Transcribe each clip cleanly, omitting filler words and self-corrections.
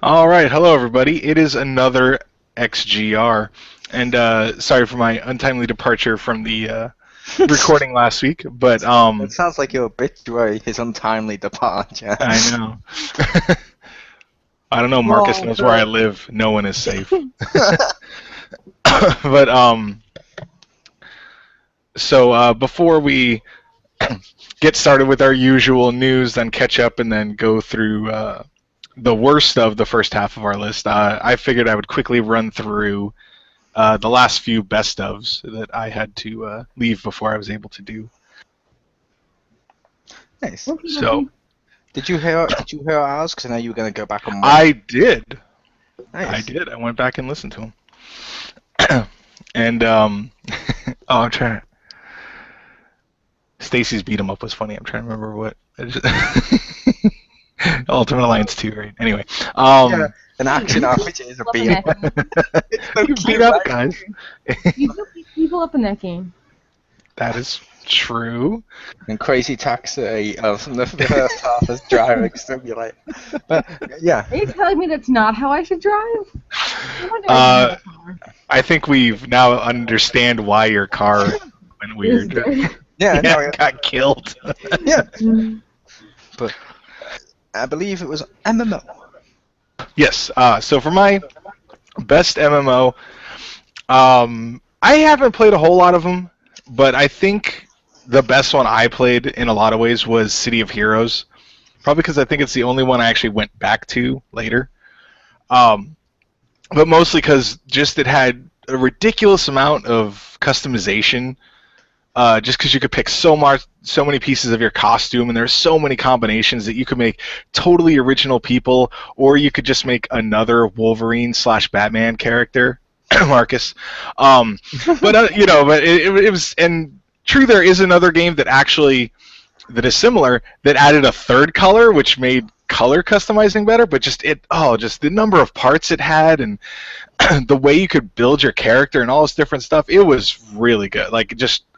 All right, hello everybody. It is another XGR, and sorry for my untimely departure from the recording last week, but It sounds like your obituary is untimely departure. I know. I don't know. Marcus Oh, knows where I live. No one is safe. But so before we get started with our usual news, then catch up, and then go through the worst of the first half of our list, I figured I would quickly run through the last few best ofs that I had to leave before I was able to do. Nice. So Did you hear ours? Because I know you were going to go back on mine. I did. Nice. I did. I went back and listened to them. And oh, I'm trying. Stacy's beat 'em up was funny. I'm trying to remember what. Ultimate Alliance 2, right? Anyway. Yeah, an action RPG is a beat up. You beat up, guys. You beat people up in that game. That is true. And Crazy Taxi from the first half is driving simulator. But yeah. Are you telling me that's not how I should drive? I think we've now understand why your car went weird. Yeah, no, It got killed. yeah. But I believe it was MMO. Yes. So for my best MMO, I haven't played a whole lot of them, but I think the best one I played in a lot of ways was City of Heroes. Probably because I think it's the only one I actually went back to later. But mostly because just it had a ridiculous amount of customization. Just because you could pick so many pieces of your costume, and there's so many combinations that you could make totally original people, or you could just make another Wolverine/Batman character, Marcus. But it was, and true, there is another game that is similar that added a third color, which made color customizing better. But just the number of parts it had, and the way you could build your character and all this different stuff, it was really good.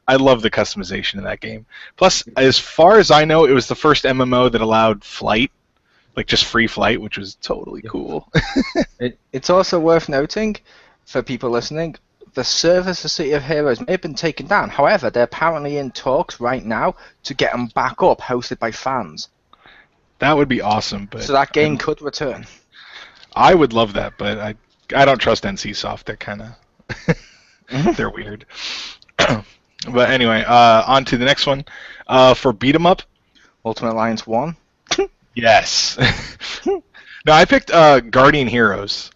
I love the customization in that game. Plus, as far as I know, it was the first MMO that allowed flight, like just free flight, which was totally cool. It's also worth noting, for people listening, the servers for City of Heroes may have been taken down. However, they're apparently in talks right now to get them back up, hosted by fans. That would be awesome. But so that game could return. I would love that, but I don't trust NCSoft. They're kind of they're weird. But anyway, on to the next one. For beat 'em up, Ultimate Alliance 1. Yes. No, I picked Guardian Heroes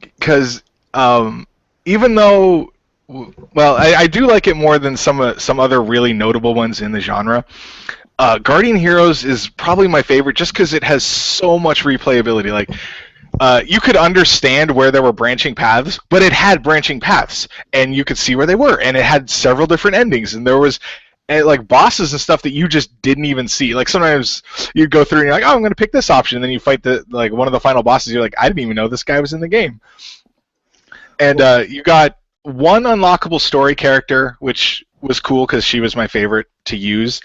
because even though, well, I do like it more than some other really notable ones in the genre. Guardian Heroes is probably my favorite just because it has so much replayability. Like, you could understand where there were branching paths, but it had branching paths, and you could see where they were, and it had several different endings, and there was like bosses and stuff that you just didn't even see. Like sometimes you'd go through and you're like, oh, I'm going to pick this option, and then you fight one of the final bosses. You're like, I didn't even know this guy was in the game. And you got one unlockable story character, which was cool because she was my favorite to use.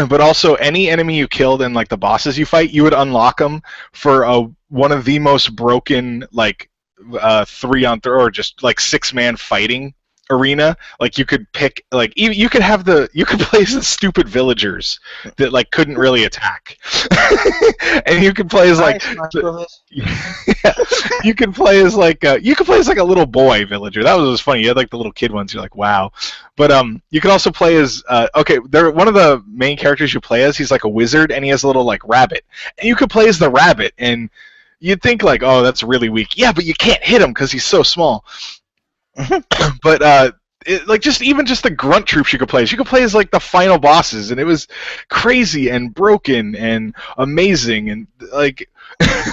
But also, any enemy you killed and like the bosses you fight, you would unlock them for one of the most broken 3-on-3 or just like 6-man fighting arena. Like you could pick you could play as the stupid villagers that like couldn't really attack, and you could play as you could play as like a little boy villager. That was funny. You had like the little kid ones. You're like, wow. But you could also play as one of the main characters you play as. He's like a wizard, and he has a little like rabbit, and you could play as the rabbit, and you'd think like, oh, that's really weak. Yeah, but you can't hit him because he's so small. But just the grunt troops you could play as. You could play as like the final bosses, and it was crazy and broken and amazing. And like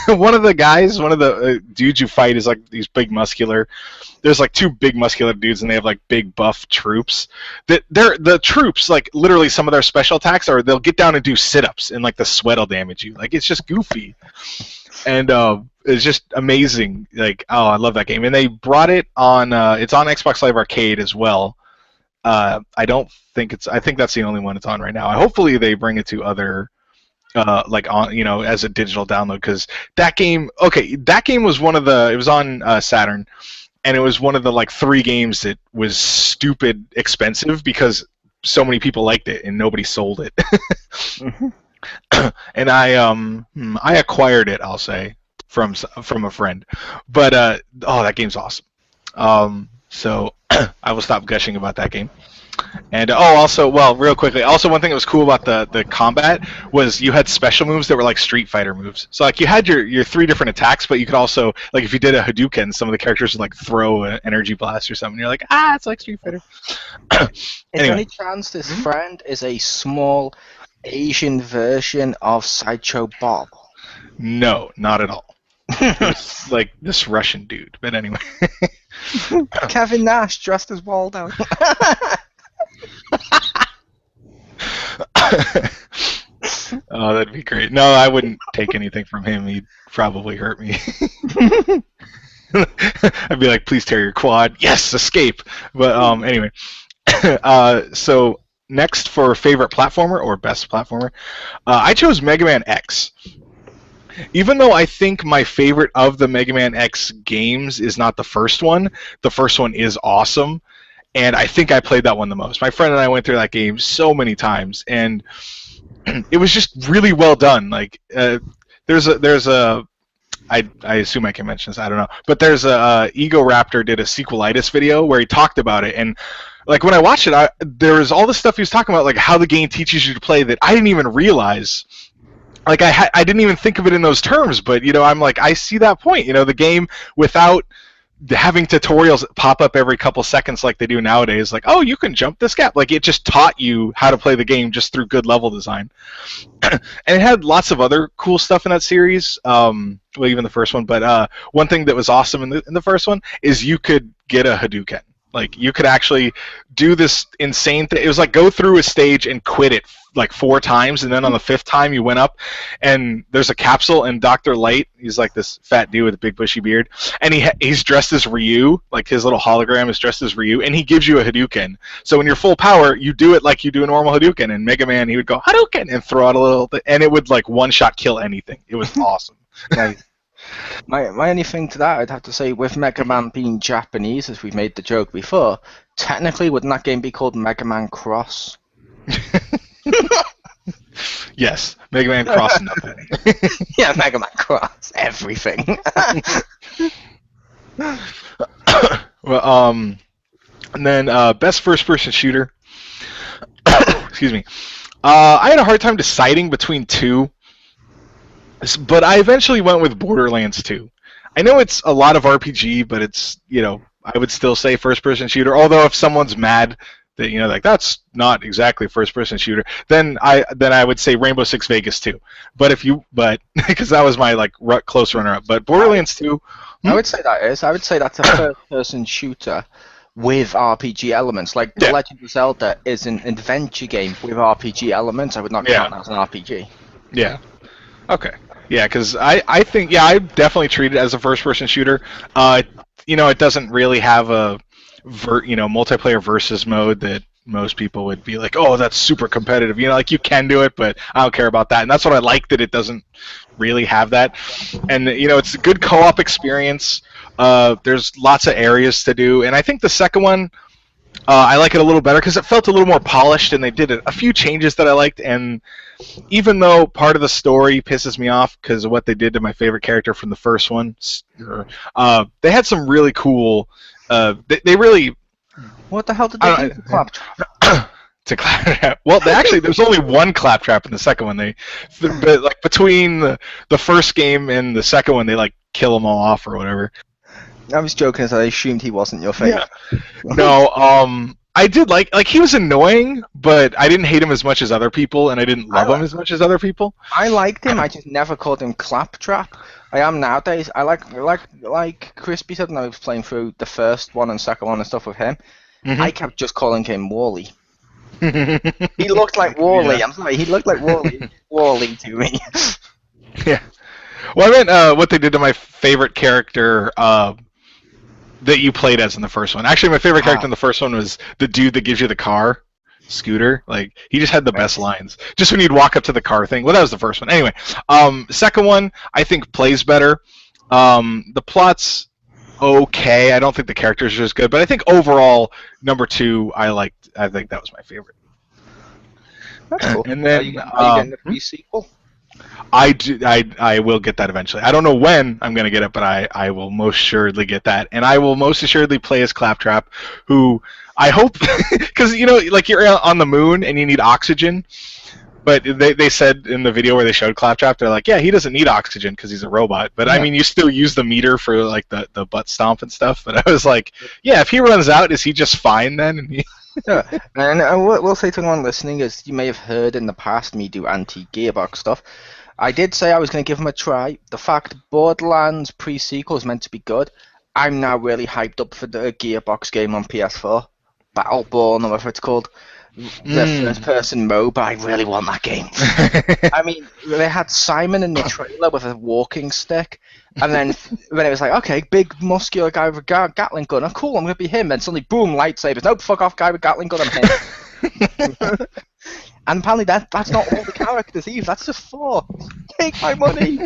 one of the dudes you fight is like these big muscular. There's like 2 big muscular dudes, and they have like big buff troops. The troops, like literally some of their special attacks are they'll get down and do sit-ups, and like the sweat will damage you. Like it's just goofy. And it's just amazing. Like, oh, I love that game. And they brought it on. It's on Xbox Live Arcade as well. I think that's the only one it's on right now. Hopefully, they bring it to other like on as a digital download, because that game was one of the, it was on Saturn, and it was one of the like 3 games that was stupid expensive because so many people liked it and nobody sold it. Mhm. And I acquired it, I'll say, from a friend. But that game's awesome. So I will stop gushing about that game. And also, well, real quickly, also one thing that was cool about the combat was you had special moves that were like Street Fighter moves. So like you had your 3 different attacks, but you could also, like, if you did a Hadouken, some of the characters would like throw an energy blast or something. You're like, it's like Street Fighter. Is there Anyway. any chance this friend is a small Asian version of Sideshow Bob? No, not at all. It's like this Russian dude. But anyway. Kevin Nash dressed as Waldo. Oh, that'd be great. No, I wouldn't take anything from him. He'd probably hurt me. I'd be like, please tear your quad. Yes, escape. But anyway. So next for favorite platformer or best platformer, I chose Mega Man X. Even though I think my favorite of the Mega Man X games is not the first one is awesome. And I think I played that one the most. My friend and I went through that game so many times, and it was just really well done. Like, there's a I assume I can mention this, I don't know, but there's a Ego Raptor did a sequelitis video where he talked about it, and like when I watched it, there was all this stuff he was talking about, like how the game teaches you to play, that I didn't even realize. Like I didn't even think of it in those terms, but I'm like, I see that point. The game, without having tutorials pop up every couple seconds like they do nowadays, like, oh, you can jump this gap. Like, it just taught you how to play the game just through good level design. And it had lots of other cool stuff in that series. Well, even the first one. But one thing that was awesome in the first one is you could get a Hadouken. Like, you could actually do this insane thing. It was like go through a stage and quit it like 4 times, and then on the 5th time you went up, and there's a capsule, and Dr. Light, he's like this fat dude with a big bushy beard, and he's dressed as Ryu, like his little hologram is dressed as Ryu, and he gives you a Hadouken. So when you're full power, you do it like you do a normal Hadouken, and Mega Man, he would go Hadouken and throw out a little thing, and it would like one-shot kill anything. It was awesome. Nice. My only thing to that, I'd have to say, with Mega Man being Japanese, as we've made the joke before, technically wouldn't that game be called Mega Man Cross? Yes, Mega Man Cross nothing. Yeah, Mega Man Cross everything. Well, and then best first-person shooter. Excuse me. I had a hard time deciding between 2. But I eventually went with Borderlands 2. I know it's a lot of RPG, but it's, I would still say first-person shooter. Although if someone's mad that, like, that's not exactly a first-person shooter, then I would say Rainbow Six Vegas 2. But because that was my like close runner-up. But Borderlands 2. I would say that's a first-person shooter with RPG elements. Like The Legend of Zelda is an adventure game with RPG elements. I would not count that as an RPG. Yeah. Okay. Yeah, because I think, I definitely treat it as a first-person shooter. It doesn't really have a multiplayer versus mode that most people would be like, oh, that's super competitive. Like, you can do it, but I don't care about that. And that's what I like, that it doesn't really have that. And, it's a good co-op experience. There's lots of areas to do. And I think the second one, I like it a little better because it felt a little more polished, and they did a few changes that I liked. And even though part of the story pisses me off because of what they did to my favorite character from the first one, they had some really cool. They really. What the hell did they do to Claptrap? To Claptrap. Well, there's only one Claptrap in the second one. But like between the first game and the second one, they like kill them all off or whatever. I was joking as I assumed he wasn't your favorite. Yeah. No, I did like he was annoying, but I didn't hate him as much as other people, and I didn't love him as much as other people. I liked him. I just never called him Claptrap. I am nowadays. I like Crispy said when I was playing through the first one and second one and stuff with him. Mm-hmm. I kept just calling him Wally. He looked like Wally. Yeah. I'm sorry, he looked like Wally. Wally to me. Yeah. Well, I meant what they did to my favorite character that you played as in the first one. Actually, my favorite character in the first one was the dude that gives you the car. scooter. Like, he just had the best lines. Just when you'd walk up to the car thing. Well, that was the first one. Anyway, second one I think plays better. The plot's okay. I don't think the characters are as good, but I think overall number 2 I liked. I think that was my favorite. That's cool. And then are you getting the pre-sequel? I will get that eventually. I don't know when I'm going to get it, but I will most assuredly get that. And I will most assuredly play as Claptrap, who I hope, because, you know, like, you're on the moon and you need oxygen, but they said in the video where they showed Claptrap, they're like, yeah, he doesn't need oxygen because he's a robot. But, yeah. I mean, you still use the meter for, like, the butt stomp and stuff. But I was like, yeah, if he runs out, is he just fine then? And yeah, and I will say to anyone listening, as you may have heard in the past me do anti-Gearbox stuff, I did say I was going to give him a try. The fact Borderlands pre-sequel is meant to be good, I'm now really hyped up for the Gearbox game on PS4. Battleborn, or whatever it's called. The first-person mode, but I really want that game. I mean, they had Simon in the trailer with a walking stick, and then when it was like, okay, big muscular guy with a Gatling gun, oh cool, I'm going to be him, and suddenly, boom, lightsabers. Nope, fuck off, guy with Gatling gun, I'm him. And apparently that's not all the characters either, that's just 4. Take my money!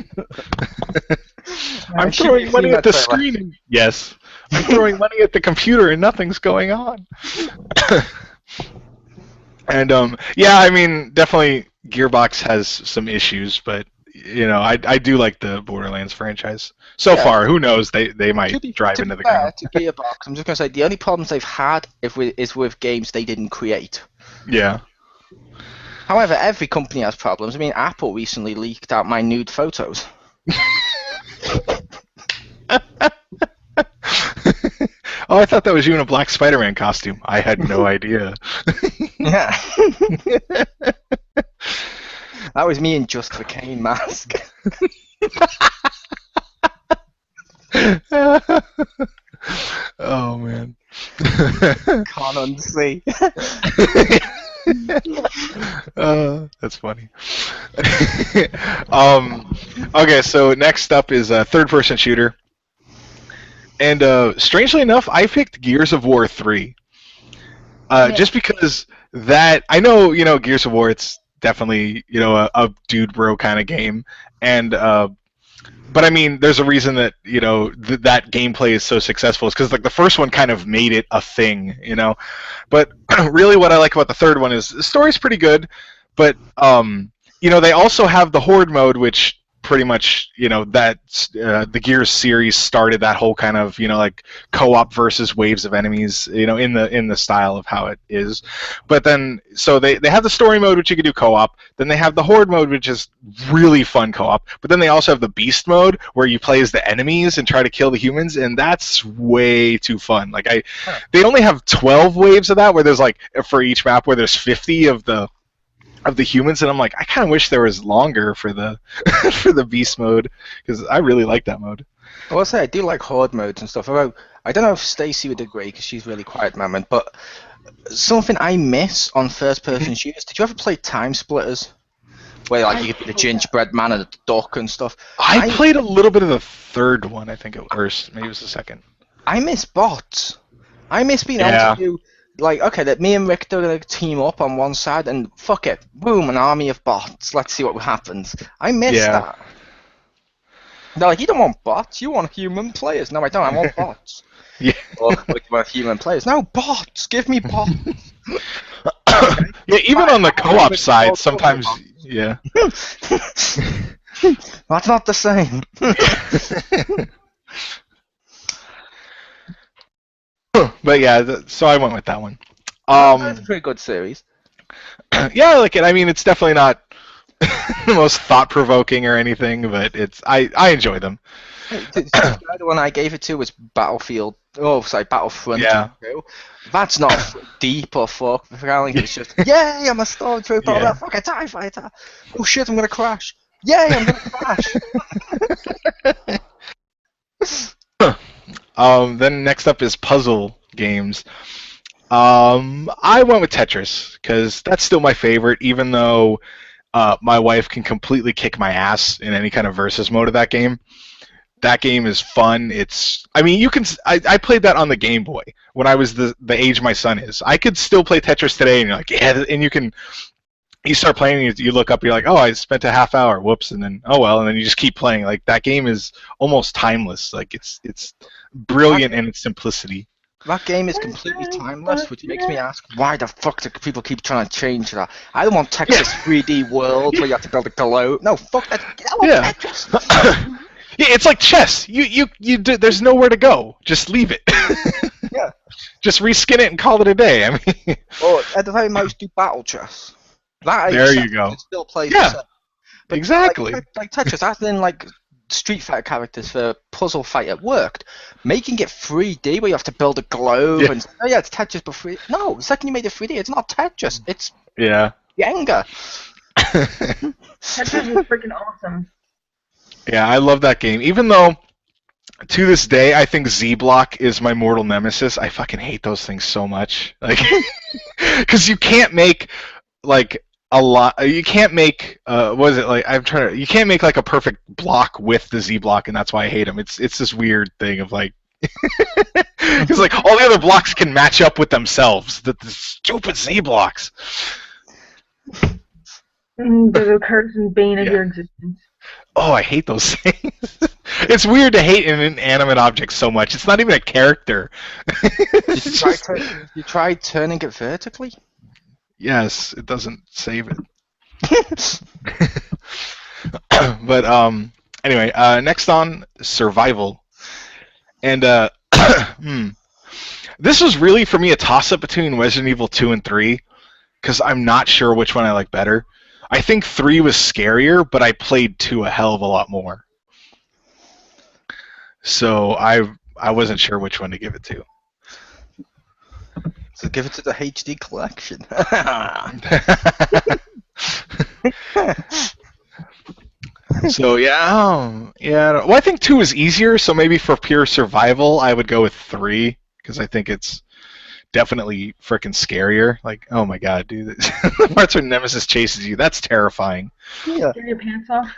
I'm throwing money at the screen. And... Yes. I'm throwing money at the computer and nothing's going on. And, yeah, I mean, definitely Gearbox has some issues, but, you know, I do like the Borderlands franchise. So far, who knows, they might drive into the ground. To Gearbox, I'm just going to say, the only problems they've had is with games they didn't create. Yeah. However, every company has problems. I mean, Apple recently leaked out my nude photos. Oh, I thought that was you in a black Spider-Man costume. I had no idea. Yeah. That was me in Just for Kane mask. Oh, man. Can't unsee. That's funny. Okay, so next up is a third-person shooter. And strangely enough, I picked Gears of War 3. Just because that... I know, you know, Gears of War, it's definitely, you know, a dude bro kind of game. And... but I mean, there's a reason that, you know, that gameplay is so successful. It's because, like, the first one kind of made it a thing, you know. But really, what I like about the third one is the story's pretty good. But you know, they also have the Horde mode, which pretty much, you know, that the Gears series started that whole kind of, you know, like co-op versus waves of enemies, you know, in the style of how it is. But then, so they have the story mode, which you can do co-op. Then they have the Horde mode, which is really fun co-op. But then they also have the Beast mode, where you play as the enemies and try to kill the humans, and that's way too fun. Like, they only have 12 waves of that, where there's, like, for each map, where there's 50 of the humans, and I'm like, I kind of wish there was longer for the for the Beast mode, because I really like that mode. I will say I do like Horde modes and stuff. Although I don't know if Stacey would agree, because she's really quiet, man. But something I miss on first-person shooters. Did you ever play Time Splitters, where like you could be the gingerbread man and the duck and stuff? I played a little bit of the third one, I think, or maybe it was the second. I miss bots. I miss being able to do. Like, okay, that me and Richter are going to team up on one side, and fuck it, boom, an army of bots. Let's see what happens. I miss that. They're like, you don't want bots, you want human players. No, I don't, I want bots. Yeah. Or you want human players. No, bots, give me bots. Yeah, even on the co-op side, sometimes, yeah. That's not the same. But yeah, so I went with that one. That's a pretty good series. Yeah, I like it. I mean, it's definitely not the most thought-provoking or anything, but I enjoy them. The one I gave it to was Battlefront. Yeah. 2. That's not deep or fuck. It's just, yay, I'm a stormtrooper. Yeah. I'm a fucking TIE fighter. Oh shit, I'm gonna crash. Yay, I'm gonna crash. Then next up is puzzle games. I went with Tetris, because that's still my favorite, even though my wife can completely kick my ass in any kind of versus mode of that game. that game is fun. I mean, I played that on the Game Boy when I was the age my son is. I could still play Tetris today, and you're like, yeah, and you start playing, and you look up, you're like, oh, I spent a half hour, whoops, and then oh well, and then you just keep playing. Like that game is almost timeless. Like it's brilliant in its simplicity. That game is completely timeless, which makes me ask, why the fuck do people keep trying to change that? I don't want Texas 3D World where you have to build a globe. No, fuck that. I want Tetris. Yeah, it's like chess. You there's nowhere to go. Just leave it. Yeah. Just reskin it and call it a day. I mean. Or at the very most, do battle chess. There you go. It still plays Yeah. the same. But Exactly. Like Tetris, as in like Street Fighter characters for Puzzle Fighter worked. Making it 3D where you have to build a globe and it's Tetris but 3D. No, the second you made it 3D, it's not Tetris. It's Jenga. Tetris is freaking awesome. Yeah, I love that game. Even though, to this day, I think Z-Block is my mortal nemesis. I fucking hate those things so much. Like, because you can't make like a lot. You can't make what is it like? You can't make like a perfect block with the Z-Block, and that's why I hate them. It's this weird thing of like, because like all the other blocks can match up with themselves. The stupid Z-Blocks. The curse and bane of your existence. Oh, I hate those things. It's weird to hate an inanimate object so much. It's not even a character. Did you try turning it vertically? Yes, it doesn't save it. But anyway, next on survival, and this was really for me a toss-up between Resident Evil 2 and 3, because I'm not sure which one I like better. I think 3 was scarier, but I played 2 a hell of a lot more. So I wasn't sure which one to give it to. So give it to the HD collection. So well, I think 2 is easier. So maybe for pure survival, I would go with 3 because I think it's definitely freaking scarier. Like, oh my god, dude, the parts where Nemesis chases you, that's terrifying. Yeah. Get your pants off.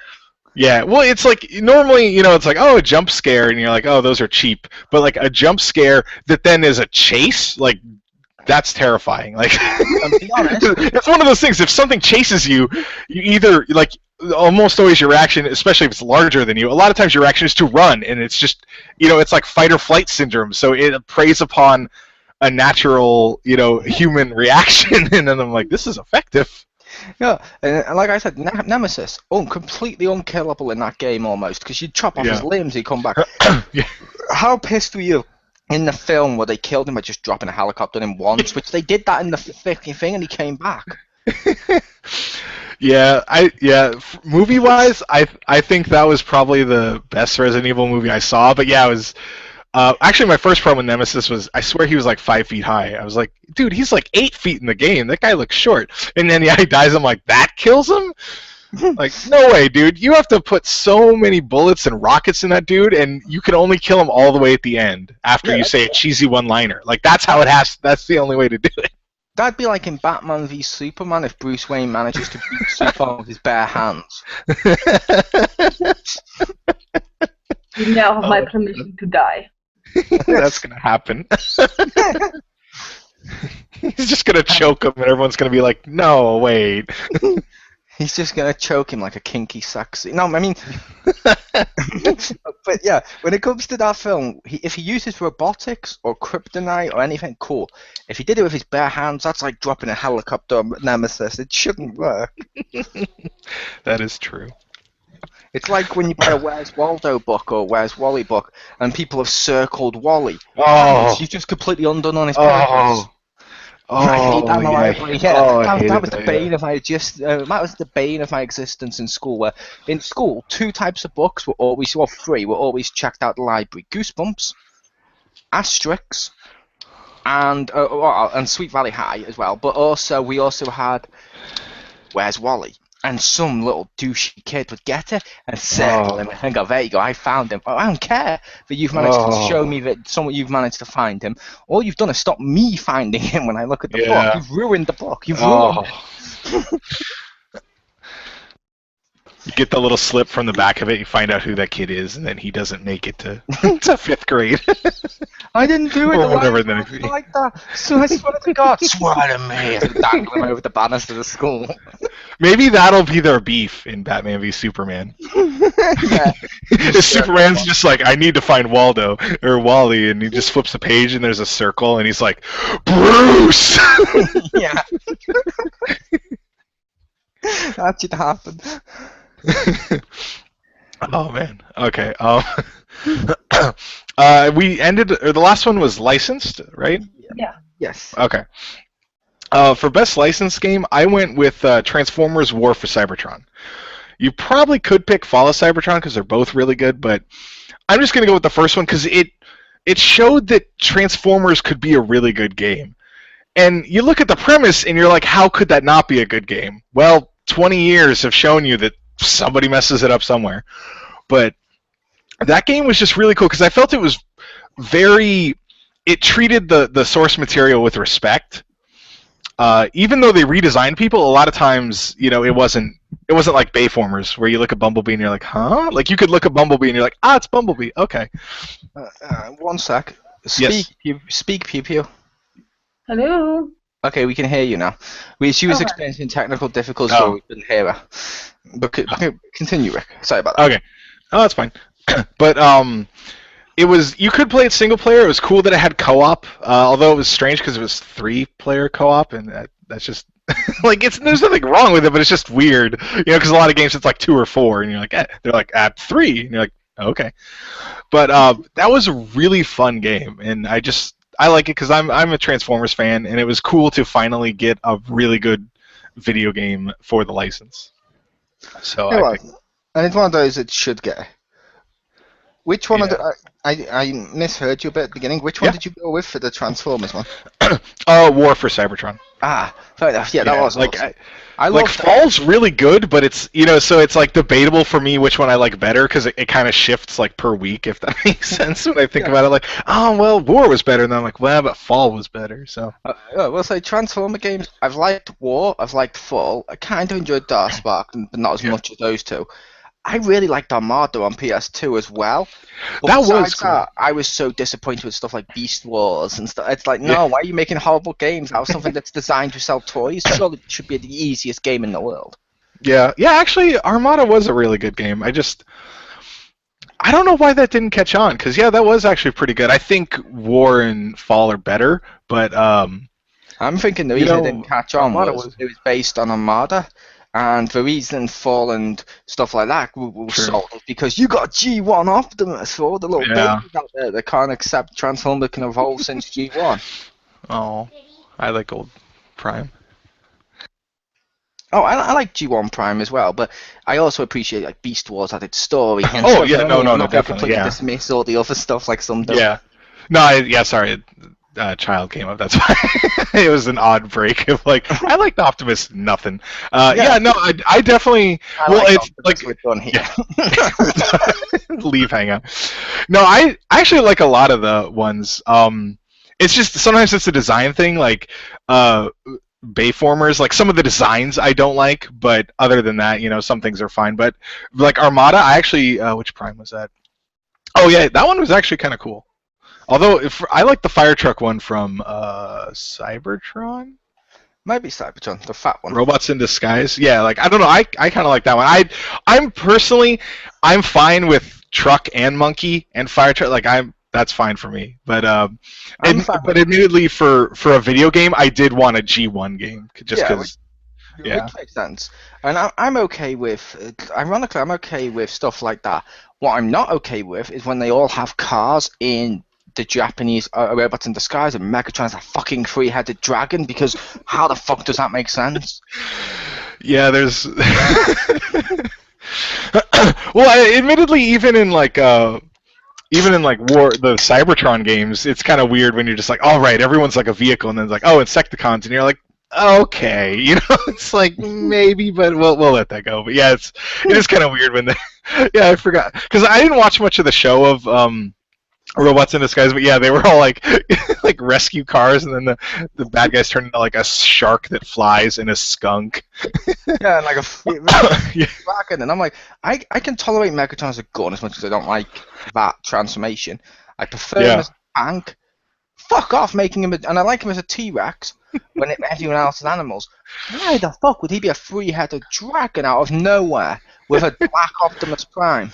Yeah, well, it's like normally, it's like, oh, a jump scare, and you're like, oh, those are cheap. But like a jump scare that then is a chase, like that's terrifying. Like, To be honest, it's one of those things. If something chases you, you either like almost always your reaction, especially if it's larger than you. A lot of times your reaction is to run, and it's just it's like fight or flight syndrome. So it preys upon a natural, human reaction, and then I'm like, this is effective. yeah, and like I said, Nemesis, completely unkillable in that game almost, because you'd chop off his limbs, he'd come back. Yeah. How pissed were you in the film where they killed him by just dropping a helicopter on him once, which they did that in the fucking thing, and he came back? Movie-wise, I think that was probably the best Resident Evil movie I saw. But yeah, it was. Actually, my first problem with Nemesis was, I swear he was like 5 feet high. I was like, dude, he's like 8 feet in the game. That guy looks short. And then, he dies. I'm like, that kills him? Like, no way, dude. You have to put so many bullets and rockets in that dude, and you can only kill him all the way at the end after you say a cheesy one-liner. Like, that's how it has. That's the only way to do it. That'd be like in Batman v Superman if Bruce Wayne manages to beat Superman with his bare hands. You now have my permission to die. That's gonna happen. He's just gonna choke him, and everyone's gonna be like, "No, wait." He's just gonna choke him like a kinky sexy. No, I mean, but yeah, when it comes to that film, if he uses robotics or kryptonite or anything, cool. If he did it with his bare hands, that's like dropping a helicopter on Nemesis. It shouldn't work. That is true. It's like when you buy a Where's Waldo book or Where's Wally book, and people have circled Wally. Oh, He's just completely undone on his purpose. I hate that in the library. Yeah, that was the bane of my that was the bane of my existence in school. Where in school, 2 types of books were always, or 3 were always checked out the library: Goosebumps, Asterix, and Sweet Valley High as well. But also we also had Where's Wally. And some little douchey kid would get it and circle him and go, there you go, I found him. I don't care that you've managed to show me that you've managed to find him. All you've done is stop me finding him when I look at the book. You've ruined the book. You've ruined it. You get the little slip from the back of it, you find out who that kid is, and then he doesn't make it to, to 5th grade. I didn't do it. Or whatever. Like that. So I swear to God. Swear to me. Dangling over the banners to the school. Maybe that'll be their beef in Batman v Superman. Yeah. Superman's just like, I need to find Waldo or Wally, and he just flips a page and there's a circle, and he's like, Bruce. Yeah. That should happen. Oh man. Okay. We ended, or the last one was licensed, right? Yeah. Yes. Okay. For best licensed game, I went with Transformers: War for Cybertron. You probably could pick Fall of Cybertron because they're both really good, but I'm just gonna go with the first one because it showed that Transformers could be a really good game. And you look at the premise and you're like, how could that not be a good game? Well, 20 years have shown you that somebody messes it up somewhere. But that game was just really cool because I felt it was it treated the source material with respect. Even though they redesigned people, a lot of times, it wasn't like Bayformers where you look at Bumblebee and you're like, huh? Like you could look at Bumblebee and you're like, it's Bumblebee. Okay. One sec. Yes. Speak, Pew Pew. Hello. Okay, we can hear you now. She was experiencing technical difficulties, so we couldn't hear her. But continue, Rick. Sorry about that. Okay. Oh, that's fine. But you could play it single player. It was cool that it had co-op, although it was strange because it was 3-player co-op, and that's just like there's nothing wrong with it, but it's just weird, because a lot of games it's like 2 or 4, and you're like, they're like at 3, and you're like, okay. But that was a really fun game, and I like it because I'm a Transformers fan, and it was cool to finally get a really good video game for the license. So and it's one of those that should get. Which one of the I misheard you a bit at the beginning. Which one did you go with for the Transformers one? War for Cybertron. Fair enough. Yeah, that was like awesome. I like Fall's really good, but it's so it's like debatable for me which one I like better because it kind of shifts like per week, if that makes sense when I think about it. Like, War was better, and then I'm like, well, but Fall was better. So we'll say Transformer games. I've liked War. I've liked Fall. I kind of enjoyed Darkspark, but not as much as those two. I really liked Armada on PS2 as well. But that was cool. I was so disappointed with stuff like Beast Wars and stuff. It's like, no, why are you making horrible games out of something that's designed to sell toys? Surely it should be the easiest game in the world. Yeah, actually, Armada was a really good game. I don't know why that didn't catch on, because, that was actually pretty good. I think War and Fall are better, but... I'm thinking the reason it didn't catch on was it was based on Armada. And the reason Fall and stuff like that was sold because you got G1 Optimus for all the little babies out there that can't accept Transformer can evolve since G1. Oh, I like old Prime. Oh, I like G1 Prime as well, but I also appreciate like Beast Wars had its story. And no, definitely, completely dismiss all the other stuff like some do. Yeah. No, sorry. Child came up. That's why it was an odd break of like I liked Optimus nothing. I definitely. It's like we're done here. Leave hangout. No, I actually like a lot of the ones. It's just sometimes it's a design thing, like Bayformers. Like some of the designs I don't like, but other than that, some things are fine. But like Armada, I actually which Prime was that? Oh yeah, that one was actually kind of cool. Although, I like the fire truck one from Cybertron? Might be Cybertron, the fat one. Robots in Disguise? Yeah, like, I don't know, I kind of like that one. I'm fine with truck and monkey and fire truck, like, that's fine for me. But admittedly, for a video game, I did want a G1 game, just because... Which makes sense. And I'm okay with, ironically, I'm okay with stuff like that. What I'm not okay with is when they all have cars in the Japanese Robots in Disguise and Megatron's a fucking 3-headed dragon, because how the fuck does that make sense? Yeah, there's... well, admittedly, even in like War, the Cybertron games, it's kind of weird when you're just like, all right, everyone's like a vehicle, and then it's like, oh, Insecticons, and you're like, okay, it's like maybe, but we'll let that go. But yeah, it is kind of weird when I forgot, because I didn't watch much of the show of robots in disguise, but yeah, they were all like like rescue cars, and then the bad guys turned into like a shark that flies and a skunk. Yeah, and like Yeah. dragon, and I'm like, I can tolerate Megatron as a gun as much as I don't like that transformation. I prefer him as a tank. Fuck off making him, and I like him as a T-Rex when everyone else is animals. Why the fuck would he be a three-headed dragon out of nowhere with a black Optimus Prime?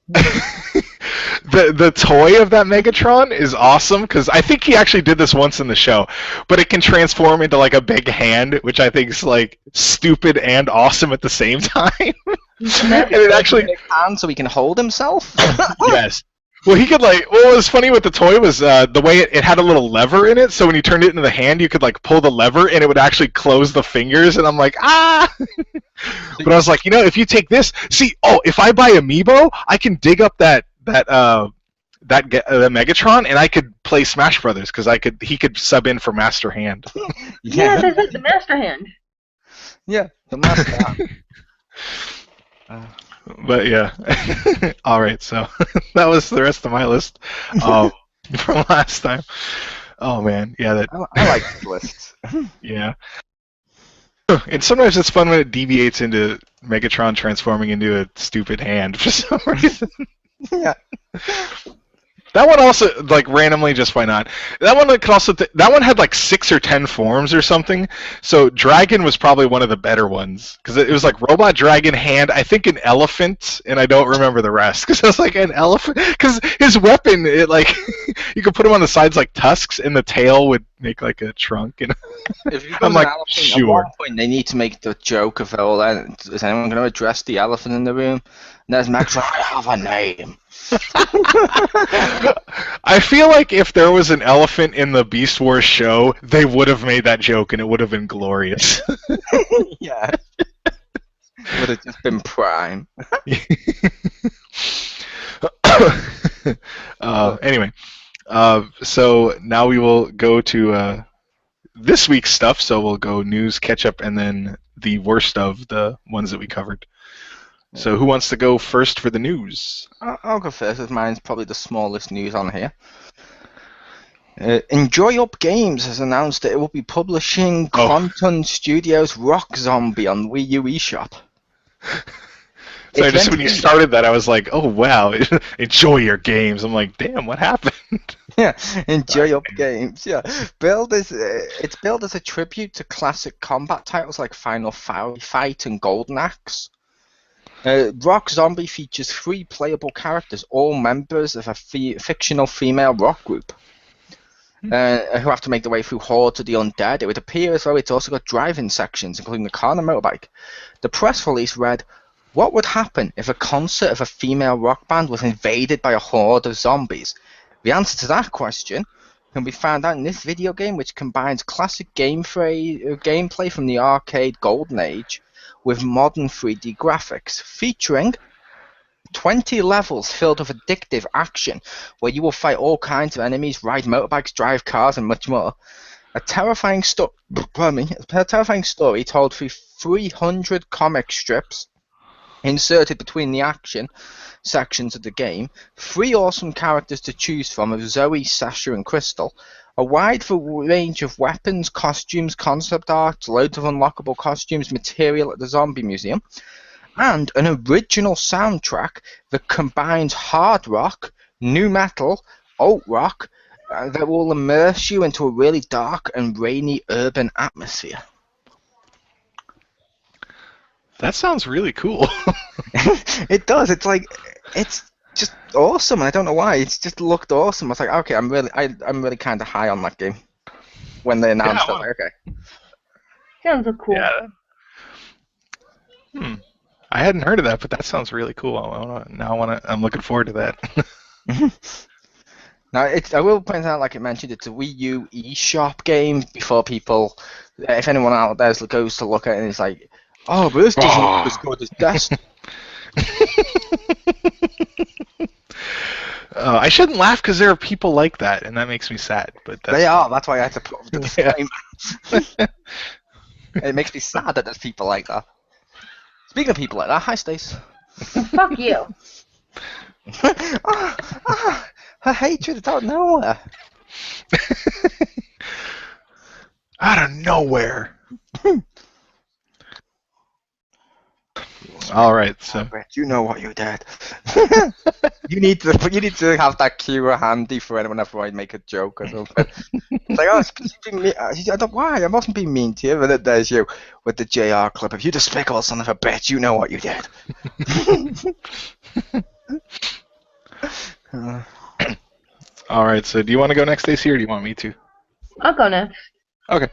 The toy of that Megatron is awesome because I think he actually did this once in the show, but it can transform into like a big hand, which I think is like stupid and awesome at the same time. And it actually big hand so he can hold himself. yes. Well, he could like. What was funny with the toy was the way it had a little lever in it, so when you turned it into the hand, you could like pull the lever and it would actually close the fingers. And I'm like, ah. But I was like, if you take this, if I buy Amiibo, I can dig up the Megatron, and I could play Smash Brothers because he could sub in for Master Hand. Yeah, that's it, the Master Hand. Yeah, the Master Hand. But yeah, all right. So that was the rest of my list from last time. Oh man, yeah. I like the list. Yeah. And sometimes it's fun when it deviates into Megatron transforming into a stupid hand for some reason. Yeah. That one also, like, randomly, just why not? That one could also, that one had like 6 or 10 forms or something. So Dragon was probably one of the better ones because it was like Robot Dragon Hand, I think an elephant, and I don't remember the rest because it was like an elephant. Because his weapon, it like you could put him on the sides like tusks, and the tail would make like a trunk. And if you've I'm got like, an elephant, sure. At one point they need to make the joke of, oh, is anyone going to address the elephant in the room? And there's Max, I have a name. I feel like if there was an elephant in the Beast Wars show, they would have made that joke and it would have been glorious. Yeah. Would have just been Prime. Anyway, so now we will go to this week's stuff. So we'll go news, catch up, and then the worst of the ones that we covered. So who wants to go first for the news? I'll go first, as mine's probably the smallest news on here. Enjoy Up Games has announced that it will be publishing Quantum Studios Rock Zombie on Wii U eShop. So just when you started that, I was like, oh wow, enjoy your games. I'm like, damn, what happened? Yeah, Enjoy Up Games. Yeah, it's billed as a tribute to classic combat titles like Final Fight and Golden Axe. Rock Zombie features 3 playable characters, all members of a fictional female rock group, who have to make their way through hordes of the undead. It would appear as though it's also got driving sections, including the car and the motorbike. The press release read, "What would happen if a concert of a female rock band was invaded by a horde of zombies?" The answer to that question can be found out in this video game, which combines classic gameplay from the arcade Golden Age with modern 3D graphics, featuring 20 levels filled with addictive action, where you will fight all kinds of enemies, ride motorbikes, drive cars, and much more. A terrifying story told through 300 comic strips inserted between the action sections of the game, 3 awesome characters to choose from of Zoe, Sasha, and Crystal, a wide range of weapons, costumes, concept art, loads of unlockable costumes, material at the Zombie Museum, and an original soundtrack that combines hard rock, nu metal, alt rock, that will immerse you into a really dark and rainy urban atmosphere. That sounds really cool. It does. It's just awesome. I don't know why. It's just looked awesome. I was like, okay, I'm really kind of high on that game when they announced it. Like, okay. Sounds cool. Yeah. I hadn't heard of that, but that sounds really cool. I'm looking forward to that. Now, I will point out, like I mentioned, it's a Wii U eShop game. Before people, if anyone out there goes to look at it and is like, oh, but this doesn't look as good as Destiny. I shouldn't laugh because there are people like that, and that makes me sad. But they are. That's why I had to put the disclaimer. It makes me sad that there's people like that. Speaking of people like that, hi, Stace. Fuck you. Her hatred out of nowhere. Out of nowhere. All right, so You know what you did. you need to have that cue handy for anyone whenever I make a joke or something. It's like, oh, I don't, why? I wasn't being mean to you. And then there's you with the JR clip. If you despicable son of a bitch, you know what you did. all right, so do you want to go next, Stacey, or do you want me to? I'll go next. Okay.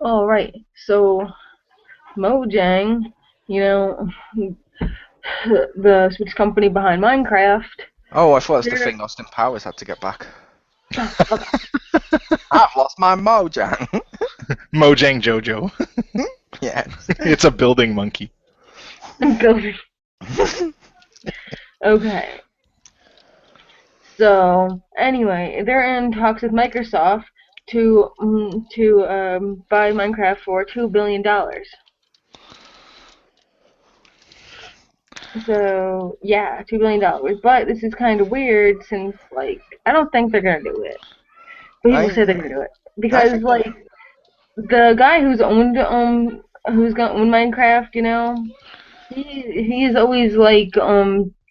All right. So, Mojang, you know, the Switch company behind Minecraft. Oh, I thought it was the thing Austin Powers had to get back. I've lost my Mojang. Mojang Jojo. Yes. It's a building monkey. Okay. So anyway, they're in talks with Microsoft to buy Minecraft for $2 billion. So yeah, $2 billion. But this is kind of weird since like I don't think they're gonna do it. But people say they're gonna do it because like the guy who's owned who's gonna own Minecraft, you know, he's always like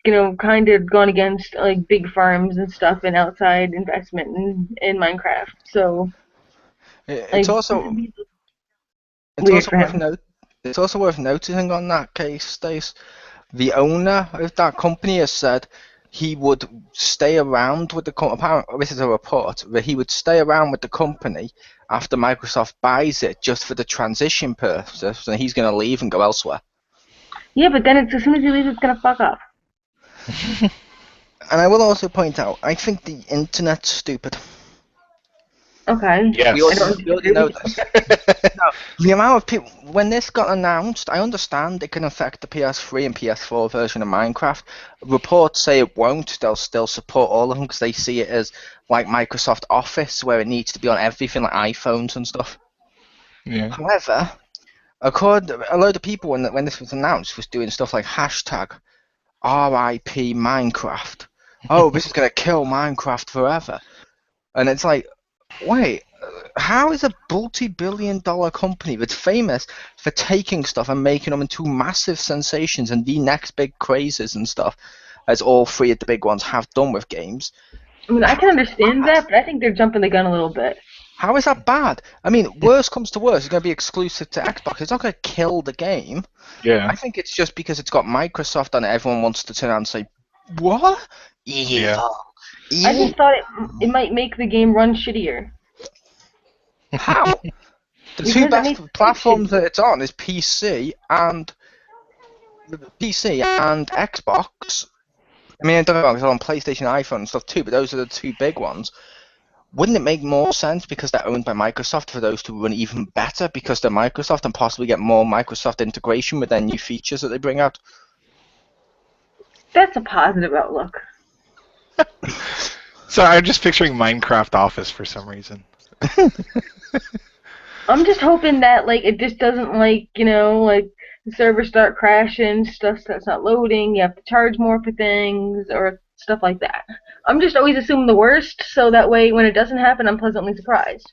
you know, kind of gone against like big farms and stuff and outside investment in Minecraft. So it's also worth noticing on that case, Stace. The owner of that company has said he would stay around with the company. Apparently, this is a report that he would stay around with the company after Microsoft buys it, just for the transition purposes, and he's going to leave and go elsewhere. Yeah, but then as soon as he leaves, it's gonna fuck up. And I will also point out, I think the internet's stupid. Okay. Yes. We already know this. No, the amount of people, when this got announced, I understand it can affect the PS3 and PS4 version of Minecraft. Reports say it won't. They'll still support all of them because they see it as like Microsoft Office, where it needs to be on everything, like iPhones and stuff. Yeah. However, a load of people when this was announced was doing stuff like hashtag RIP Minecraft. Oh, this is going to kill Minecraft forever. And it's like, wait, how is a multi-billion-dollar company that's famous for taking stuff and making them into massive sensations and the next big crazes and stuff, as all three of the big ones have done with games? I mean, I can understand that, but I think they're jumping the gun a little bit. How is that bad? I mean, worst comes to worst, it's going to be exclusive to Xbox. It's not going to kill the game. Yeah. I think it's just because it's got Microsoft on it, everyone wants to turn around and say, what? Evil. I just thought it might make the game run shittier. How? The two best platforms that it's on is PC and Xbox. I mean, don't get me wrong, it's on PlayStation, iPhone, and stuff too, but those are the two big ones. Wouldn't it make more sense because they're owned by Microsoft for those to run even better because they're Microsoft and possibly get more Microsoft integration with their new features that they bring out? That's a positive outlook. So I'm just picturing Minecraft Office for some reason. I'm just hoping that like it just doesn't like, you know, like the servers start crashing, stuff starts not loading, you have to charge more for things or stuff like that. I'm just always assuming the worst, so that way when it doesn't happen, I'm pleasantly surprised.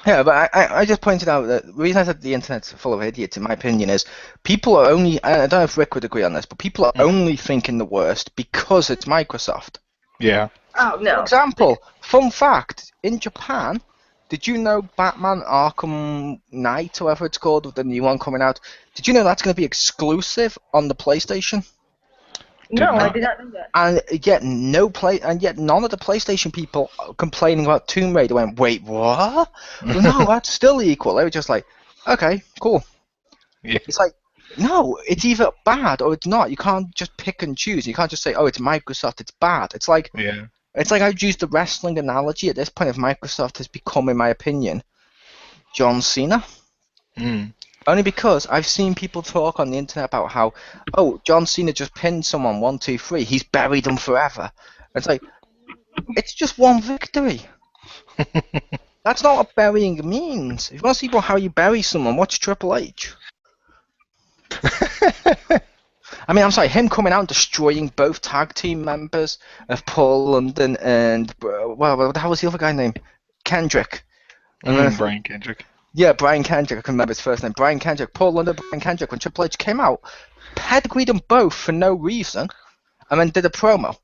Yeah, but I just pointed out that the reason I said the internet's full of idiots, in my opinion, is people are only, I don't know if Rick would agree on this, but people are only thinking the worst because it's Microsoft. Yeah. Oh, no. For example, fun fact, in Japan, did you know Batman Arkham Knight, whatever it's called, with the new one coming out, did you know that's going to be exclusive on the PlayStation? No, I did not know that. And yet none of the PlayStation people complaining about Tomb Raider went, wait, what? Well, no, that's still equal. They were just like, okay, cool. Yeah. It's like, no, it's either bad or it's not. You can't just pick and choose. You can't just say, oh, it's Microsoft, it's bad. It's like, I'd use the wrestling analogy at this point if Microsoft has become, in my opinion, John Cena. Only because I've seen people talk on the internet about how, oh, John Cena just pinned someone 1, 2, 3. He's buried them forever. It's like, it's just one victory. That's not what burying means. If you want to see how you bury someone, watch Triple H. I mean, I'm sorry, him coming out and destroying both tag team members of Paul London and well, how was the other guy name? Kendrick. Brian Kendrick. Yeah, Brian Kendrick. I can remember his first name. Brian Kendrick. Paul London, Brian Kendrick. When Triple H came out, pedigreed them both for no reason, and then did a promo.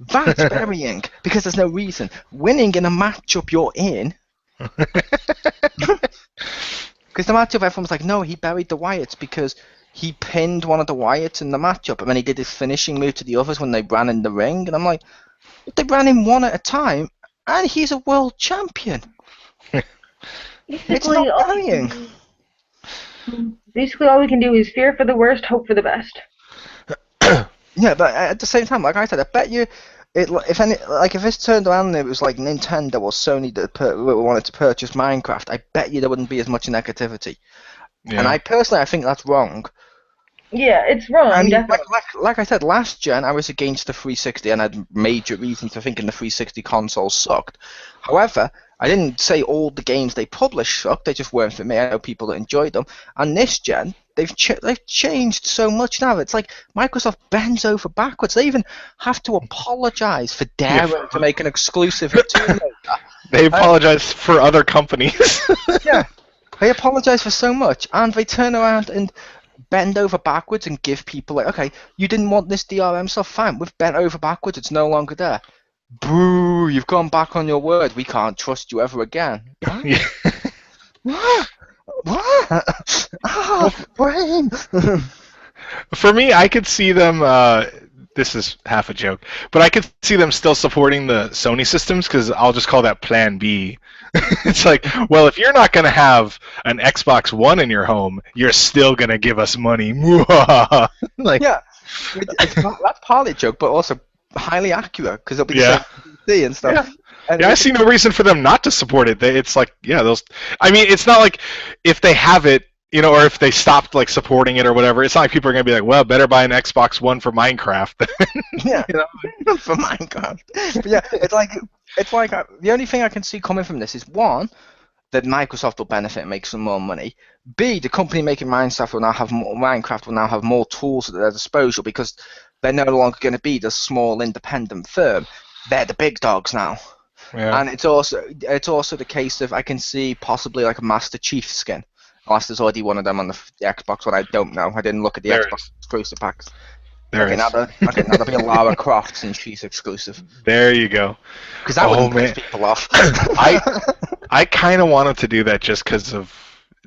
That's burying because there's no reason. Winning in a matchup you're in. Because the matchup, everyone's like, no, he buried the Wyatts because he pinned one of the Wyatts in the matchup, and then he did his finishing move to the others when they ran in the ring. And I'm like, they ran him one at a time, and he's a world champion. It's not burying. Basically, all we can do is fear for the worst, hope for the best. Yeah, but at the same time, like I said, I bet you, if this turned around and it was like Nintendo or Sony that wanted to purchase Minecraft, I bet you there wouldn't be as much negativity. Yeah. And I think that's wrong. Yeah, it's wrong. I mean, like I said, last gen I was against the 360 and I had major reasons for thinking the 360 console sucked. However, I didn't say all the games they published sucked, they just weren't for me. I know people that enjoyed them. And this gen, they've changed so much now. It's like Microsoft bends over backwards. They even have to apologize for daring to make an exclusive for Tomb Raider. They apologize for other companies. Yeah, they apologize for so much, and they turn around and bend over backwards and give people like, okay, you didn't want this DRM stuff, fine, we've bent over backwards, it's no longer there. Boo, you've gone back on your word, we can't trust you ever again. What? What? Oh, brain! For me, I could see them, this is half a joke, but I could see them still supporting the Sony systems, because I'll just call that Plan B. It's like, well, if you're not going to have an Xbox One in your home, you're still going to give us money. Like, yeah, that's partly a joke, but also highly accurate, because it'll be the same and stuff. Yeah. And I see no reason for them not to support it. It's like, yeah, those. I mean, it's not like if they have it, you know, or if they stopped like supporting it or whatever. It's not like people are gonna be like, well, better buy an Xbox One for Minecraft. Yeah, you know? For Minecraft. But yeah, it's like the only thing I can see coming from this is one, that Microsoft will benefit and make some more money. B, the company making Minecraft will now have more tools at their disposal because they're no longer going to be the small independent firm. They're the big dogs now. Yeah. And it's also the case of I can see possibly like a Master Chief skin. Unless there's already one of them on the Xbox One, I don't know. I didn't look at the Xbox exclusive packs. There'll be a Lara Croft since she's exclusive. There you go. Because that wouldn't piss people off. I kind of wanted to do that just because of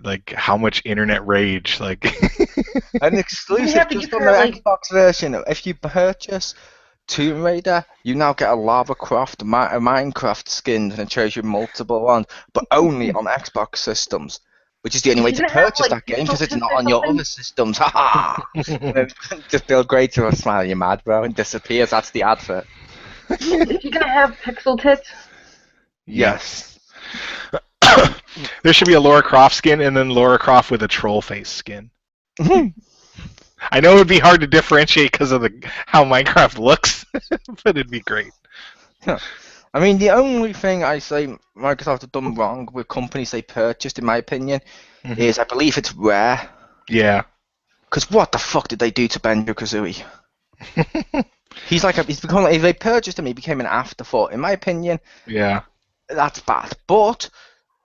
like how much internet rage, like. An exclusive just on the Xbox version. If you purchase Tomb Raider, you now get a Lara Croft, a Minecraft skin, and it shows you multiple ones, but only on Xbox systems. Which is the only way to purchase that game because it's not on your other systems. Ha! Just Bill Grater will smile, you mad, bro, and disappears. That's the advert. Is he gonna have pixel tits? Yes. There should be a Lara Croft skin and then Lara Croft with a troll face skin. I know it would be hard to differentiate because of how Minecraft looks, but it'd be great. Huh. I mean, the only thing I say Microsoft have done wrong with companies they purchased, in my opinion, is I believe it's Rare. Yeah. Because what the fuck did they do to Banjo-Kazooie? He's become like, if they purchased him, he became an afterthought. In my opinion, yeah, that's bad. But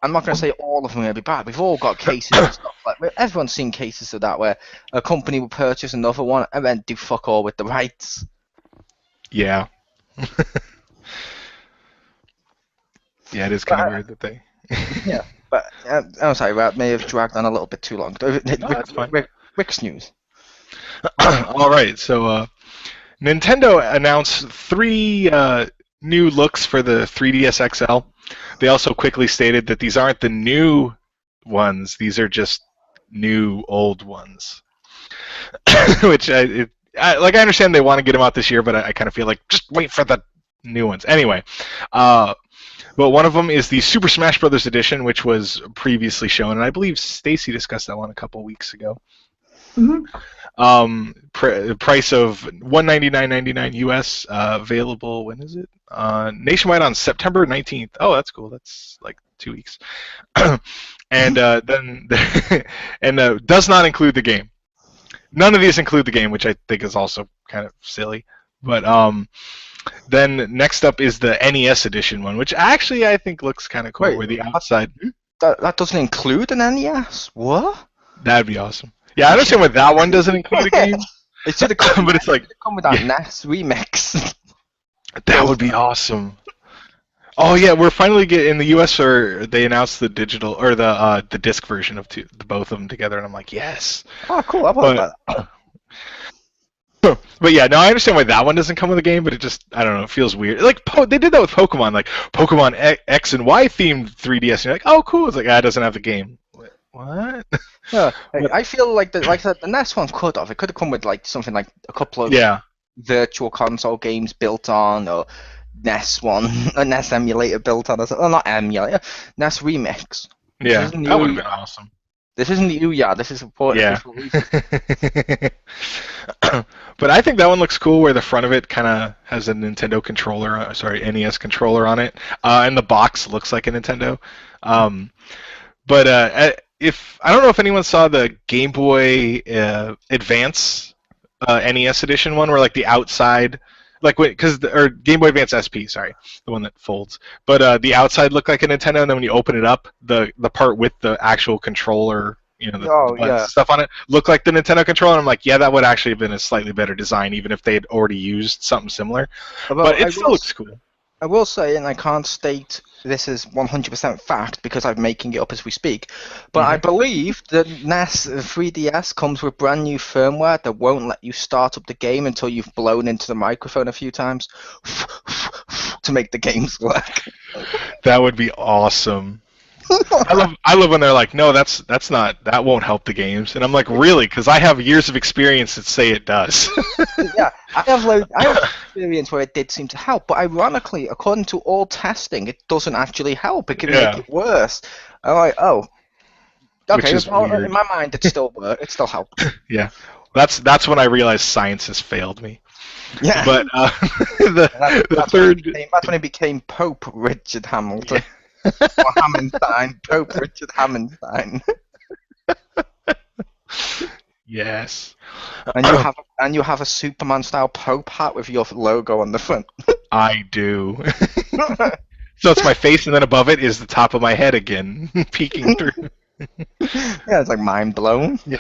I'm not going to say all of them will be bad. We've all got cases of stuff like everyone's seen cases of that where a company will purchase another one and then do fuck all with the rights. Yeah. Yeah, it is kind of weird that they. Yeah, but I'm sorry, that may have dragged on a little bit too long. No, that's fine. Rick's news. All right, so Nintendo announced 3 new looks for the 3DS XL. They also quickly stated that these aren't the new ones; these are just new old ones. Which I understand they want to get them out this year, but I kind of feel like just wait for the new ones. Anyway. But one of them is the Super Smash Bros. Edition, which was previously shown, and I believe Stacy discussed that one a couple weeks ago. Price of $199.99 US, available, when is it? Nationwide on September 19th. Oh, that's cool. That's like 2 weeks. And then does not include the game. none of these include the game, which I think is also kind of silly. But then next up is the NES edition one, which actually I think looks kind of cool. Wait, where the outside that doesn't include an NES? What? that'd be awesome. Yeah, I understand why that one doesn't include a game, It should have come, but it's like with that NES remix. that would be awesome. Oh yeah, we're finally getting in the US, or they announced the digital or the disc version of both of them together, and I'm like, yes. Oh, cool. I want that. But yeah, no, I understand why that one doesn't come with a game, but it just, I don't know, it feels weird. Like they did that with Pokemon, like Pokemon X and Y themed 3DS, and you're like, oh cool, it's like, it doesn't have the game. What? Yeah, I feel like the NES one could have. It could have come with like something like a couple of virtual console games built on, or NES one, a NES emulator built on, or not emulator, NES remix. Yeah, that would have been awesome. This isn't the Ouya, this is a port. Yeah. But I think that one looks cool, where the front of it kind of has a Nintendo controller, NES controller on it, and the box looks like a Nintendo. But if I don't know if anyone saw the Game Boy Advance NES edition one, where like the outside, like or Game Boy Advance SP, sorry, the one that folds. But the outside looked like a Nintendo, and then when you open it up, the part with the actual controller, the stuff on it, looked like the Nintendo controller. And I'm like, yeah, that would actually have been a slightly better design, even if they had already used something similar. But it still looks cool. I will say, and I can't state this is 100% fact because I'm making it up as we speak, but I believe the NES 3DS comes with brand new firmware that won't let you start up the game until you've blown into the microphone a few times to make the games work. That would be awesome. I love when they're like, no, that won't help the games, and I'm like, really? Because I have years of experience that say it does. Yeah, I have experience where it did seem to help, but ironically, according to all testing, it doesn't actually help. It can make it worse. I'm like, oh, okay. In my mind, it still works. It still helps. Yeah, that's when I realized science has failed me. Yeah, but the third. That's when it became Pope Richard Hamilton. Or Hammerstein, Pope Richard Hammerstein. Yes. And you have a Superman style Pope hat with your logo on the front. I do. So it's my face, and then above it is the top of my head again, peeking through. Yeah, it's like mind blown. Yeah.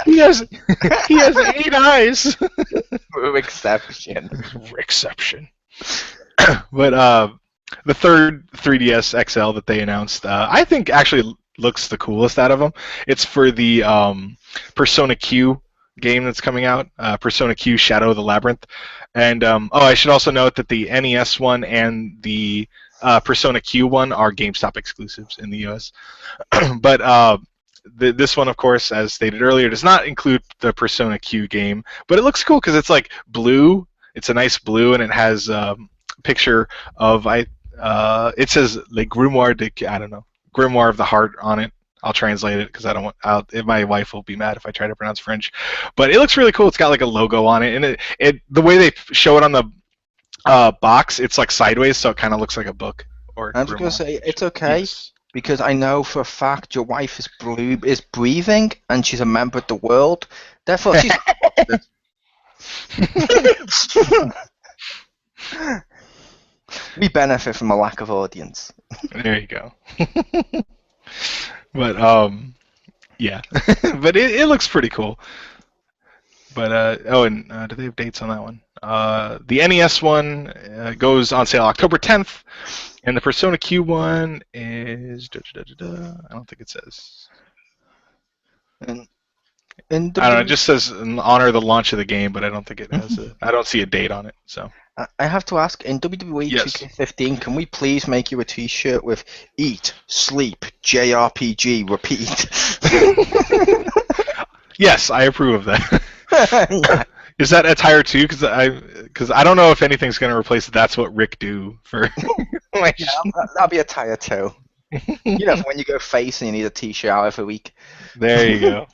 He has 8 eyes. Exception. Exception. But the third 3DS XL that they announced, I think actually looks the coolest out of them. It's for the Persona Q game that's coming out, Persona Q Shadow of the Labyrinth. And I should also note that the NES one and the Persona Q one are GameStop exclusives in the US. But this one, of course, as stated earlier, does not include the Persona Q game, but it looks cool because it's like blue. It's a nice blue, and it has picture of it says like Grimoire of the Heart on it. I'll translate it because I don't want. My wife will be mad if I try to pronounce French, but it looks really cool. It's got like a logo on it, and it the way they show it on the box, it's like sideways, so it kind of looks like a book. Or I'm just gonna say it's okay because I know for a fact your wife is breathing and she's a member of the world. Therefore, she's. We benefit from a lack of audience. There you go. But yeah, but it looks pretty cool. But do they have dates on that one? The NES one goes on sale October 10th, and the Persona Q one is I don't think it says. I don't know. It just says honor the launch of the game, but I don't think it has. I don't see a date on it. So I have to ask, in WWE 2K15, can we please make you a T-shirt with "Eat, Sleep, JRPG, Repeat"? Yes, I approve of that. Yeah. Is that attire too? Because I don't know if anything's going to replace "That's What Rick Do" for. Yeah, that'll be attire too. You know, when you go face and you need a T-shirt out every week. There you go.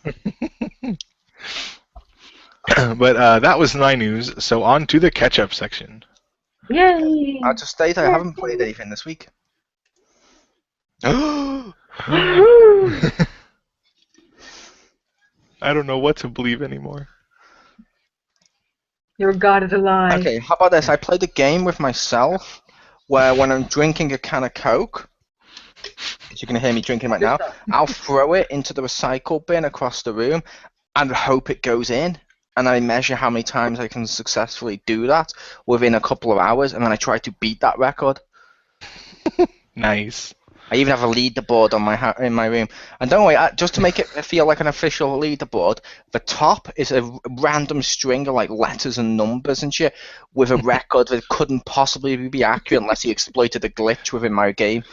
But that was my news, so on to the catch-up section. Yay! I'll just state I haven't played anything this week. I don't know what to believe anymore. Your God is a lie. Okay, how about this? I played a game with myself where when I'm drinking a can of Coke, as you can hear me drinking right now, I'll throw it into the recycle bin across the room and hope it goes in. And I measure how many times I can successfully do that within a couple of hours, and then I try to beat that record. Nice. I even have a leaderboard on in my room. And don't worry, just to make it feel like an official leaderboard, the top is a random string of like letters and numbers and shit with a record that couldn't possibly be accurate unless he exploited a glitch within my game.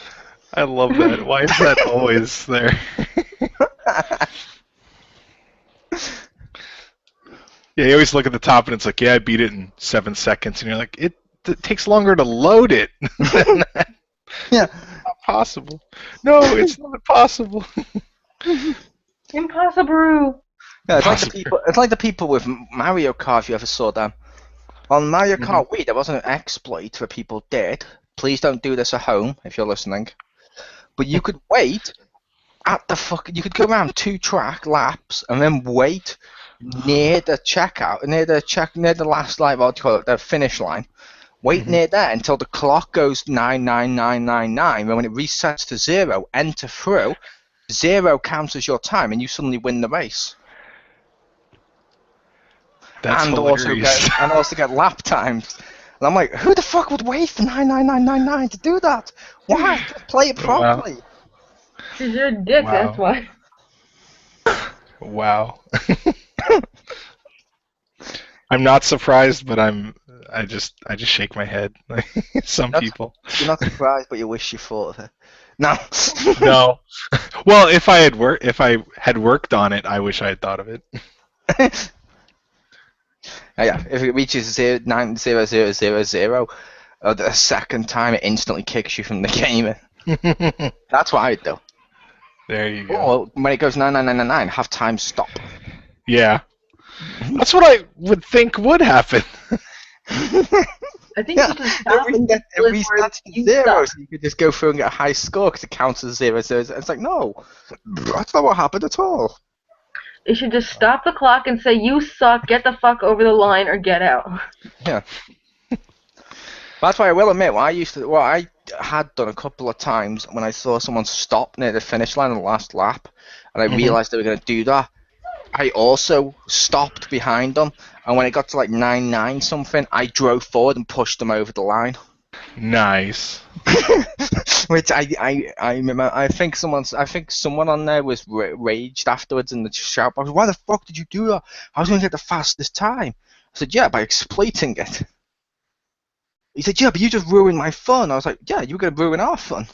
I love that. Why is that always there? Yeah, you always look at the top and it's like, yeah, I beat it in 7 seconds, and you're like, it takes longer to load it than that. Yeah. Not possible. No, it's not possible. Impossible. Yeah, it's like the people with Mario Kart, if you ever saw them. On Mario Kart Wii, there wasn't an exploit where people did. Please don't do this at home if you're listening. But you could wait at you could go around 2 track laps and then wait near the checkout, near the last, like, what do you call it, the finish line. Wait near there until the clock goes 99999, and when it resets to 0, enter through. 0 counts as your time, and you suddenly win the race. That's and hilarious. also get lap times. And I'm like, who the fuck would wait for 99999 to do that? Why? Just play it properly. Because you're a dick, that's why. Wow. I'm not surprised, but I just shake my head. Some people. You're not surprised, but you wish you thought of it. No. No. Well, if I had worked on it, I wish I had thought of it. Yeah, if it reaches 90000, the second time it instantly kicks you from the game. That's what I do. There you go. Or when it goes 99999, have time stop. Yeah. That's what I would think would happen. I think you just stop and it resets to 0, so you could just go through and get a high score because it counts as 0. So it's like, no, that's not what happened at all. You should just stop the clock and say, you suck, get the fuck over the line or get out. Yeah. That's why I will admit, I had done a couple of times when I saw someone stop near the finish line on the last lap, and I realised they were going to do that. I also stopped behind them, and when it got to like 9-9 something, I drove forward and pushed them over the line. Nice. Which I remember. I think someone on there was raged afterwards in the shout box. Why the fuck did you do that? I was going to get the fastest time. I said, yeah, by exploiting it. He said, yeah, but you just ruined my fun. I was like, yeah, you were going to ruin our fun.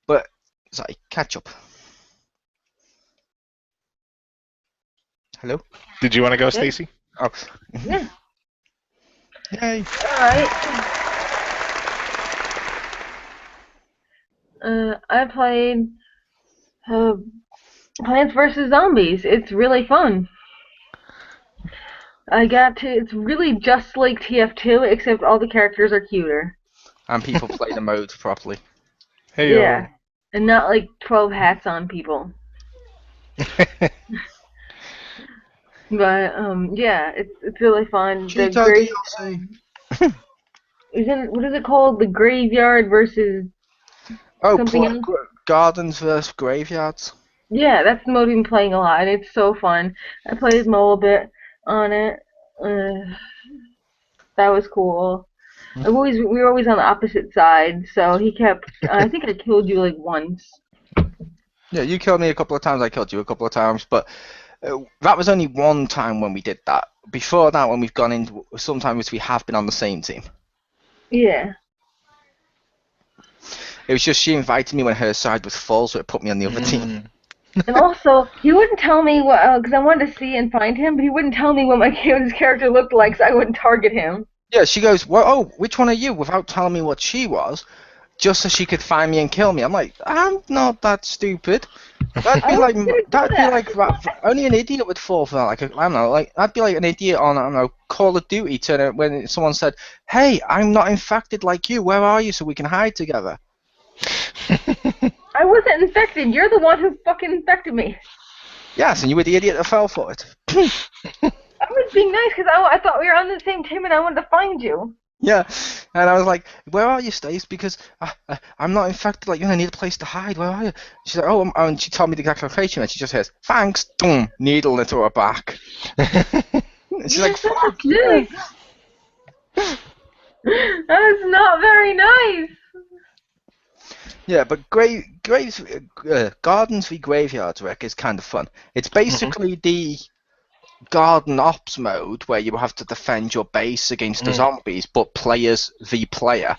But sorry, catch up. Hello? Did you want to go, Stacy? Oh. Yeah. Yay. Alright. I played Plants vs. Zombies. It's really fun. It's really just like TF2, except all the characters are cuter. And people play the mode properly. Hey, yeah. And not like 12 hats on people. But yeah, it's really fun. What is it called? The graveyard versus something else? Gardens versus graveyards. Yeah, that's the mode I've been playing a lot. It's so fun. I played Mo a bit on it. That was cool. We were always on the opposite side, so he kept. I think I killed you like once. Yeah, you killed me a couple of times. I killed you a couple of times, but. That was only one time when we did that. Before that, when we've gone in, sometimes we have been on the same team. Yeah. It was just she invited me when her side was full, so it put me on the other team. And also, he wouldn't tell me what, because I wanted to see and find him, but he wouldn't tell me what his character looked like, so I wouldn't target him. Yeah, she goes, well, oh, which one are you? Without telling me what she was, just so she could find me and kill me. I'm like, I'm not that stupid. That'd be like only an idiot would fall for that. Like, I don't know, like I'd be like an idiot on, I don't know, Call of Duty when someone said, "Hey, I'm not infected like you. Where are you so we can hide together?" I wasn't infected. You're the one who fucking infected me. Yes, and you were the idiot that fell for it. I was being nice because I thought we were on the same team and I wanted to find you. Yeah, and I was like, "Where are you, Stace? Because I'm not infected. Like, I need a place to hide. Where are you?" She's like, "Oh," and she told me the exact location, and she just says, "Thanks," boom, needle into her back. And she's like, "Fuck you." That is not very nice. Yeah, but Gardens v Graveyards, Rick, is kind of fun. It's basically the Garden Ops mode where you have to defend your base against the zombies, but players v player.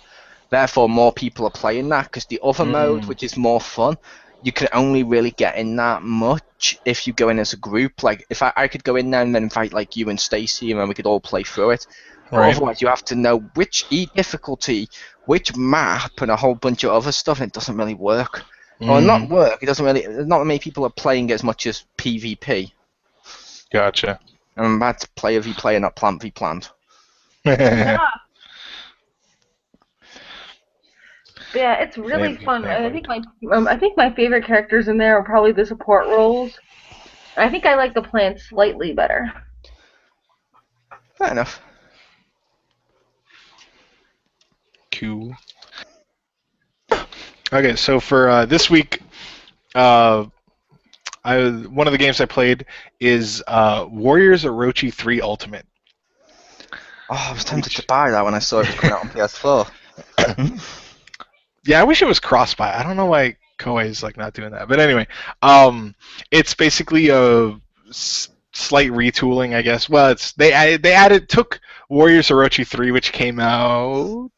Therefore, more people are playing that because the other mode, which is more fun, you can only really get in that much if you go in as a group. Like, if I could go in there and then invite like you and Stacy, and then we could all play through it. Right. Otherwise, you have to know which difficulty, which map, and a whole bunch of other stuff, and it doesn't really work. Or not work. It doesn't really. Not many people are playing as much as PvP. Gotcha. And that's player v player, not plant v plant. Yeah, it's really fun. And I think my favorite characters in there are probably the support roles. I think I like the plants slightly better. Fair enough. Cool. Okay, so for this week, one of the games I played is Warriors Orochi 3 Ultimate. Oh, I was tempted to buy that when I saw it was coming out on PS4. Yeah, I wish it was cross-buy. I don't know why Koei is like not doing that. But anyway, it's basically a slight retooling, I guess. Well, took Warriors Orochi 3, which came out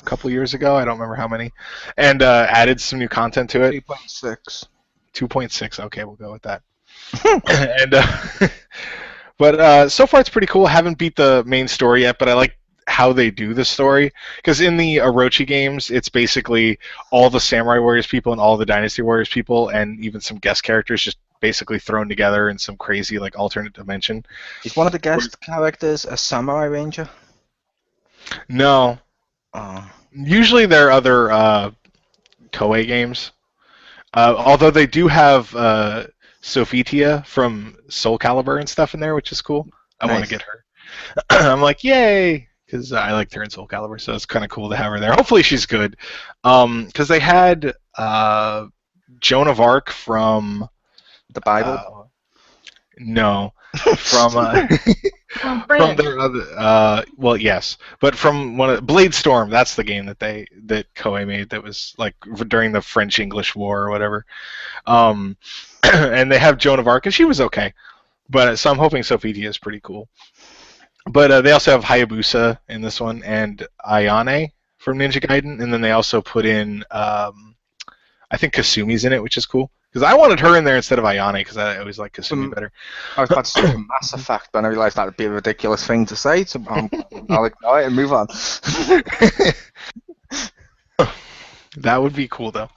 a couple years ago. I don't remember how many, and added some new content to it. 2.6. 2.6. Okay, we'll go with that. And but so far it's pretty cool. I haven't beat the main story yet, but I like how they do the story, because in the Orochi games it's basically all the Samurai Warriors people and all the Dynasty Warriors people and even some guest characters just basically thrown together in some crazy like alternate dimension. Is one of the guest characters a Samurai Ranger? No. Usually they're other Koei games. Although they do have Sophitia from Soul Calibur and stuff in there, which is cool. I want to get her. I'm like, yay! Because I liked her in Soul Calibur, so it's kind of cool to have her there. Hopefully she's good. Because they had Joan of Arc from... The Bible? No. From from their other... well, yes. But from Blade Storm, that's the game that Koei made that was like during the French-English War or whatever. And they have Joan of Arc, and she was okay. But so I'm hoping Sophitia is pretty cool. But they also have Hayabusa in this one, and Ayane from Ninja Gaiden, and then they also put in, I think Kasumi's in it, which is cool. Because I wanted her in there instead of Ayane, because I always like Kasumi better. I was about to say Mass Effect, but I realised that would be a ridiculous thing to say, so I'll ignore it and move on. That would be cool, though.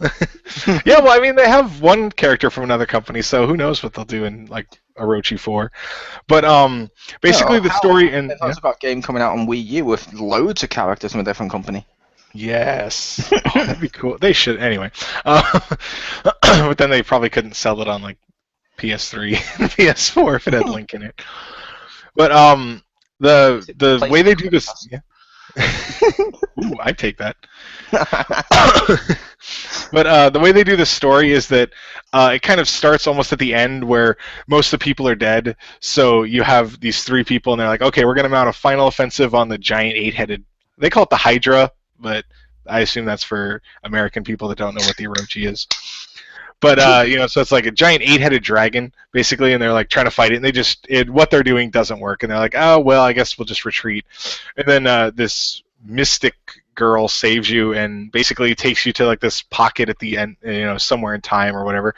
Yeah, well, I mean, they have one character from another company, so who knows what they'll do in, like, Orochi 4. But, basically the story... They've also got a game coming out on Wii U with loads of characters from a different company. Yes. Oh, that'd be cool. They should, anyway. But then they probably couldn't sell it on, like, PS3 and PS4 if it had Link in it. But, the way they do this... Yeah. Ooh, I'd take that. But the way they do the story is that it kind of starts almost at the end where most of the people are dead. So you have these three people, and they're like, okay, we're going to mount a final offensive on the giant eight-headed... They call it the Hydra, but I assume that's for American people that don't know what the Orochi is. But, so it's like a giant eight-headed dragon, basically, and they're like trying to fight it, and what they're doing doesn't work. And they're like, oh, well, I guess we'll just retreat. And then this mystic girl saves you and basically takes you to like this pocket at the end, somewhere in time or whatever.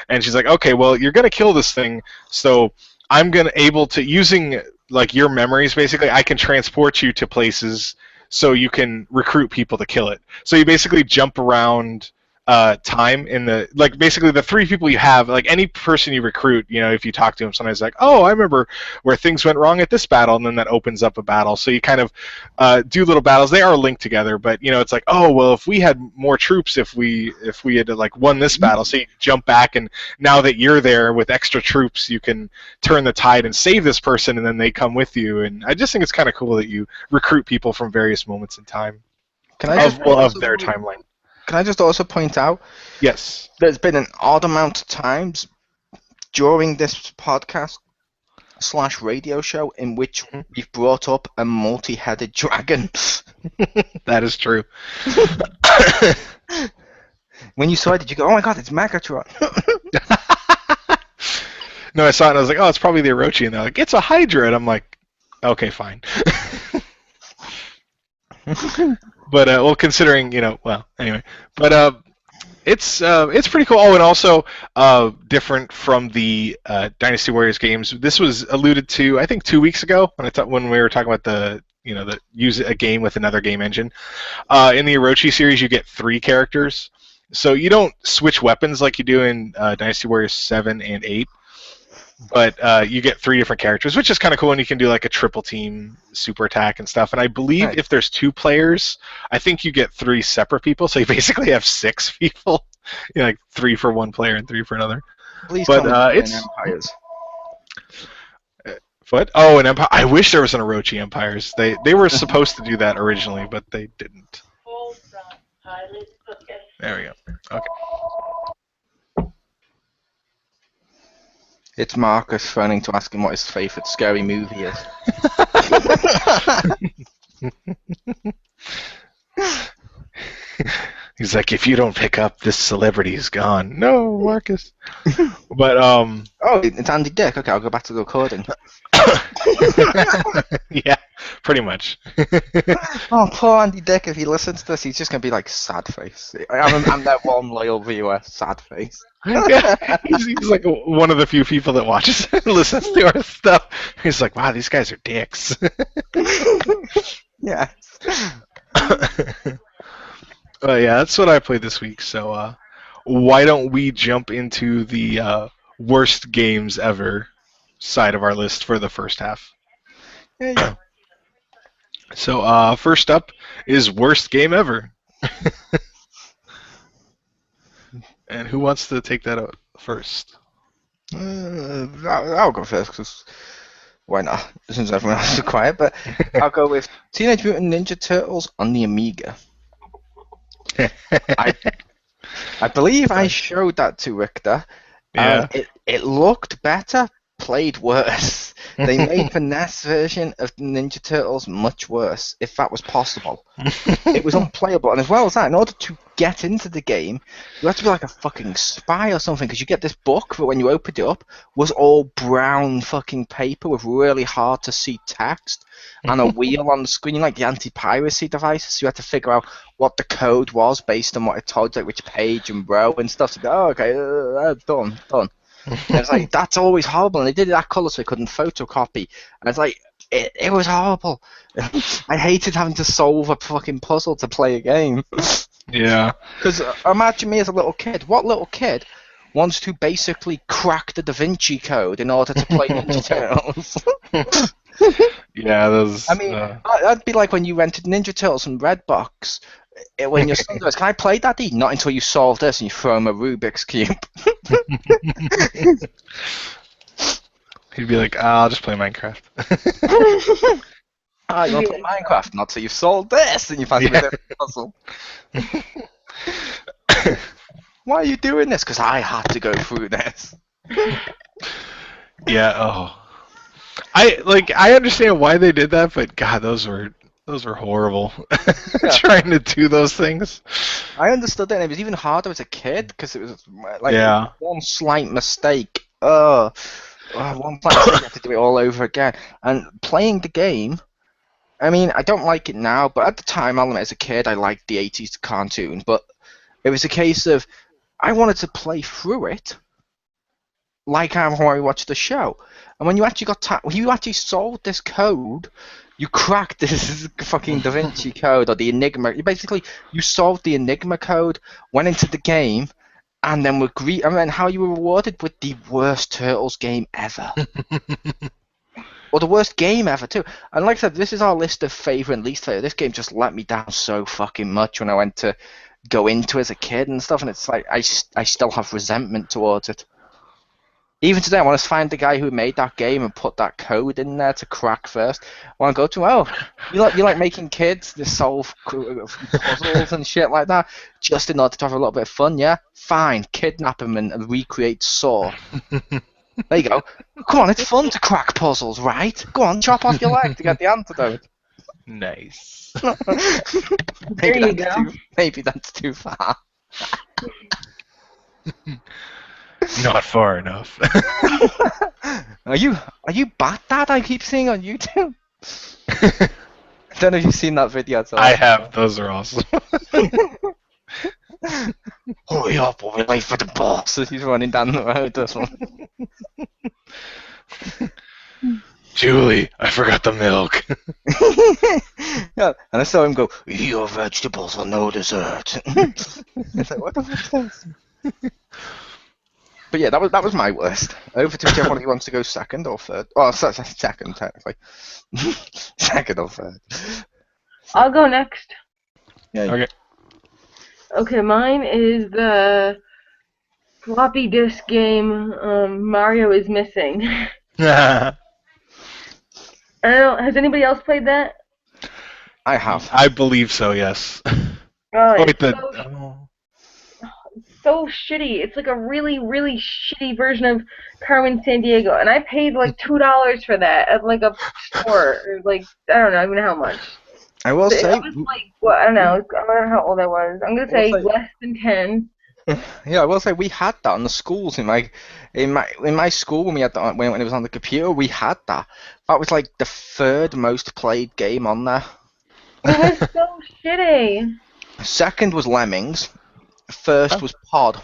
And she's like, okay, well, you're going to kill this thing, so I'm using like your memories, basically, I can transport you to places so you can recruit people to kill it. So you basically jump around time in the like basically the 3 people you have, like any person you recruit, if you talk to them, sometimes like, oh, I remember where things went wrong at this battle, and then that opens up a battle. So you kind of do little battles. They are linked together, but it's like, oh well, if we had more troops, if we had like won this battle, so you jump back, and now that you're there with extra troops, you can turn the tide and save this person, and then they come with you. And I just think it's kind of cool that you recruit people from various moments in time of their timeline. Can I just also point out? Yes. There's been an odd amount of times during this podcast / radio show in which we've brought up a multi-headed dragon. That is true. When you saw it, did you go, oh my god, it's Megatron? No, I saw it and I was like, oh, it's probably the Orochi. And they're like, it's a Hydra. And I'm like, okay, fine. But well, considering well, anyway, but it's pretty cool. Oh, and also different from the Dynasty Warriors games. This was alluded to, I think, 2 weeks ago when we were talking about the use a game with another game engine. In the Orochi series, you get 3 characters, so you don't switch weapons like you do in Dynasty Warriors 7 and 8. But you get 3 different characters, which is kind of cool, and you can do like a triple team super attack and stuff. And I believe if there's 2 players, I think you get 3 separate people, so you basically have 6 people. Like 3 for one player and 3 for another. Please but it's Empires. What? Oh, an Empire. I wish there was an Orochi Empires. They were supposed to do that originally, but they didn't. There we go. Okay. It's Marcus phoning to ask him what his favourite scary movie is. He's like, if you don't pick up, this celebrity is gone. No, Marcus. But oh, it's Andy Dick. Okay, I'll go back to the recording. Yeah, pretty much. Oh, poor Andy Dick. If he listens to this, he's just gonna be like sad face. I'm that one loyal viewer, sad face. He's like one of the few people that watches and listens to our stuff. He's like, wow, these guys are dicks. Yeah. Yeah, that's what I played this week. So why don't we jump into the worst games ever side of our list for the first half? Yeah. So first up is worst game ever. And who wants to take that out first? I'll go first, because why not? Since everyone else is quiet, but I'll go with Teenage Mutant Ninja Turtles on the Amiga. I believe I showed that to Richter. Yeah. It looked better, played worse. They made the NES version of Ninja Turtles much worse, if that was possible. It was unplayable, and as well as that, in order to get into the game, you have to be like a fucking spy or something, because you get this book that when you opened it up was all brown fucking paper with really hard to see text and a wheel on the screen, like the anti-piracy devices, so you had to figure out what the code was based on what it told you, like which page and row and stuff. So you go, oh, okay, done. And it's like, that's always horrible, and they did it that colour so they couldn't photocopy, and it's like, it was horrible. I hated having to solve a fucking puzzle to play a game. Yeah. Because imagine me as a little kid. What little kid wants to basically crack the Da Vinci Code in order to play Ninja Turtles? Yeah, those. I mean, that'd be like when you rented Ninja Turtles from Redbox. When your son goes, can I play Daddy? Not until you solve this, and you throw him a Rubik's Cube. He'd be like, I'll just play Minecraft. You want to play Minecraft? Not till you've solved this, and you find a different puzzle. Why are you doing this? Because I had to go through this. Yeah. Oh. I understand why they did that, but God, those were horrible. Trying to do those things. I understood that, and it was even harder as a kid because it was like one slight mistake. One slight mistake, you have to do it all over again. And playing the game, I mean, I don't like it now, but at the time, I'll admit, as a kid, I liked the 80s cartoon. But it was a case of I wanted to play through it, like how I watched the show. And when you actually when you actually solved this code, you cracked this fucking Da Vinci code or the Enigma. You solved the Enigma code, went into the game, and then how you were rewarded with the worst Turtles game ever. Or the worst game ever, too. And like I said, this is our list of favourite and least favourite. This game just let me down so fucking much when I went to go into as a kid and stuff, and it's like I still have resentment towards it. Even today, I want to find the guy who made that game and put that code in there to crack first. I want to go to him, you like making kids to solve puzzles and shit like that, just in order to have a little bit of fun, yeah? Fine, kidnap him and recreate Saw. There you go. Come on, it's fun to crack puzzles, right? Go on, chop off your leg to get the antidote. Nice. There you go. Maybe that's too far. Not far enough. Are you Bat-Dad I keep seeing on YouTube? I don't know if you've seen that video. I have. Those are awesome. Hurry up, we'll wait for the boss. He's running down the road or something. Julie, I forgot the milk. Yeah, and I saw him go, your vegetables are no dessert. It's like, what the fuck is this? But yeah, that was my worst. Over to whichever one he wants to go second or third. Oh, second, technically. Second or third. I'll go next. Yeah. Okay. Okay, mine is the floppy disk game Mario is Missing. I don't know, has anybody else played that? I have. I believe so, yes. Oh, Wait, so shitty. It's like a really, really shitty version of Carmen Sandiego, and I paid like $2 for that at like a store, or like I don't know even how much. I will say. I was like, well, I don't know. I don't know how old I was. I'm gonna say less than 10. Yeah, I will say we had that in the schools in my school when we had that, when it was on the computer. We had that. That was like the third most played game on there. It was so shitty. Second was Lemmings. First was Pod.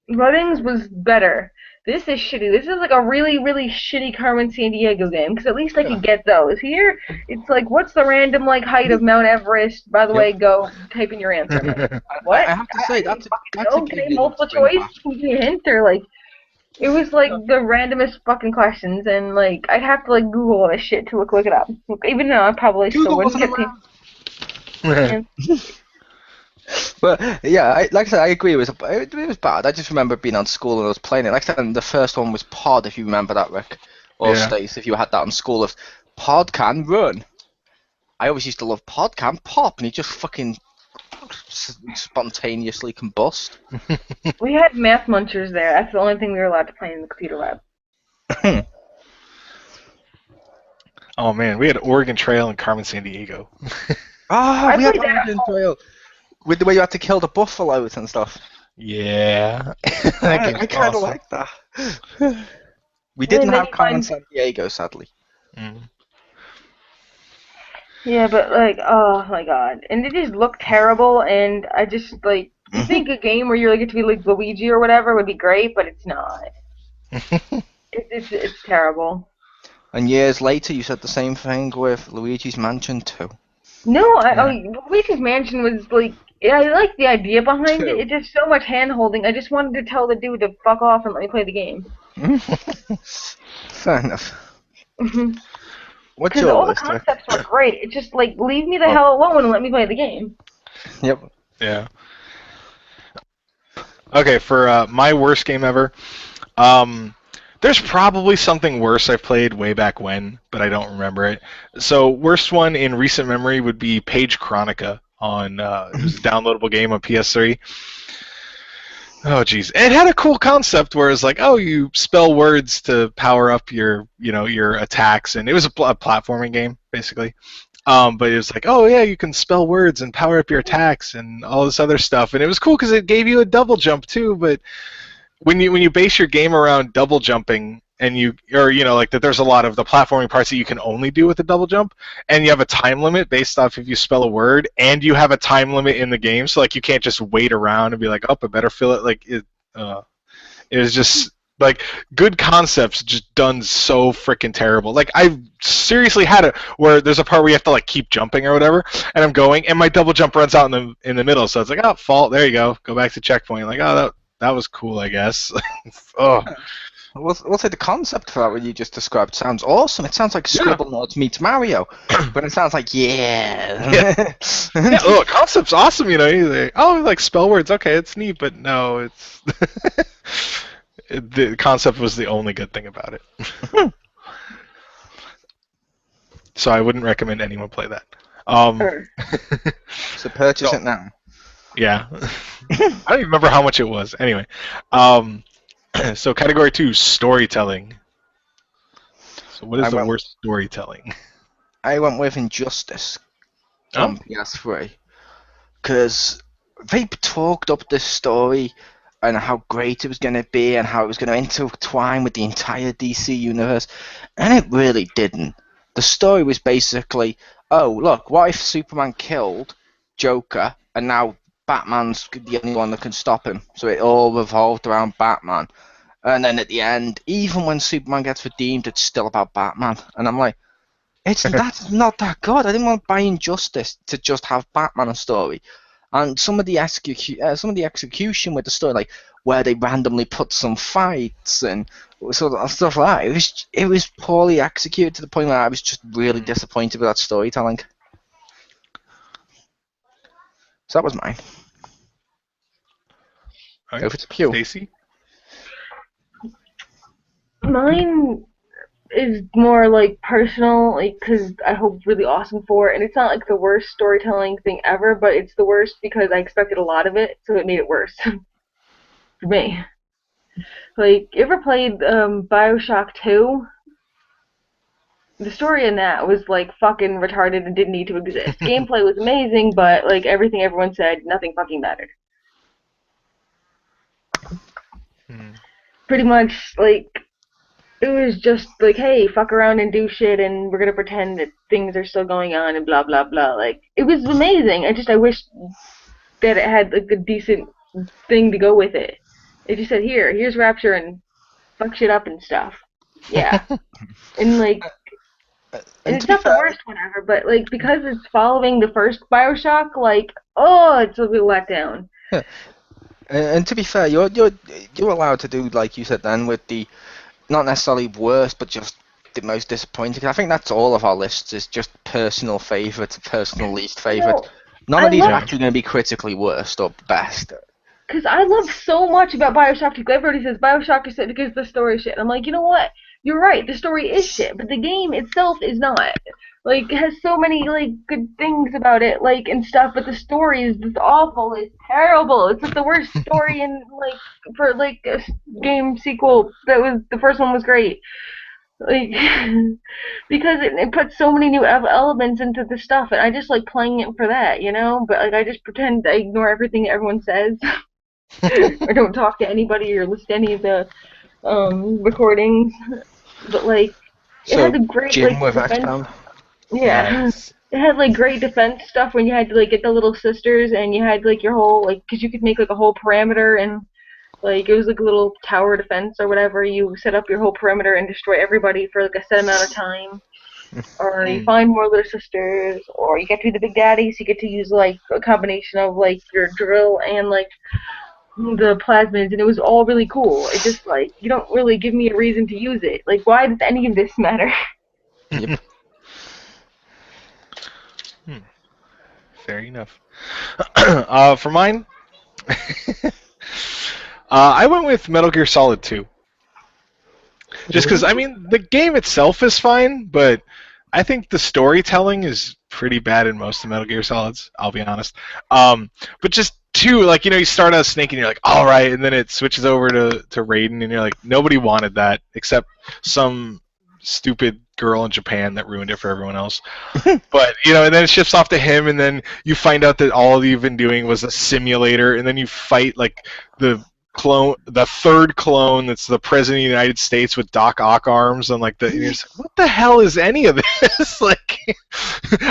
Lemmings was better. This is shitty. This is like a really, really shitty Carmen Sandiego game, because at least I could get those. Here, it's like, what's the random like height of Mount Everest? By the way, go type in your answer. Like, what? I have to say, that's a game. Multiple choice? Can you give me a hint? Or like, it was like the randomest fucking questions, and like, I'd have to like Google all this shit to look it up. Even though I probably still wouldn't get the... But yeah, like I said, I agree. It was bad. I just remember being on school and I was playing it. Like I said, the first one was Pod, if you remember that, Rick, or Stace, if you had that in school. Of Pod can run. I always used to love Pod can pop, and he just fucking spontaneously combust. We had Math Munchers there. That's the only thing we were allowed to play in the computer lab. Oh man, we had Oregon Trail and Carmen Sandiego. We had Oregon Trail. With the way you had to kill the buffaloes and stuff. Yeah. I kind of like that. We didn't have Carmen Sandiego, sadly. Mm. Yeah, but like, oh my god. And it just looked terrible, and I just, like, you think a game where you get to be like Luigi or whatever would be great, but it's not. It's terrible. And years later, you said the same thing with Luigi's Mansion 2. No, Luigi's Mansion was like, I like the idea behind it. It's just so much hand-holding. I just wanted to tell the dude to fuck off and let me play the game. Fair enough. What's Because your all list, the concepts were great. It's just like, leave me the hell alone and let me play the game. Yep. Yeah. Okay, for my worst game ever, there's probably something worse I've played way back when, but I don't remember it. So worst one in recent memory would be Page Chronica on it was a downloadable game on PS3. Oh jeez, it had a cool concept where it's like, oh, you spell words to power up your attacks, and it was a platforming game basically. But it was like, oh yeah, you can spell words and power up your attacks and all this other stuff, and it was cool because it gave you a double jump too. But when you base your game around double jumping, and like that, there's a lot of the platforming parts that you can only do with a double jump, and you have a time limit based off if you spell a word, and you have a time limit in the game, so like you can't just wait around and be like, oh, I better fill it. Like it was just Like, good concepts just done so freaking terrible. Like, I seriously had it where there's a part where you have to like keep jumping or whatever, and I'm going, and my double jump runs out in the middle. So it's like, oh, fault. There you go back to checkpoint. Like, oh, that was cool, I guess. Oh. We'll say the concept for that what you just described sounds awesome. It sounds like Scribblenauts meets Mario, but it sounds like yeah. Look, concept's awesome. You know, you're like, oh, like spell words. Okay, it's neat, but no, it's the concept was the only good thing about it. So I wouldn't recommend anyone play that. So purchase it now. Yeah. I don't even remember how much it was. Anyway. So category 2, storytelling. So what is the worst storytelling? I went with Injustice on PS3 because they talked up this story and how great it was going to be and how it was going to intertwine with the entire DC universe, and it really didn't. The story was basically, oh look, what if Superman killed Joker and now Batman's the only one that can stop him? So it all revolved around Batman. And then at the end, even when Superman gets redeemed, it's still about Batman. And I'm like, that's not that good. I didn't want to buy Injustice to just have Batman a story. And some of the execution with the story, like where they randomly put some fights and sort of stuff like that, it was poorly executed to the point where I was just really disappointed with that storytelling. So that was mine. Right. Over to Pew. Stacey? Mine is more like personal, like because I hope really awesome for it, and it's not like the worst storytelling thing ever, but it's the worst because I expected a lot of it, so it made it worse for me. Like, you ever played Bioshock 2? The story in that was like fucking retarded and didn't need to exist. Gameplay was amazing, but like everything everyone said, nothing fucking mattered. Pretty much, like, it was just like, hey, fuck around and do shit, and we're gonna pretend that things are still going on and blah blah blah. Like, it was amazing. I wish that it had like a decent thing to go with it. It just said, here's Rapture and fuck shit up and stuff. Yeah, and like, and it's not the worst one ever, but like because it's following the first Bioshock, like, oh, it's a bit let down. And to be fair, you're allowed to do like you said then with the not necessarily worst, but just the most disappointing. I think that's all of our lists is just personal favourites, personal least favourite. None of these are actually going to be critically worst or best. Because I love so much about Bioshock 2. Everybody says Bioshock is shit because the story is shit. I'm like, you know what? You're right. The story is shit, but the game itself is not. Like, it has so many like good things about it, like and stuff, but the story is just awful. It's terrible. It's like the worst story in like for like a game sequel. That was the first one was great. Like because it puts so many new elements into the stuff, and I just like playing it for that, you know. But like I just pretend I ignore everything everyone says, or don't talk to anybody or listen to any of the recordings. But like it had a great Jim like with Xpound. Yeah, Nice. It had like great defense stuff when you had to like get the little sisters, and you had like your whole like because you could make like a whole perimeter and. Like, it was like a little tower defense or whatever. You set up your whole perimeter and destroy everybody for like a set amount of time. Or you find more little sisters, or you get to be the big daddy, so you get to use like a combination of like your drill and like the plasmids, and it was all really cool. It just like, you don't really give me a reason to use it. Like, why does any of this matter? Yep. Fair enough. For mine, I went with Metal Gear Solid 2. Just because, I mean, the game itself is fine, but I think the storytelling is pretty bad in most of Metal Gear Solids, I'll be honest. But just 2, like, you know, you start out Snake and you're like, all right, and then it switches over to Raiden, and you're like, nobody wanted that except some stupid girl in Japan that ruined it for everyone else. But, you know, and then it shifts off to him, and then you find out that all you've been doing was a simulator, and then you fight, like, the third clone that's the president of the United States with Doc Ock arms, and like and you're just like, what the hell is any of this? Like,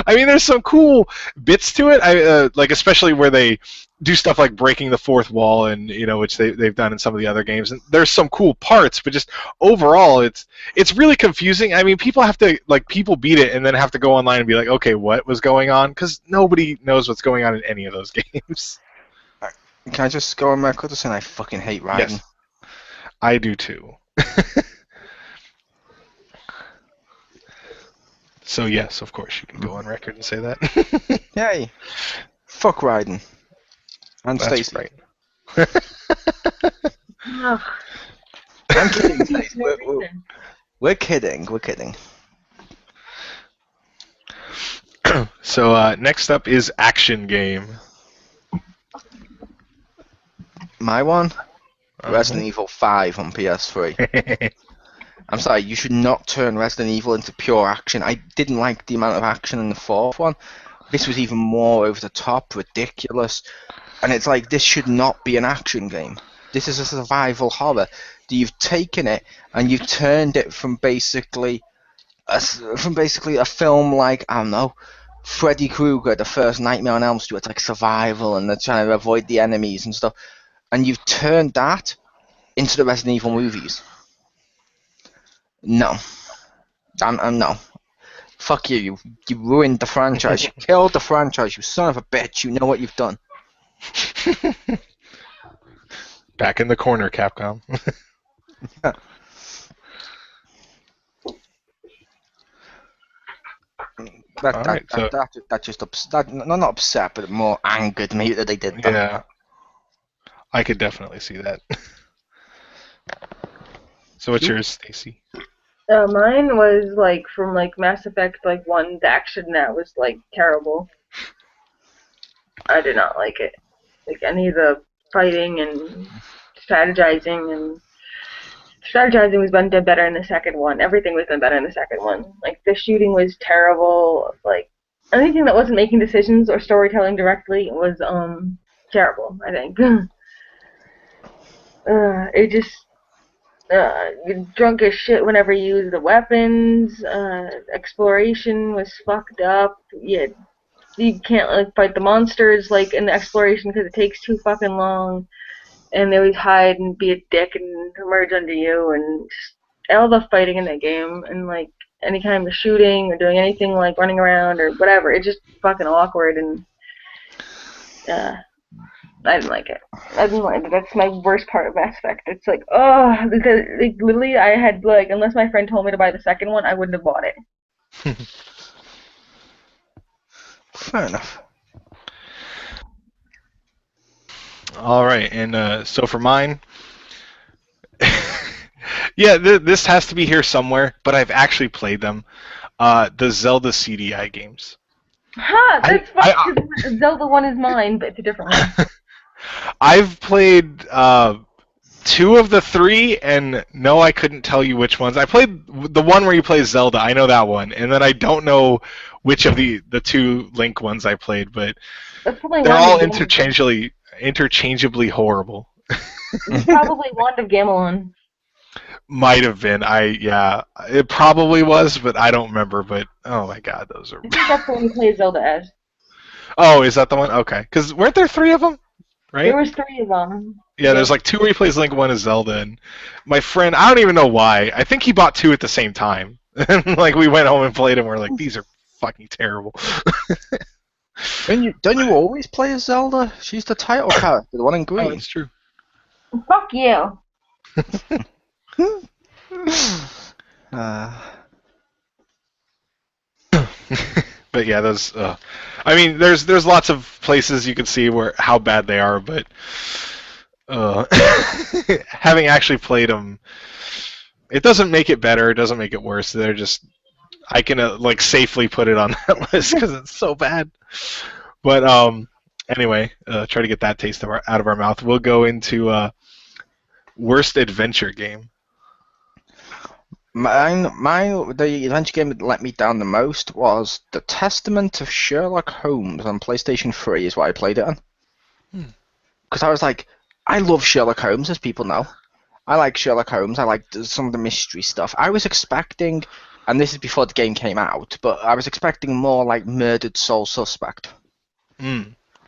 I mean, there's some cool bits to it. Like especially where they do stuff like breaking the fourth wall, and which they've done in some of the other games. And there's some cool parts, but just overall, it's really confusing. I mean, people have to people beat it and then have to go online and be like, okay, what was going on? Because nobody knows what's going on in any of those games. Can I just go on record saying I fucking hate Raiden? Yes, I do too. So yes, of course, you can go on record and say that. Yay! Fuck Raiden. And That's Stacey. right. Ugh. I'm kidding, There's Stacey. no We're reason. We're kidding. So next up is action game. My one? Resident Evil 5 on PS3. I'm sorry, you should not turn Resident Evil into pure action. I didn't like the amount of action in the fourth one. This was even more over the top, ridiculous. And it's like, this should not be an action game. This is a survival horror. You've taken it and you've turned it from basically a film like, I don't know, Freddy Krueger, the first Nightmare on Elm Street. It's like survival and they're trying to avoid the enemies and stuff. And you've turned that into the Resident Evil movies. No. No. Fuck you. You ruined the franchise. You killed the franchise. You son of a bitch. You know what you've done. Back in the corner, Capcom. That just not upset, but more angered me that they did that. Yeah. I could definitely see that. So what's yours, Stacy? Mine was from Mass Effect 1's action that was terrible. I did not like it. Any of the fighting and strategizing was done better in the second one. Everything was done better in the second one. The shooting was terrible. Anything that wasn't making decisions or storytelling directly was terrible, I think. It just you're drunk as shit whenever you use the weapons. Exploration was fucked up. You can't fight the monsters in the exploration because it takes too fucking long, and they always hide and be a dick and emerge under you, and just all the fighting in that game, and any kind of shooting or doing anything running around or whatever, it's just fucking awkward, and I didn't like it. That's my worst part of Mass Effect. It's because literally I had unless my friend told me to buy the second one, I wouldn't have bought it. Fair enough. All right, and so for mine, yeah, this has to be here somewhere, but I've actually played them. The Zelda CDI games. Ha! That's fine. Zelda one is mine, but it's a different one. I've played 2 of the 3, and no, I couldn't tell you which ones. I played the one where you play Zelda. I know that one, and then I don't know which of the 2 Link ones I played, but they're all interchangeably horrible. It's probably Wand of Gamelon. Might have been. It probably was, but I don't remember. But oh my god, those are. I think that's the one you play Zelda as. Oh, is that the one? Okay, because weren't there 3 of them? Right? There was 3 of them. Yeah, there's 2 where he plays Link, 1 is Zelda, and my friend, I don't even know why. I think he bought 2 at the same time. And we went home and played them. We're like, these are fucking terrible. Don't you always play as Zelda? She's the title character, the one in green. Oh, that's true. Fuck you. But yeah, those. I mean, there's lots of places you can see how bad they are, but having actually played them, it doesn't make it better. It doesn't make it worse. They're just. I can safely put it on that list because it's so bad. But anyway, try to get that taste out of our mouth. We'll go into worst adventure game. The adventure game that let me down the most was The Testament of Sherlock Holmes on PlayStation 3 is what I played it on. Because I was like, I love Sherlock Holmes, as people know. I like Sherlock Holmes. I like some of the mystery stuff. I was expecting, and this is before the game came out, but I was expecting more like Murdered Soul Suspect.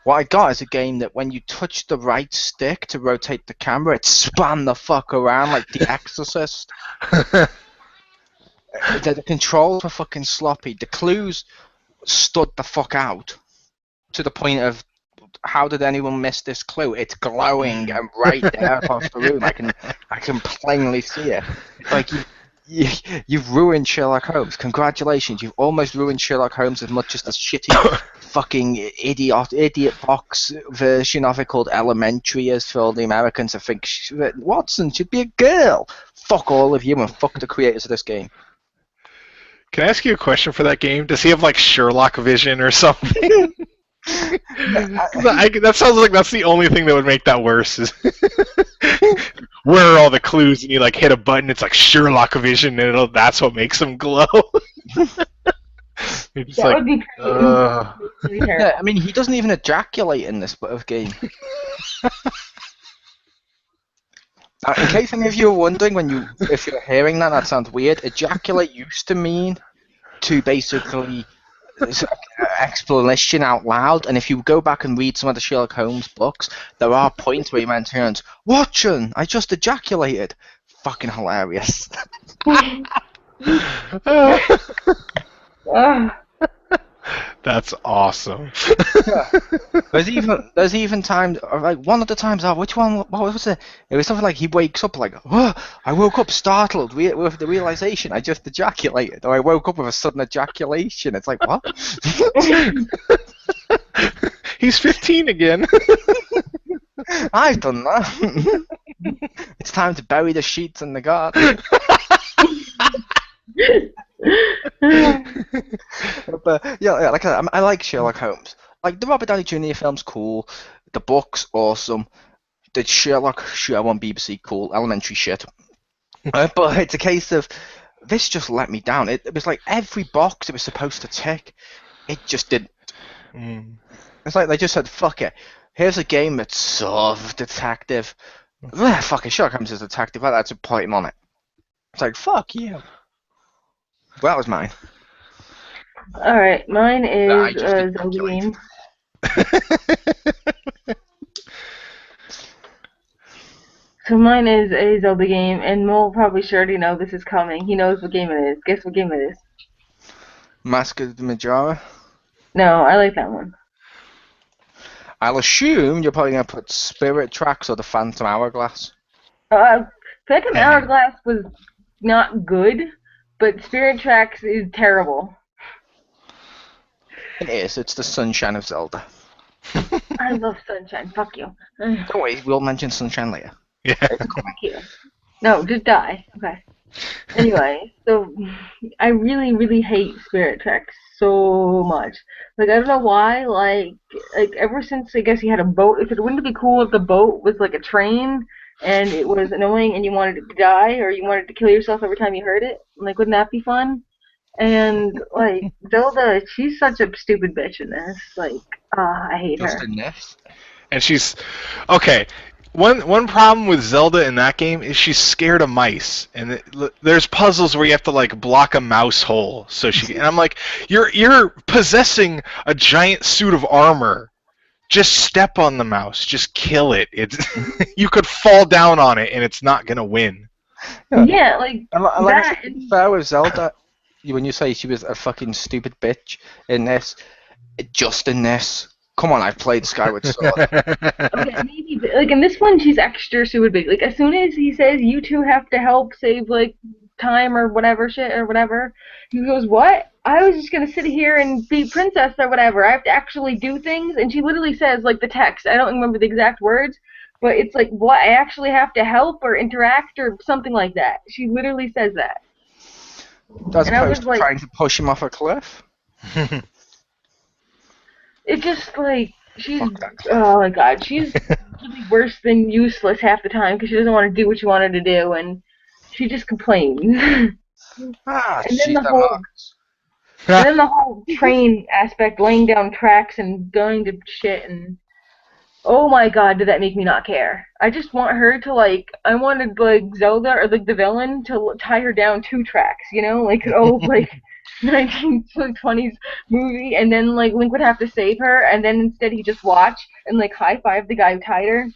What I got is a game that when you touch the right stick to rotate the camera, it spun the fuck around like The Exorcist. The controls were fucking sloppy. The clues stood the fuck out to the point of, how did anyone miss this clue? It's glowing and right there across the room. I can plainly see it. Like you've ruined Sherlock Holmes. Congratulations, you've almost ruined Sherlock Holmes as much as the shitty fucking idiot box version of it called Elementary is for all the Americans. I think Watson should be a girl. Fuck all of you and fuck the creators of this game. Can I ask you a question for that game? Does he have like Sherlock vision or something? That sounds like that's the only thing that would make that worse. Is where are all the clues? And you like hit a button, it's like Sherlock vision, and that's what makes him glow. It's that like, would be pretty terrible. Yeah, I mean, he doesn't even ejaculate in this bit of game. In case any of you are wondering, if you're hearing that sounds weird. Ejaculate used to mean to basically explanation out loud, and if you go back and read some of the Sherlock Holmes books, there are points where he mentions, "Watson, I just ejaculated." Fucking hilarious. that's awesome. There's even times, like one of the times, which one? What was it? It was something like he wakes up like, "Oh, I woke up startled with the realization I just ejaculated," or I woke up with a sudden ejaculation. It's like, what? He's 15 again. I've done that. It's time to bury the sheets in the garden. But yeah, like I like Sherlock Holmes. Like the Robert Downey Jr. film's cool, the book's awesome, the Sherlock show on BBC cool, Elementary shit. But it's a case of this just let me down. It was like every box it was supposed to tick, it just didn't. It's like they just said, "Fuck it. Here's a game that's sort of detective. Fuck it, Sherlock Holmes is a detective. That's a put him on it." It's like, fuck you. Well, that was mine. Alright, mine is Zelda ejaculate. game. So mine is a Zelda game, and Mole probably sure already know this is coming. He knows what game it is. Guess what game it is? Mask of the Majora. No, I like that one. I'll assume you're probably going to put Spirit Tracks or the Phantom Hourglass. Phantom Hourglass was not good, but Spirit Tracks is terrible. It is. It's the Sunshine of Zelda. I love Sunshine. Fuck you. Don't worry, we'll mention Sunshine later. Yeah. Fuck you. No, just die. Okay. Anyway, so I really, really hate Spirit Tracks so much. Like, I don't know why. Like ever since I guess he had a boat. Wouldn't it be cool if the boat was like a train and it was annoying and you wanted it to die or you wanted to kill yourself every time you heard it? Like, wouldn't that be fun? And like Zelda, she's such a stupid bitch in this. Like, I hate her. And she's okay. One problem with Zelda in that game is she's scared of mice, and there's puzzles where you have to like block a mouse hole. So she and I'm like, you're possessing a giant suit of armor. Just step on the mouse. Just kill it. It's you could fall down on it, and it's not gonna win. Yeah, like that. Fair with Zelda, when you say she was a fucking stupid bitch in this, just in this. Come on, I've played Skyward Sword. Okay, maybe, like in this one, she's extra stupid big. Like as soon as he says you two have to help save like time or whatever shit or whatever, he goes, "What? I was just gonna sit here and be princess or whatever. I have to actually do things." And she literally says like the text. I don't remember the exact words, but it's like, "What? I actually have to help or interact or something like that." She literally says that. As opposed to trying to push him off a cliff. It's just like she's oh my god, she's really worse than useless half the time because she doesn't want to do what you want her to do, and she just complains. And then the whole train aspect, laying down tracks and going to shit, and Oh my god, did that make me not care? I just want her to I wanted Zelda or the villain to tie her down 2 tracks, like an old 1920s movie, and then Link would have to save her, and then instead he just watch and high five the guy who tied her.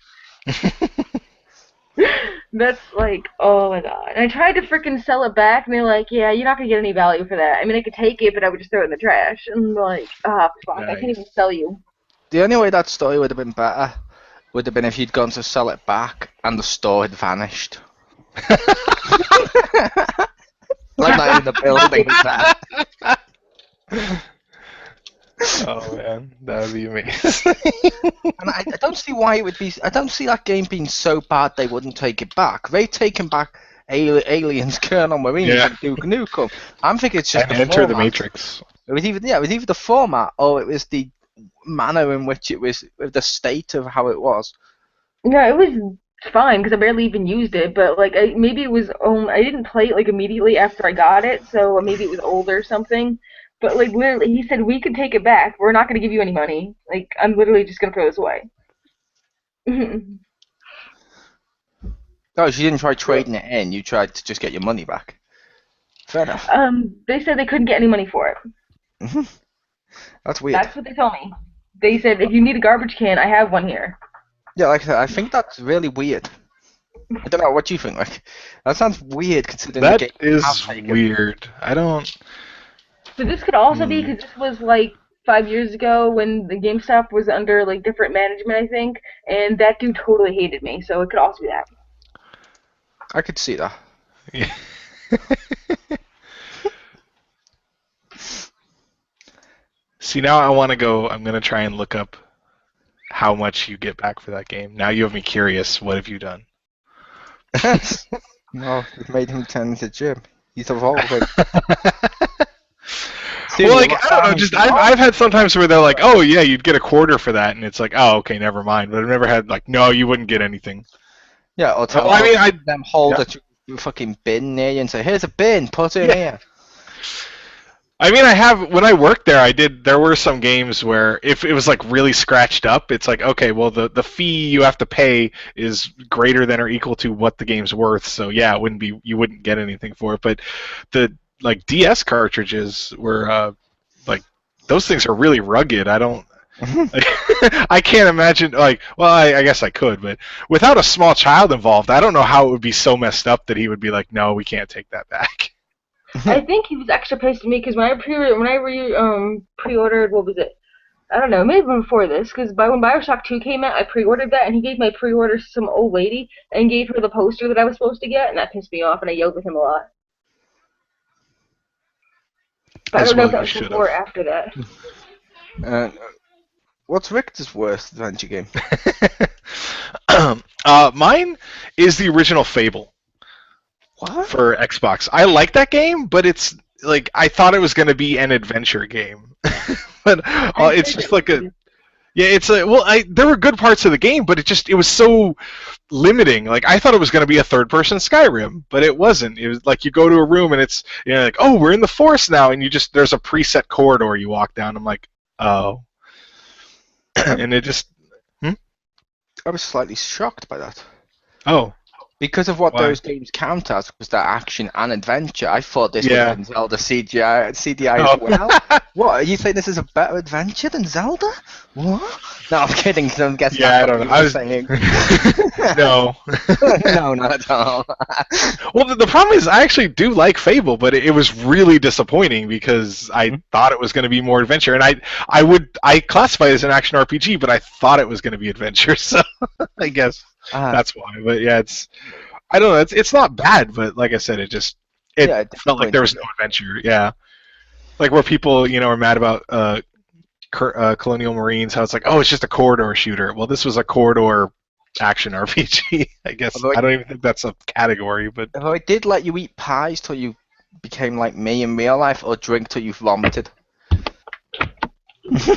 That's oh my god. And I tried to freaking sell it back, and they're like, yeah, you're not gonna get any value for that. I mean, I could take it, but I would just throw it in the trash. And fuck, nice. I can't even sell you. The only way that story would have been better would have been if you'd gone to sell it back and the store had vanished. Not in the building. Oh man, that would be amazing. And I don't see why it would be. I don't see that game being so bad they wouldn't take it back. They've taken back Aliens, Colonel Marines, and Duke Nukem. I'm thinking it's just and Enter the Matrix. It was either the format or it was the manner in which it was, the state of how it was. Yeah, it was fine because I barely even used it. But maybe it was. I didn't play it immediately after I got it, so maybe it was old or something. But literally, he said we could take it back. We're not going to give you any money. I'm literally just going to throw this away. Oh, so you didn't try trading it in. You tried to just get your money back. Fair enough. They said they couldn't get any money for it. That's weird. That's what they told me. They said if you need a garbage can, I have one here. Yeah, I think that's really weird. I don't know. What do you think? That sounds weird considering that the game is weird. I don't. So this could also be because this was 5 years ago when the GameStop was under different management, I think, and that dude totally hated me. So it could also be that. I could see that. Yeah. See, now I want to go. I'm going to try and look up how much you get back for that game. Now you have me curious. What have you done? No, it made him turn into Jim. He's evolving. Well, I don't know. Just I've had sometimes where they're like, "Oh yeah, you'd get a quarter for that," and it's like, "Oh, okay, never mind." But I've never had "No, you wouldn't get anything." Yeah, or tell them hold a fucking bin near you and say, "Here's a bin, put it in here." I mean, I have when I worked there. There were some games where if it was really scratched up, it's okay, well the fee you have to pay is greater than or equal to what the game's worth. So yeah, you wouldn't get anything for it. But the DS cartridges were those things are really rugged. I don't. I can't imagine. Well, I guess I could, but without a small child involved, I don't know how it would be so messed up that he would be like, "No, we can't take that back." I think he was extra pissed at me because when I pre-ordered, what was it? I don't know, maybe before this, because when Bioshock 2 came out, I pre-ordered that, and he gave my pre-order to some old lady and gave her the poster that I was supposed to get, and that pissed me off, and I yelled at him a lot. But I don't know if that was before or after that. What's Richter's worst adventure game? Mine is the original Fable. What? For Xbox. I like that game, but it's I thought it was going to be an adventure game. But it's just there were good parts of the game, but it was so limiting. I thought it was going to be a third-person Skyrim, but it wasn't. It was you go to a room and it's oh, we're in the forest now, and there's a preset corridor you walk down. I'm like, oh. And it just I was slightly shocked by that. Oh. Because of what those games count as, was that action and adventure. I thought this was Zelda CDI as well. What? You think this is a better adventure than Zelda? What? No, I'm kidding. I'm guessing. Yeah, I don't know. I was saying. No. No, not at all. Well, the problem is I actually do like Fable, but it was really disappointing because I thought it was going to be more adventure, and I classify it as an action RPG, but I thought it was going to be adventure, so I guess. That's why, but yeah, I don't know. It's not bad, but like I said, it felt like there was no adventure. Yeah, where people are mad about Colonial Marines, how it's oh, it's just a corridor shooter. Well, this was a corridor action RPG. I guess I don't even think that's a category, but although I did let you eat pies till you became like me in real life, or drink till you vomited.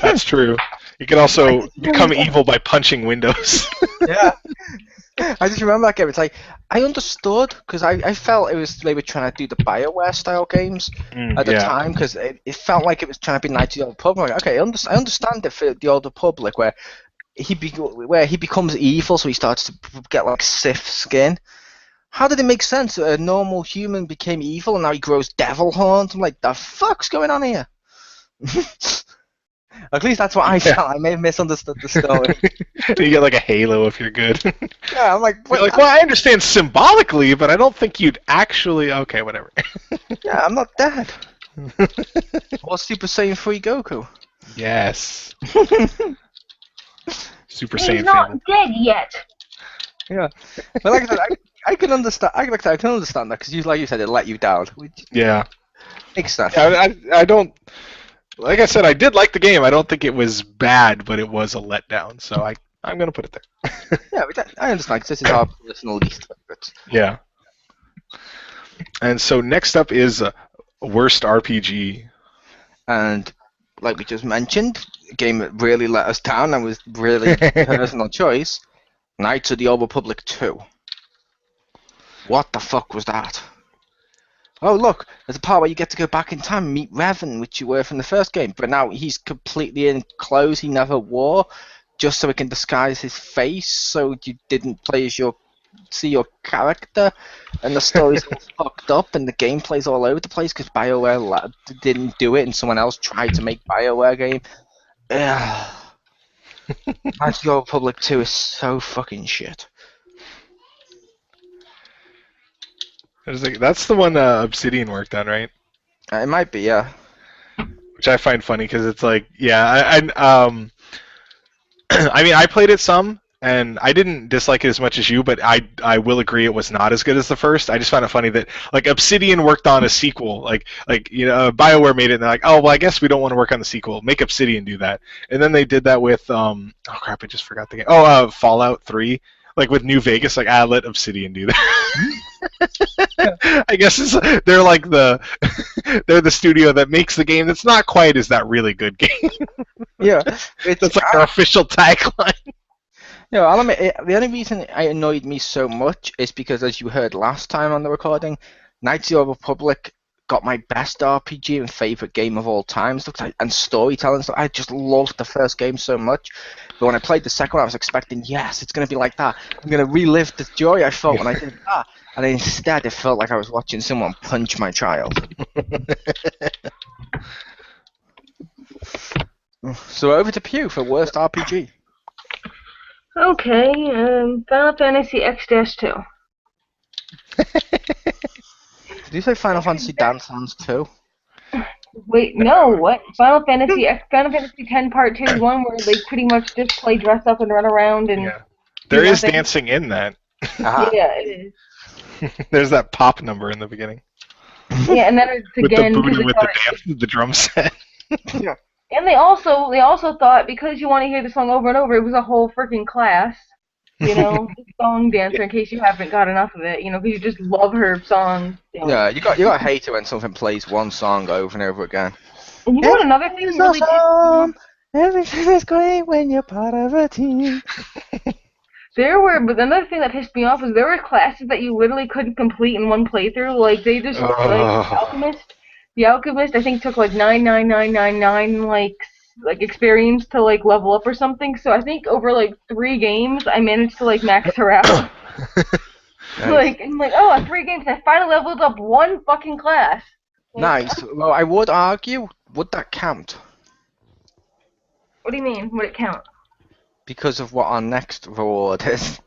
That's true. You can also become evil by punching windows. Yeah. I just remember that game. It's I understood because I felt they were trying to do the BioWare style games at the time because it felt like it was trying to be nice to the old public. Okay, I understand it for the older public where where he becomes evil, so he starts to get like Sith skin. How did it make sense that a normal human became evil and now he grows devil horns? I'm like, the fuck's going on here? At least that's what I felt. I may have misunderstood the story. You get like a halo if you're good. Yeah, I'm like, well, I understand symbolically, but I don't think you'd actually. Okay, whatever. Yeah, I'm not dead. Or Super Saiyan 3 Goku. Yes. Super He's Saiyan not family. dead yet. Yeah, but like I said, I can understand. I can understand that because, like you said, it let you down. Yeah. Makes sense. I don't. Like I said, I did like the game. I don't think it was bad, but it was a letdown. So I'm gonna put it there. Yeah, but I understand because this is our personal least favorite. Yeah. And so next up is worst RPG. And like we just mentioned, a game that really let us down and was really personal choice. Knights of the Old Republic 2. What the fuck was that? Oh look, there's a part where you get to go back in time and meet Revan, which you were from the first game, but now he's completely in clothes he never wore, just so he can disguise his face, so you didn't play as see your character, and the story's all fucked up, and the gameplay's all over the place because BioWare didn't do it, and someone else tried to make BioWare game. Ugh. Knights of the Old Republic 2 is so fucking shit. That's the one Obsidian worked on, right? It might be, yeah. Which I find funny because it's like, yeah, I mean, I played it some, and I didn't dislike it as much as you, but I will agree it was not as good as the first. I just found it funny that like Obsidian worked on a sequel, like BioWare made it, and they're like, oh well, I guess we don't want to work on the sequel. Make Obsidian do that, and then they did that with oh crap, I just forgot the game. Oh, Fallout 3. Like with New Vegas, like let Obsidian do that. I guess they're like they're the studio that makes the game that's not quite as that really good game. Yeah, that's like their official tagline. No, I'll admit, the only reason it annoyed me so much is because, as you heard last time on the recording, Knights of the Old Republic got my best RPG and favorite game of all time, and storytelling stuff. I just loved the first game so much, but when I played the second one, I was expecting, yes, it's going to be like that. I'm going to relive the joy I felt when I did that, and instead it felt like I was watching someone punch my child. So over to Pew for worst RPG. Okay, Final Fantasy X-2. Did you say Final Fantasy Dance Hands 2? Wait, no, what? Final Fantasy X Part 2 is one where they pretty much just play dress up and run around and... Yeah. There is dancing in that. Uh-huh. Yeah, it is. There's that pop number in the beginning. Yeah, and then it's again... with the drum set. Yeah. And they also thought, because you want to hear the song over and over, it was a whole freaking class. You know, song dancer, in case you haven't got enough of it, you know, because you just love her song. You know. Yeah, you got to hate it when something plays one song over and over again. And you know what another thing really did? Everything is great when you're part of a team. But another thing that pissed me off was there were classes that you literally couldn't complete in one playthrough. Like, they just, like, The Alchemist, I think, took like 99999 like experience to like level up or something. So I think over like 3 games, I managed to like max her out. Nice. Like, I'm like, oh, 3 games, I finally leveled up 1 fucking class. Like, Nice. Well, I would argue, would that count? What do you mean? Would it count? Because of what our next reward is.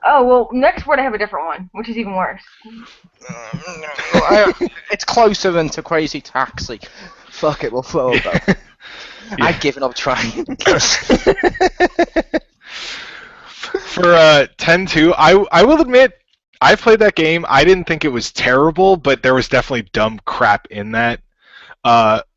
Oh, well, next word I have a different one, which is even worse. It's closer than to Crazy Taxi. Fuck it, we'll throw it though. Yeah. I've given up trying. For 10-2, I will admit, I played that game. I didn't think it was terrible, but there was definitely dumb crap in that.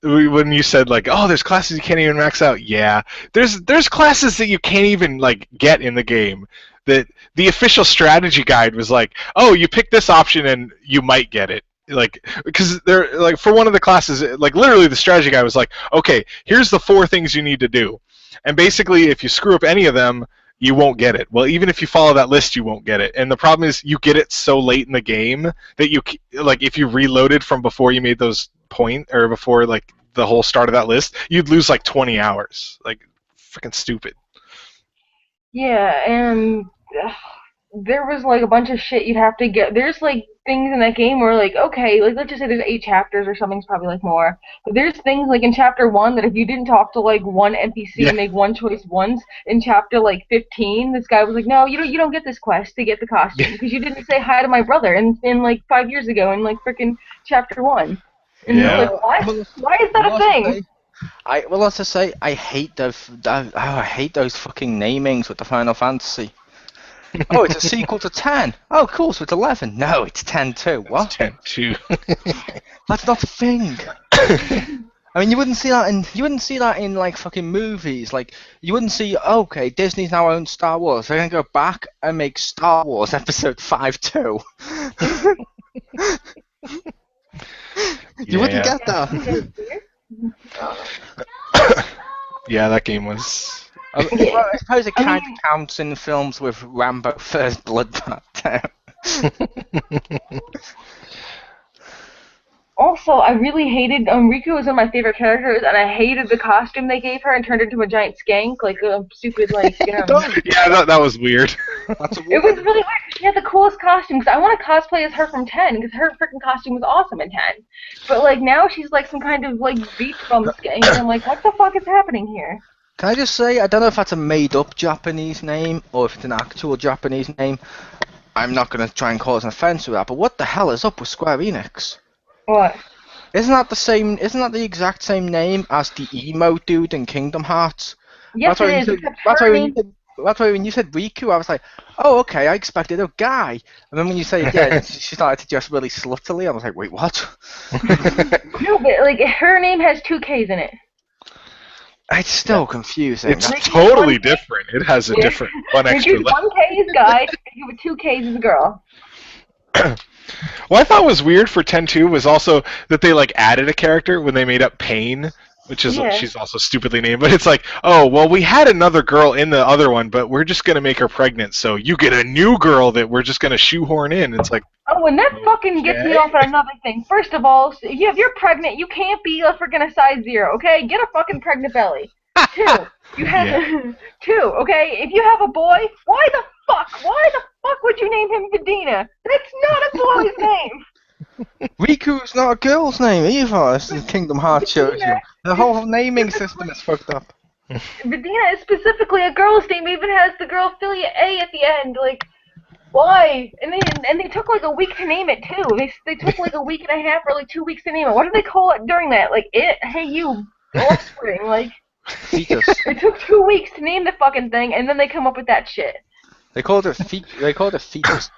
When you said like, oh, there's classes you can't even max out. Yeah, there's classes that you can't even like get in the game. That the official strategy guide was like, oh, you pick this option and you might get it. Like, because they're like, for one of the classes, like literally the strategy guide was like, okay, here's the 4 things you need to do, and basically if you screw up any of them, you won't get it. Well, even if you follow that list, you won't get it. And the problem is you get it so late in the game that you like if you reloaded from before you made those or before like the whole start of that list, you'd lose like 20 hours. Like, freaking stupid. Yeah, and there was like a bunch of shit you'd have to get. There's like things in that game where like, okay, like let's just say there's 8 chapters or something's probably like more. But there's things like in chapter 1 that if you didn't talk to like one NPC and make one choice once, in chapter like 15, this guy was like, no, you don't get this quest to get the costume because you didn't say hi to my brother in like 5 years ago in like freaking chapter 1. And Yeah. like, why is that a thing? As I say, I hate I hate those fucking namings with the Final Fantasy. Oh, it's a sequel to 10. Oh, cool, so it's 11. No, it's 10 too. What? 10-2. That's not a thing. I mean, you wouldn't see that in like fucking movies. Like, you wouldn't see, okay, Disney's now owns Star Wars. They're gonna go back and make Star Wars Episode 5 too. You wouldn't get that. Yeah, that game was. Well, I suppose it kind of counts in films with Rambo First Bloodbath. Also, I really hated Riku was one of my favorite characters, and I hated the costume they gave her and turned into a giant skank, like a stupid like. Yeah, that was weird. It was really weird. She had the coolest costume because I want to cosplay as her from 10 because her freaking costume was awesome in 10. But like now she's like some kind of like beach bum skank, and I'm like, what the fuck is happening here? Can I just say, I don't know if that's a made-up Japanese name or if it's an actual Japanese name. I'm not going to try and cause an offense with that, but what the hell is up with Square Enix? What? Isn't that the exact same name as the emo dude in Kingdom Hearts? Yes, it is. That's why when you said Riku, I was like, oh, okay, I expected a guy. And then when you say, yeah, she started to dress really sluttily, I was like, wait, what? No, but like her name has 2 Ks in it. It's still confusing. It's totally different. It has a different one extra letter. 1 K is guy, and 2 Ks is a girl. What I thought was weird for 10-2 was also that they like added a character when they made up Pain, which is she's also stupidly named. But it's like, oh well, we had another girl in the other one, but we're just gonna make her pregnant, so you get a new girl that we're just gonna shoehorn in. It's like, oh, and that fucking gets me off on another thing. First of all, if you're pregnant, you can't be a freaking size 0, okay? Get a fucking pregnant belly. 2, you have 2, okay? If you have a boy, why the fuck would you name him Vidina? That's not a boy's name. Riku's not a girl's name either. This is Kingdom Hearts shows you. The whole naming system is fucked up. Vidina is specifically a girl's name. It even has the girl affiliate A at the end. Like, why? And they took like a week to name it too. They took like a week and a half or like 2 weeks to name it. What did they call it during that? Like hey you, offspring. Like, fetus. It took 2 weeks to name the fucking thing, and then they come up with that shit. They called it fetus.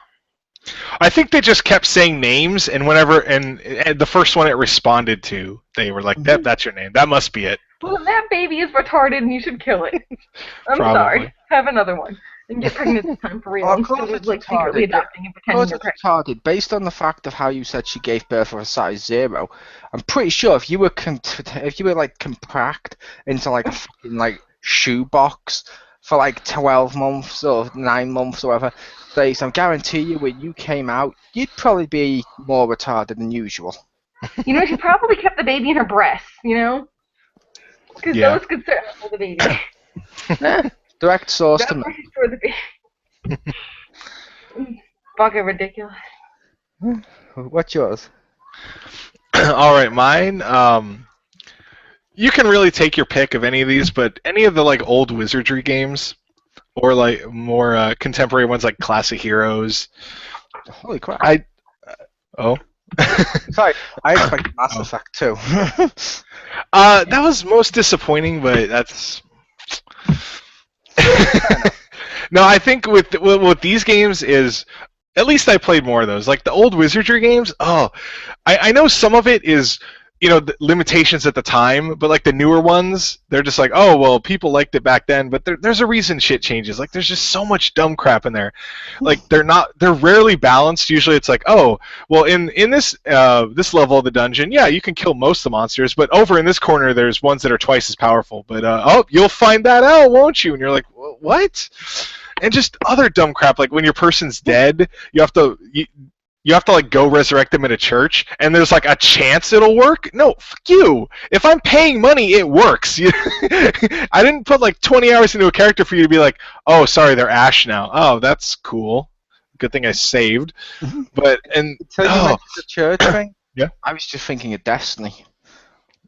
I think they just kept saying names, and whenever and the first one it responded to, they were like, "That's your name. That must be it." Well, that baby is retarded, and you should kill it. I'm Probably. sorry. Have another one and get pregnant this time for real instead of like secretly adopting and pretending you're pregnant. Retarded. Based on the fact of how you said she gave birth of a size 0, I'm pretty sure if you were like compact into like a fucking like shoebox for like 12 months or 9 months or whatever, so I guarantee you when you came out, you'd probably be more retarded than usual. You know, she probably kept the baby in her breasts, you know? Because those could certainly hold the baby. Direct source to me. That's where she stored the baby. Fucking ridiculous. What's yours? Alright, mine, you can really take your pick of any of these, but any of the like old wizardry games, or like more contemporary ones like Classic Heroes. Holy crap! Sorry, I expected Mass Effect too. That was most disappointing, but that's. No, I think with these games is. At least I played more of those. Like the old wizardry games, I know some of it is, the limitations at the time, but like the newer ones, they're just like, oh, well, people liked it back then, but there's a reason shit changes. Like there's just so much dumb crap in there. Like they're rarely balanced. Usually it's like, oh, well, in this this level of the dungeon, yeah, you can kill most of the monsters, but over in this corner, there's ones that are twice as powerful. But you'll find that out, won't you? And you're like, what? And just other dumb crap, like when your person's dead, you you have to like go resurrect them in a church, and there's like a chance it'll work. No, fuck you. If I'm paying money, it works. I didn't put like 20 hours into a character for you to be like, oh, sorry, they're Ash now. Oh, that's cool. Good thing I saved. But and So you mentioned the church thing. Yeah. I was just thinking of Destiny.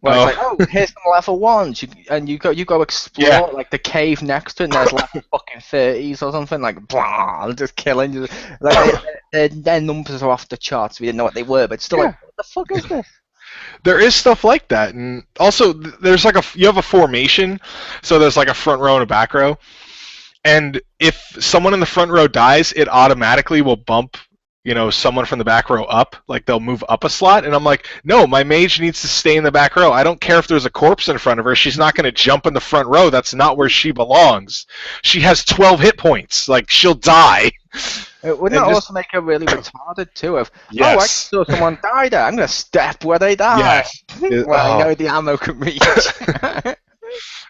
Well, it's like, oh, here's some level ones, and you go explore like the cave next to it, and there's like fucking 30s or something, like blah, just killing you. Like their numbers are off the charts. We didn't know what they were, but it's still like, what the fuck is this? There is stuff like that, and also there's like you have a formation, so there's like a front row and a back row, and if someone in the front row dies, it automatically will bump, someone from the back row up, like they'll move up a slot, and I'm like, no, my mage needs to stay in the back row. I don't care if there's a corpse in front of her. She's not going to jump in the front row. That's not where she belongs. She has 12 hit points. Like, she'll die. Wouldn't that also make her really retarded too? Yes. I saw someone die there. I'm going to step where they die. Yes. Well, I know the ammo can reach.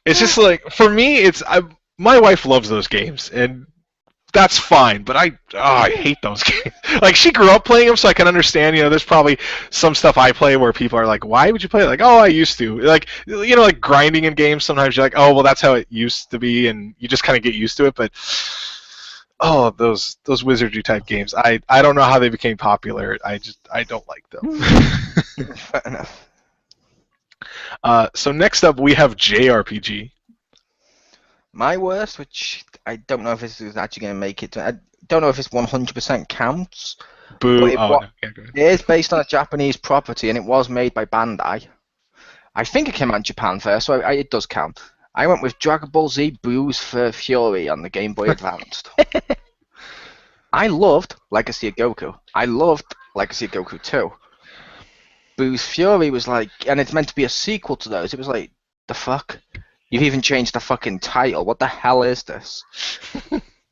It's just like, for me, my wife loves those games, and that's fine, but I hate those games. Like, she grew up playing them, so I can understand. There's probably some stuff I play where people are like, "Why would you play it?" Like, "Oh, I used to." Like, like grinding in games. Sometimes you're like, "Oh, well, that's how it used to be," and you just kind of get used to it. But those wizardry type games, I don't know how they became popular. I don't like them. Fair enough. So next up, we have JRPG. My worst, which I don't know if this is actually going to make it. I don't know if it's 100% counts. Boo. It is based on a Japanese property, and it was made by Bandai. I think it came out in Japan first, so it does count. I went with Dragon Ball Z Boo's for Fury on the Game Boy Advanced. I loved Legacy of Goku. I loved Legacy of Goku 2. Boo's Fury was like, and it's meant to be a sequel to those. It was like, the fuck? You've even changed the fucking title. What the hell is this?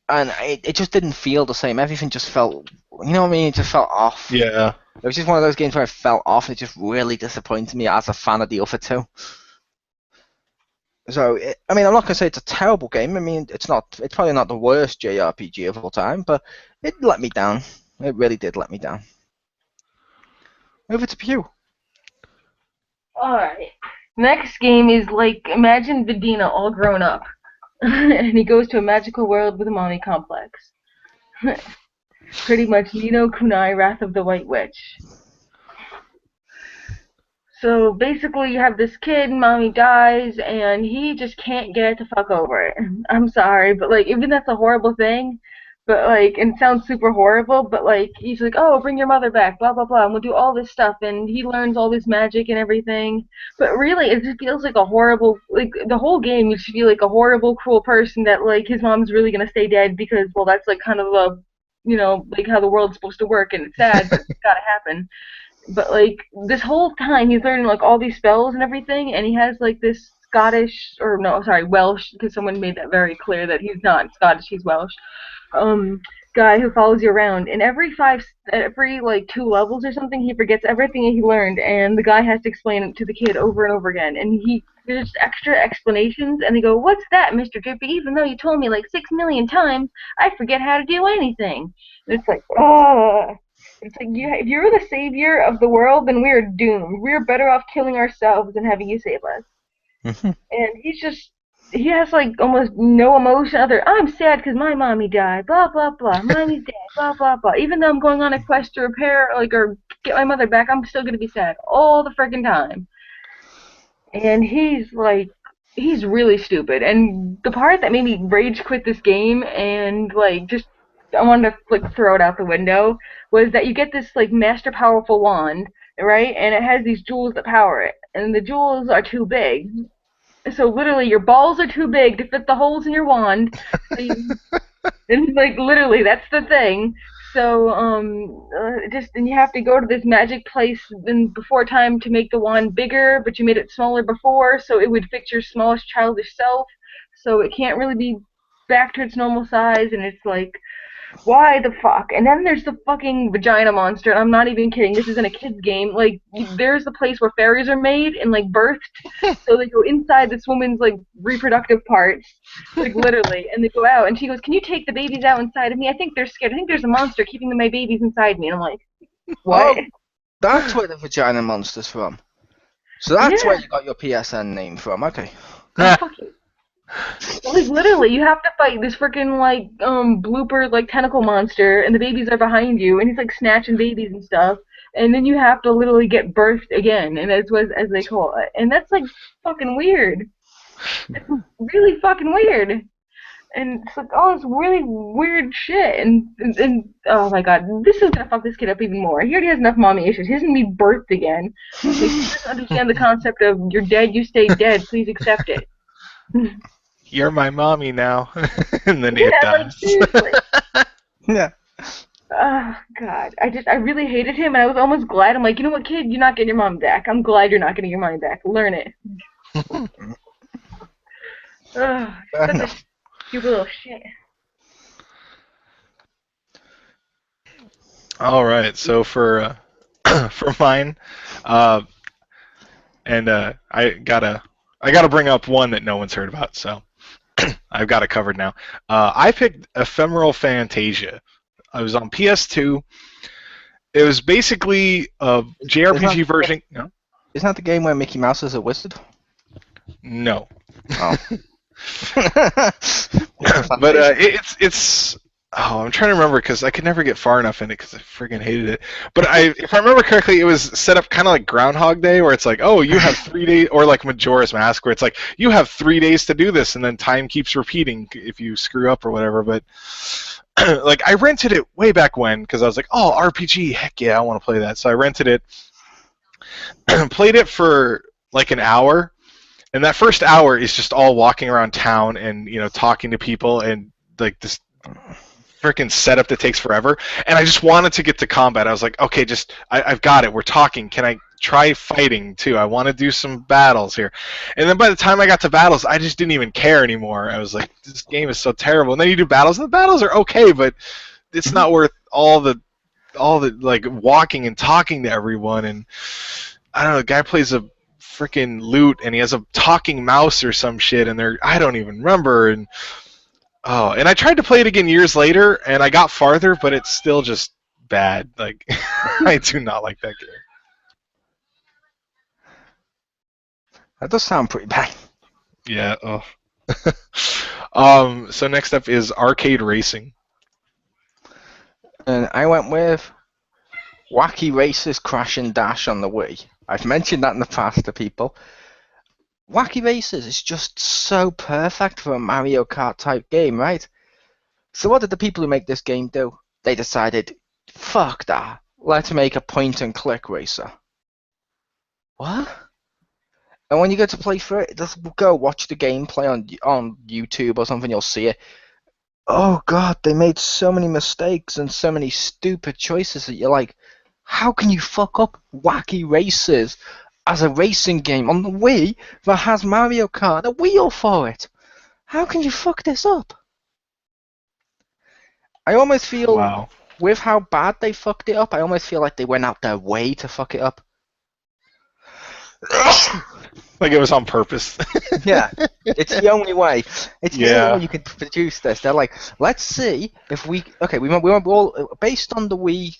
And it just didn't feel the same. Everything just felt, you know what I mean? It just felt off. Yeah. It was just one of those games where it felt off. It just really disappointed me as a fan of the other two. So, I'm not going to say it's a terrible game. It's probably not the worst JRPG of all time, but it let me down. It really did let me down. Over to Pew. Alright. Next game is like, imagine Vidina all grown up. And he goes to a magical world with a mommy complex. Pretty much Nino Kunai, Wrath of the White Witch. So basically you have this kid, mommy dies, and he just can't get to fuck over it. I'm sorry, but like, even that's a horrible thing, but like, and it sounds super horrible, but like, he's like, oh, bring your mother back, blah, blah, blah, and we'll do all this stuff, and he learns all this magic and everything, but really, it just feels like a horrible, like, the whole game, you should feel like a horrible, cruel person that, like, his mom's really gonna stay dead because, well, that's, like, kind of a, like, how the world's supposed to work, and it's sad, but it's gotta happen. But, like, this whole time, he's learning, like, all these spells and everything, and he has, like, this Welsh, because someone made that very clear that he's not Scottish, he's Welsh, guy who follows you around. And every 2 levels or something, he forgets everything he learned, and the guy has to explain it to the kid over and over again. And there's extra explanations, and they go, what's that, Mr. Drippy? Even though you told me, like, 6 million times, I forget how to do anything. And it's like, oh. It's like, if you're the savior of the world, then we're doomed. We're better off killing ourselves than having you save us. And he has, like, almost no emotion other. I'm sad because my mommy died, blah, blah, blah. Mommy's dead, blah, blah, blah. Even though I'm going on a quest to repair, or get my mother back, I'm still going to be sad all the freaking time. And he's really stupid. And the part that made me rage quit this game and, like, I wanted to, like, throw it out the window, was that you get this, like, master powerful wand, right? And it has these jewels that power it. And the jewels are too big. So literally, your balls are too big to fit the holes in your wand. And, like, literally, that's the thing. So, and you have to go to this magic place before time to make the wand bigger, but you made it smaller before, so it would fit your smallest childish self. So it can't really be back to its normal size, and it's like, why the fuck? And then there's the fucking vagina monster, and I'm not even kidding, this isn't a kid's game. Like, there's the place where fairies are made and, like, birthed, so they go inside this woman's, like, reproductive parts, like, literally, and they go out, and she goes, can you take the babies out inside of me? I think they're scared. I think there's a monster keeping my babies inside me. And I'm like, What? Oh, that's where the vagina monster's from. So that's Yeah. where you got your PSN name from. Okay. Oh, fuck you. Like literally, you have to fight this freaking like blooper like tentacle monster, and the babies are behind you, and he's like snatching babies and stuff, and then you have to literally get birthed again, and that's what as they call it, and that's like fucking weird. It's really fucking weird, and it's like all this really weird shit, and oh my god, this is gonna fuck this kid up even more. He already has enough mommy issues. He doesn't need birthed again. Like, he doesn't understand the concept of you're dead, you stay dead. Please accept it. You're my mommy now. And then it Yeah, like dies. seriously. Yeah. Oh God, I really hated him, and I was almost glad. I'm like, you know what, kid, you're not getting your mom back. I'm glad you're not getting your money back. Learn it. Ugh, such a stupid little shit. All right, so for for mine, and I gotta bring up one that no one's heard about, so I've got it covered now. I picked Ephemeral Fantasia. I was on PS2. It was basically a JRPG version. No? Isn't that the game where Mickey Mouse is a wizard? No. Oh. But it's oh, I'm trying to remember because I could never get far enough in it because I friggin' hated it. But if I remember correctly, it was set up kind of like Groundhog Day, where it's like, oh, you have 3 days, or like Majora's Mask, where it's like you have 3 days to do this, and then time keeps repeating if you screw up or whatever. But like I rented it way back when because I was like, oh, RPG, heck yeah, I want to play that. So I rented it, played it for like an hour. And that first hour is just all walking around town and talking to people and like this freaking setup that takes forever. And I just wanted to get to combat. I was like, okay, I've got it. We're talking. Can I try fighting too? I want to do some battles here. And then by the time I got to battles, I just didn't even care anymore. I was like, this game is so terrible. And then you do battles, and the battles are okay, but it's not worth all the like walking and talking to everyone. And I don't know. The guy plays a freaking lute and he has a talking mouse or some shit, and I don't even remember. And I tried to play it again years later and I got farther, but it's still just bad. Like I do not like that game. That does sound pretty bad. Yeah. So next up is Arcade Racing. And I went with Wacky Races Crash and Dash on the Wii. I've mentioned that in the past to people. Wacky Races is just so perfect for a Mario Kart type game, right? So what did the people who make this game do? They decided, fuck that, let's make a point and click racer. What? And when you get to play through it, just go watch the gameplay on YouTube or something, you'll see it. Oh god, they made so many mistakes and so many stupid choices that you're like, how can you fuck up Wacky Races as a racing game on the Wii that has Mario Kart, a wheel for it? How can you fuck this up? I almost feel, with how bad they fucked it up, I almost feel like they went out their way to fuck it up. Like it was on purpose. Yeah, it's the only way. It's the only way you can produce this. They're like, let's see if we were all based on the Wii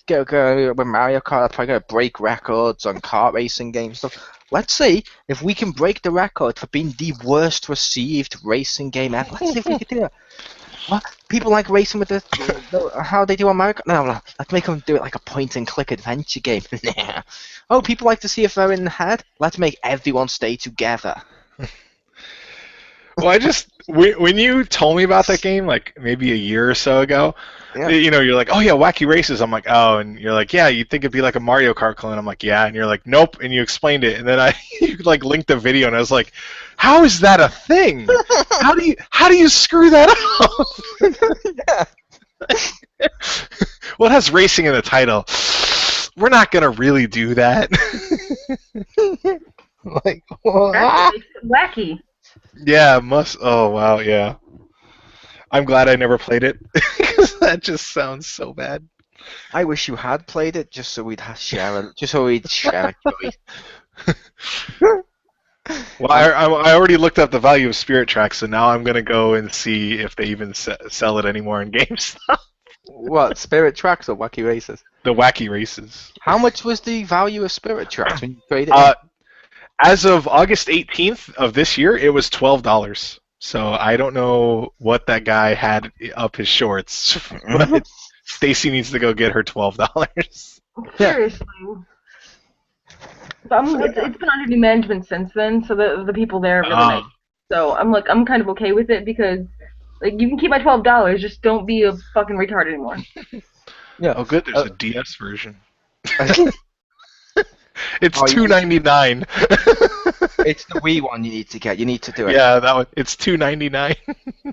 with Mario Kart. They're probably gonna break records on kart racing games and stuff. Let's see if we can break the record for being the worst received racing game ever. Let's see if we can do it. What? People like racing with how they do on Mario Kart? No, let's make them do it like a point-and-click adventure game. Oh, people like to see if they're in the head? Let's make everyone stay together. Well, when you told me about that game, like maybe a year or so ago, you're like, oh yeah, Wacky Races. I'm like, oh, and you're like, yeah, you'd think it'd be like a Mario Kart clone. I'm like, yeah, and you're like, nope, and you explained it, and then you like linked the video, and I was like, how is that a thing? How do you screw that up? Well, it has racing in the title. We're not gonna really do that. Like, That's wacky. Yeah, oh wow, yeah. I'm glad I never played it because that just sounds so bad. I wish you had played it just so we'd share a joy. Well, I already looked up the value of Spirit Tracks, so now I'm gonna go and see if they even sell it anymore in GameStop. What, Spirit Tracks or Wacky Races? The wacky races. How much was the value of Spirit Tracks when you traded Uh, as of August 18th of this year, it was $12. So I don't know what that guy had up his shorts, but Stacy needs to go get her $12. Seriously. But it's been under new management since then, so the people there are really nice. So I'm kind of okay with it because like you can keep my $12, just don't be a fucking retard anymore. Yeah. Oh, good. There's a DS version. It's $2.99. It's the Wii one you need to get. You need to do it. Yeah, that one. It's $2.99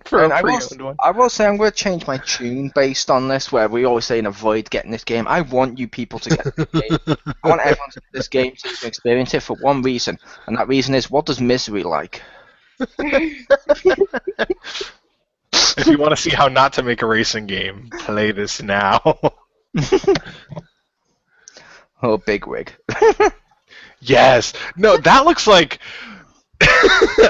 for a pre-owned one. I will say I'm going to change my tune based on this, where we always say avoid getting this game. I want you people to get this game. I want everyone to get this game so you can experience it for one reason, and that reason is, what does misery like? If you want to see how not to make a racing game, play this now. Oh, big wig. Yes. No, that looks like...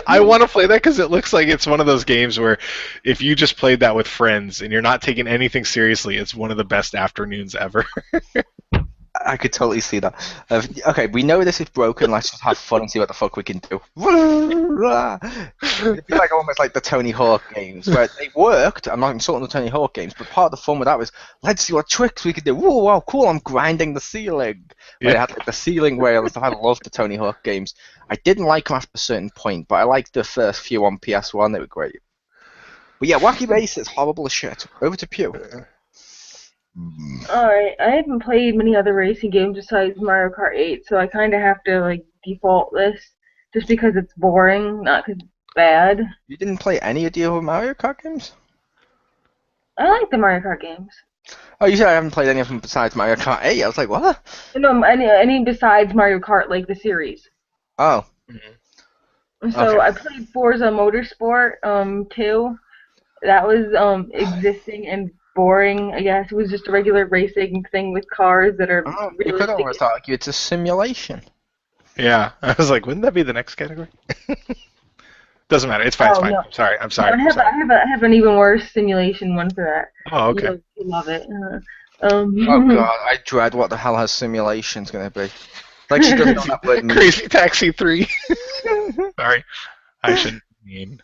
I want to play that because it looks like it's one of those games where if you just played that with friends and you're not taking anything seriously, it's one of the best afternoons ever. I could totally see that. Okay, we know this is broken. Let's just have fun and see what the fuck we can do. It'd be like almost like the Tony Hawk games, where they worked. I'm not insulting the Tony Hawk games, but part of the fun with that was, let's see what tricks we could do. Whoa, wow, cool! I'm grinding the ceiling. Where they had like the ceiling rails. I loved the Tony Hawk games. I didn't like them after a certain point, but I liked the first few on PS1. They were great. But yeah, Wacky Races, horrible as shit. Over to Pew. Alright, I haven't played many other racing games besides Mario Kart 8, so I kind of have to like default this just because it's boring, not because it's bad. You didn't play any of the other Mario Kart games? I like the Mario Kart games. Oh, you said I haven't played any of them besides Mario Kart 8. I was like, what? No, any besides Mario Kart, like the series. Oh. So Okay. I played Forza Motorsport 2. That was existing and boring, I guess. It was just a regular racing thing with cars that are Oh, you could almost argue it's a simulation. Yeah. I was like, wouldn't that be the next category? Doesn't matter. It's fine. It's fine. No. I'm sorry. I have an even worse simulation one for that. Oh, okay. You love it. Oh god, I dread what the hell her simulation's gonna be. Like she doesn't know that word. Crazy Taxi 3. Sorry. I shouldn't mean.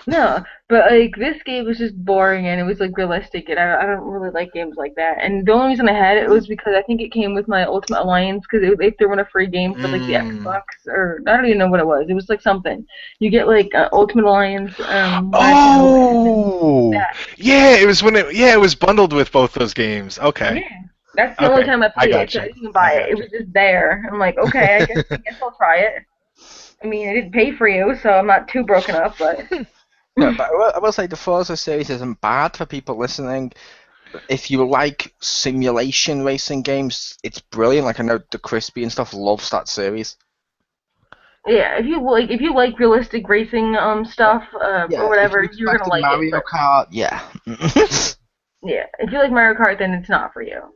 No, but like this game was just boring and it was like realistic, and I don't really like games like that. And the only reason I had it was because I think it came with my Ultimate Alliance because they threw in a free game for like the Xbox, or I don't even know what it was. It was like something you get like Ultimate Alliance. Oh, yeah, it was it was bundled with both those games. Okay. Yeah. That's the only time I played it, so I didn't even buy it. It was just there. I'm like, okay, I guess I'll try it. I mean, I didn't pay for you, so I'm not too broken up, but. Yeah, but I will say the Forza series isn't bad for people listening. If you like simulation racing games, it's brilliant. Like I know the Crispy and stuff loves that series. Yeah, if you like realistic racing stuff or whatever, you're gonna like Mario Kart, yeah. Yeah, if you like Mario Kart, then it's not for you.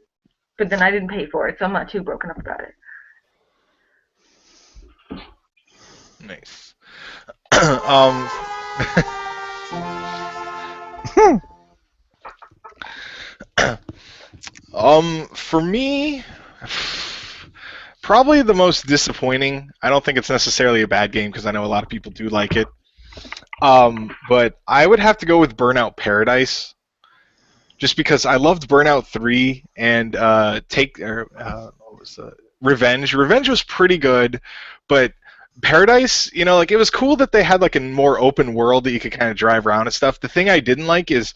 But then I didn't pay for it, so I'm not too broken up about it. Nice. For me, probably the most disappointing. I don't think it's necessarily a bad game because I know a lot of people do like it. But I would have to go with Burnout Paradise, just because I loved Burnout 3 and what was Revenge. Revenge was pretty good, but Paradise, like it was cool that they had like a more open world that you could kind of drive around and stuff. The thing I didn't like is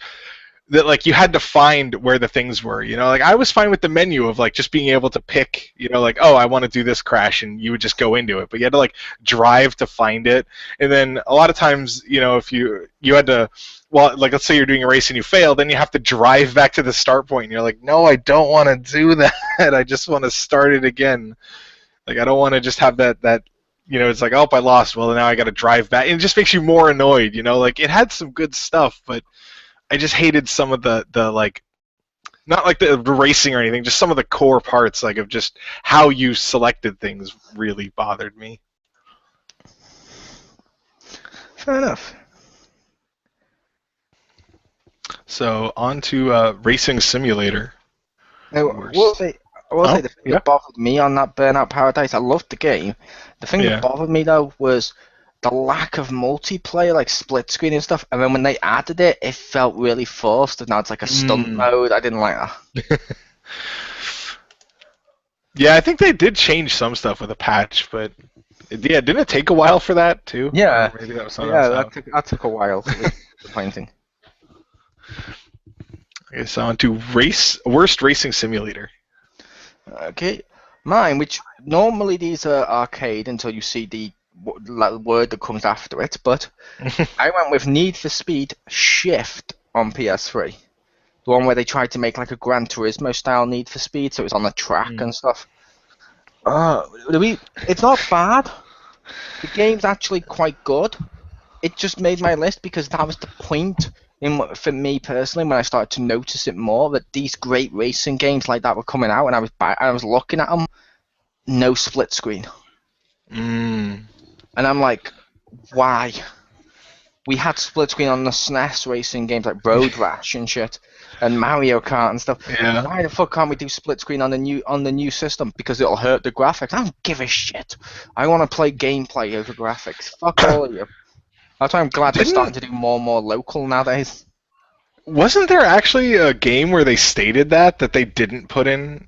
that like you had to find where the things were. Like I was fine with the menu of like just being able to pick, like, oh, I want to do this crash, and you would just go into it. But you had to like drive to find it, and then a lot of times, if you had to, well, like let's say you're doing a race and you fail, then you have to drive back to the start point, and you're like, no, I don't want to do that. I just want to start it again. Like I don't want to just have that. It's like, oh, I lost. Well, now I got to drive back. And it just makes you more annoyed. Like it had some good stuff, but I just hated some of the like, not like the racing or anything, just some of the core parts, like of just how you selected things really bothered me. Fair enough. So on to Racing Simulator. Now, Worst. I will say the thing yeah. that bothered me on that Burnout Paradise, I loved the game. The thing Yeah. that bothered me though was the lack of multiplayer, like split screen and stuff. And then when they added it, it felt really forced. And now it's like a stunt mode. I didn't like that. Yeah, I think they did change some stuff with a patch, but yeah, didn't it take a while for that too? Yeah, Or maybe that was that took a while. It was disappointing. Okay, so on to worst racing simulator. Okay, mine, which normally these are arcade until you see the word that comes after it, but I went with Need for Speed Shift on PS3. The one where they tried to make like a Gran Turismo style Need for Speed, so it was on the track and stuff. It's not bad. The game's actually quite good. It just made my list because that was the point for me personally when I started to notice it more, that these great racing games like that were coming out, and I was looking at them, no split screen. And I'm like, why? We had split screen on the SNES racing games like Road Rash and shit, and Mario Kart and stuff. Yeah. Why the fuck can't we do split screen on the new system? Because it'll hurt the graphics. I don't give a shit. I want to play gameplay over graphics. Fuck all of you. That's why I'm glad they're starting to do more and more local nowadays. Wasn't there actually a game where they stated that they didn't put in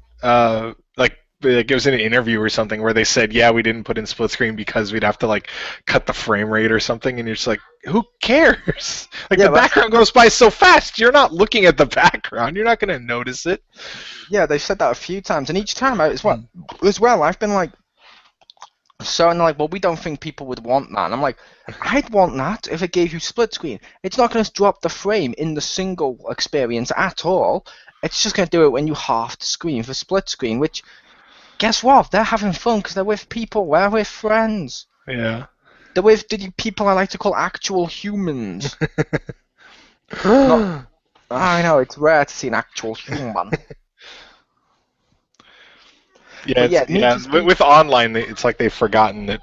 like it was in an interview or something where they said, yeah, we didn't put in split screen because we'd have to like cut the frame rate or something, and you're just like, who cares? Like, the background goes by so fast, you're not looking at the background, you're not going to notice it. Yeah, they've said that a few times, and each time as well, I've been like, so, and they're like, well, we don't think people would want that. And I'm like, I'd want that if it gave you split screen. It's not going to drop the frame in the single experience at all. It's just going to do it when you half the screen for split screen, which, guess what? They're having fun because they're with people. They're with friends. Yeah. They're with people I like to call actual humans. I know, it's rare to see an actual human. Yeah, with online, it's like they've forgotten that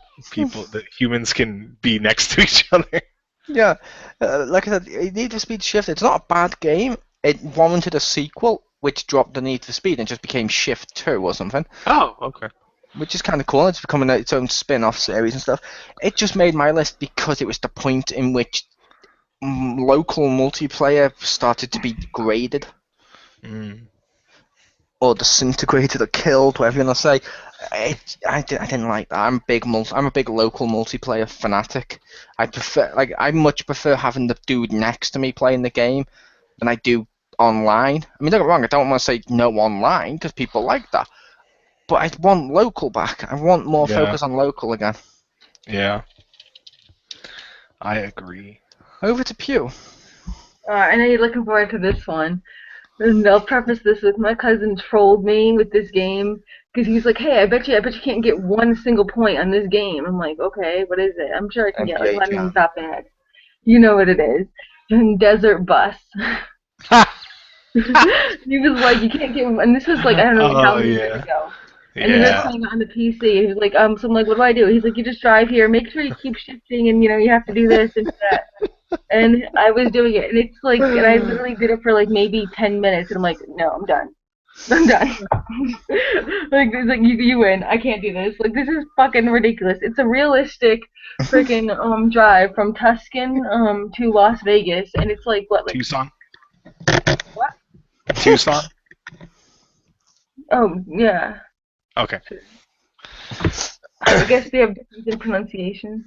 humans can be next to each other. Yeah, like I said, Need for Speed Shift, it's not a bad game. It warranted a sequel, which dropped the Need for Speed and just became Shift 2 or something. Oh, okay. Which is kind of cool. It's becoming its own spin-off series and stuff. It just made my list because it was the point in which local multiplayer started to be degraded. Or disintegrated or killed, whatever you want to say. I didn't like that. I'm a big local multiplayer fanatic. I much prefer having the dude next to me playing the game than I do online. I mean, don't get me wrong, I don't want to say no online because people like that. But I want local back. I want more focus on local again. Yeah. I agree. Over to Pew. I know you're looking forward to this one. And I'll preface this with my cousin trolled me with this game because he's like, "Hey, I bet you can't get one single point on this game." I'm like, "Okay, what is it? I'm sure I can get like one that bad." You know what it is? Desert Bus. He was like, "You can't get," and this was like I don't know how many years ago. And then they're playing on the PC. He was like, so I'm like, "What do I do?" He's like, "You just drive here. Make sure you keep shifting, and you have to do this and that." And I was doing it, and it's like, and I literally did it for like maybe 10 minutes, and I'm like, no, I'm done. Like, it's like you win. I can't do this. Like, this is fucking ridiculous. It's a realistic freaking drive from Tuscan to Las Vegas, and it's like what? Like, Tucson. What? Tucson. Oh yeah. Okay. I guess they have difference in pronunciation.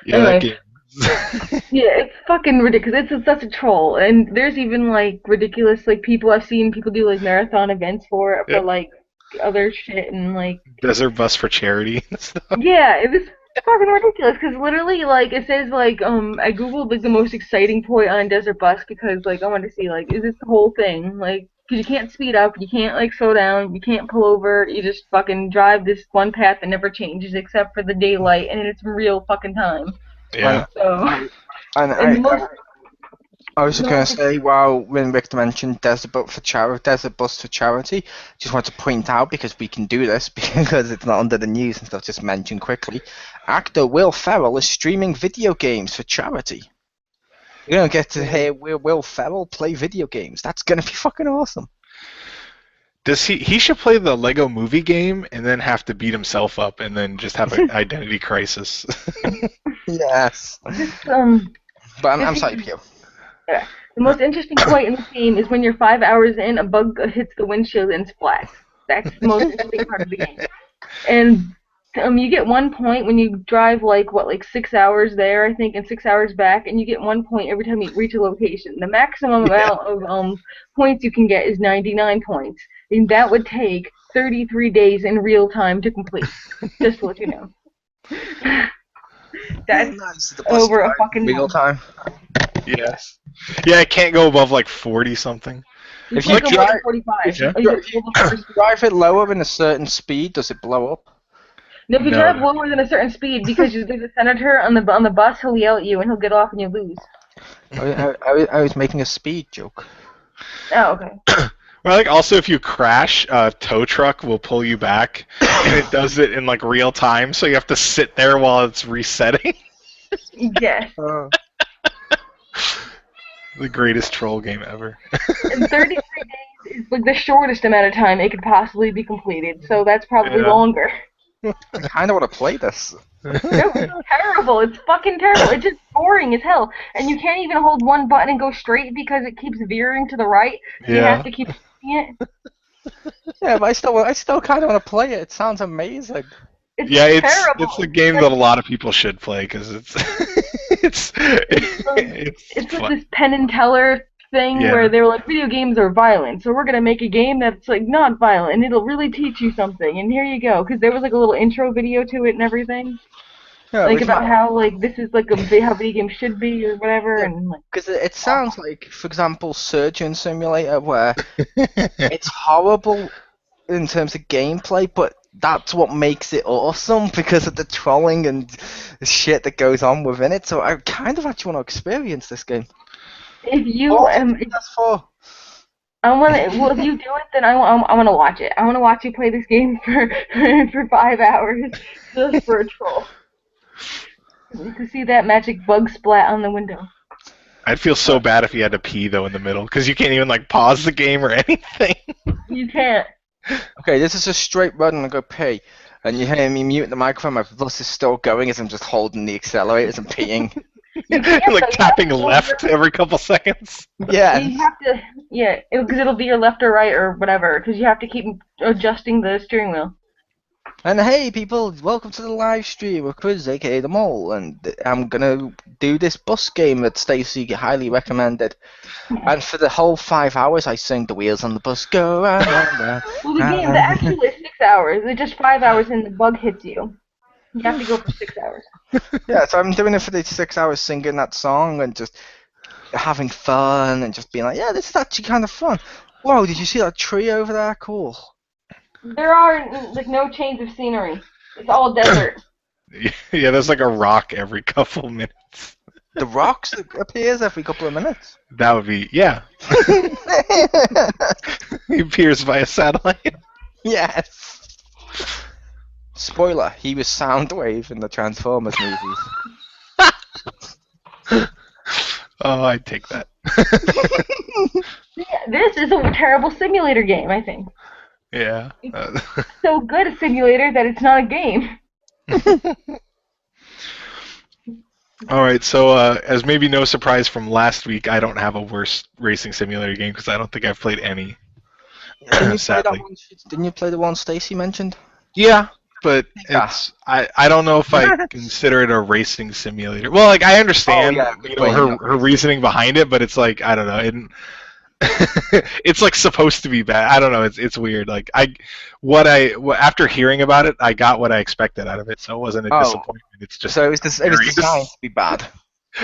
Yeah, anyway. Yeah, it's fucking ridiculous. It's such a troll, and there's even like ridiculous like I've seen people do like marathon events for it for like other shit and like Desert Bus for charity and stuff. Yeah, it was fucking ridiculous because literally like it says like I googled like the most exciting point on Desert Bus because like I wanted to see like is this the whole thing like. Because you can't speed up, you can't like slow down, you can't pull over, you just fucking drive this one path that never changes except for the daylight, and it's real fucking time. Yeah. I was just going to say, when Richter mentioned Desert Bus for Charity, just want to point out, because we can do this, because it's not under the news and stuff, just mention quickly, actor Will Ferrell is streaming video games for charity. You're gonna get to hear Will Ferrell play video games. That's gonna be fucking awesome. Does he should play the Lego Movie game and then have to beat himself up and then just have an identity crisis. Yes. Just, But I'm sorry, Pew. yeah. The most interesting point in the game is when you're 5 hours in, a bug hits the windshield and splats. That's the most interesting part of the game. And you get 1 point when you drive like 6 hours there, I think, and 6 hours back, and you get 1 point every time you reach a location. The maximum amount of points you can get is 99 points. And that would take 33 days in real time to complete. Just to let you know. That's nice. over a fucking real month. time. Yes. Yeah, it can't go above like 40 something. If You you can't go more than drive- 45. Yeah. Oh, you get full If you drive it lower than a certain speed, does it blow up? No, if you No. drive lower than a certain speed, because there's a senator on the bus, he'll yell at you and he'll get off and you lose. I was making a speed joke. Oh, okay. Well, like also if you crash, a tow truck will pull you back, and it does it in like real time, so you have to sit there while it's resetting. Yes. The greatest troll game ever. And 33 days is like the shortest amount of time it could possibly be completed, so that's probably Yeah. longer. I kind of want to play this. No, it's terrible. It's fucking terrible. It's just boring as hell. And you can't even hold one button and go straight because it keeps veering to the right. So you Yeah. have to keep doing it. Yeah, but I still kind of want to play it. It sounds amazing. It's Yeah, terrible. it's a game that a lot of people should play because it's it's It's like fun. this Penn and Teller thing Yeah. where they were like, video games are violent, so we're gonna make a game that's like not violent and it'll really teach you something. And here you go, because there was like a little intro video to it and everything, Yeah, like about how like this is like how video games should be or whatever. Yeah. And like, because it sounds like, for example, Surgeon Simulator, where it's horrible in terms of gameplay, but that's what makes it awesome because of the trolling and the shit that goes on within it. So I kind of actually want to experience this game. if you That's for. if you do it, then I want to watch it. I want to watch you play this game for for 5 hours just for a troll. To see that magic bug splat on the window. I'd feel so bad if you had to pee though in the middle because you can't even like pause the game or anything. You can't. Okay, this is a straight run and I go pee. And you hear me mute the microphone, my bus is still going as I'm just holding the accelerators and peeing. Like tapping left every couple seconds. Yeah. You have to, because it'll be your left or right or whatever, because you have to keep adjusting the steering wheel. And hey people, welcome to the live stream with Chriz, aka The Mole, and I'm gonna do this bus game that Stacey highly recommended. And for the whole 5 hours I sing the wheels on the bus go round, round, round. Well, the game, the actual is 6 hours. It's just 5 hours and the bug hits you. You have to go for 6 hours. Yeah, so I'm doing it for the 6 hours singing that song and just having fun and just being like, yeah, this is actually kind of fun. Whoa, did you see that tree over there? Cool. There are like no change of scenery. It's all desert. Yeah, there's like a rock every couple minutes. The rocks appears every couple of minutes. That would be yeah. He appears via satellite. Yes. Spoiler, he was Soundwave in the Transformers movies. Oh, I'd take that. Yeah, this is a terrible simulator game, I think. Yeah. So good a simulator that it's not a game. All right, so as maybe no surprise from last week, I don't have a worse racing simulator game because I don't think I've played any. Sadly. Didn't you play the one Stacey mentioned? Yeah, but Yeah. it's I don't know if I consider it a racing simulator. Well, like I understand her reasoning behind it, but it's like I don't know. It's like supposed to be bad. I don't know. It's weird. Like after hearing about it, I got what I expected out of it. So it wasn't a disappointment. It's just so it was designed to be bad.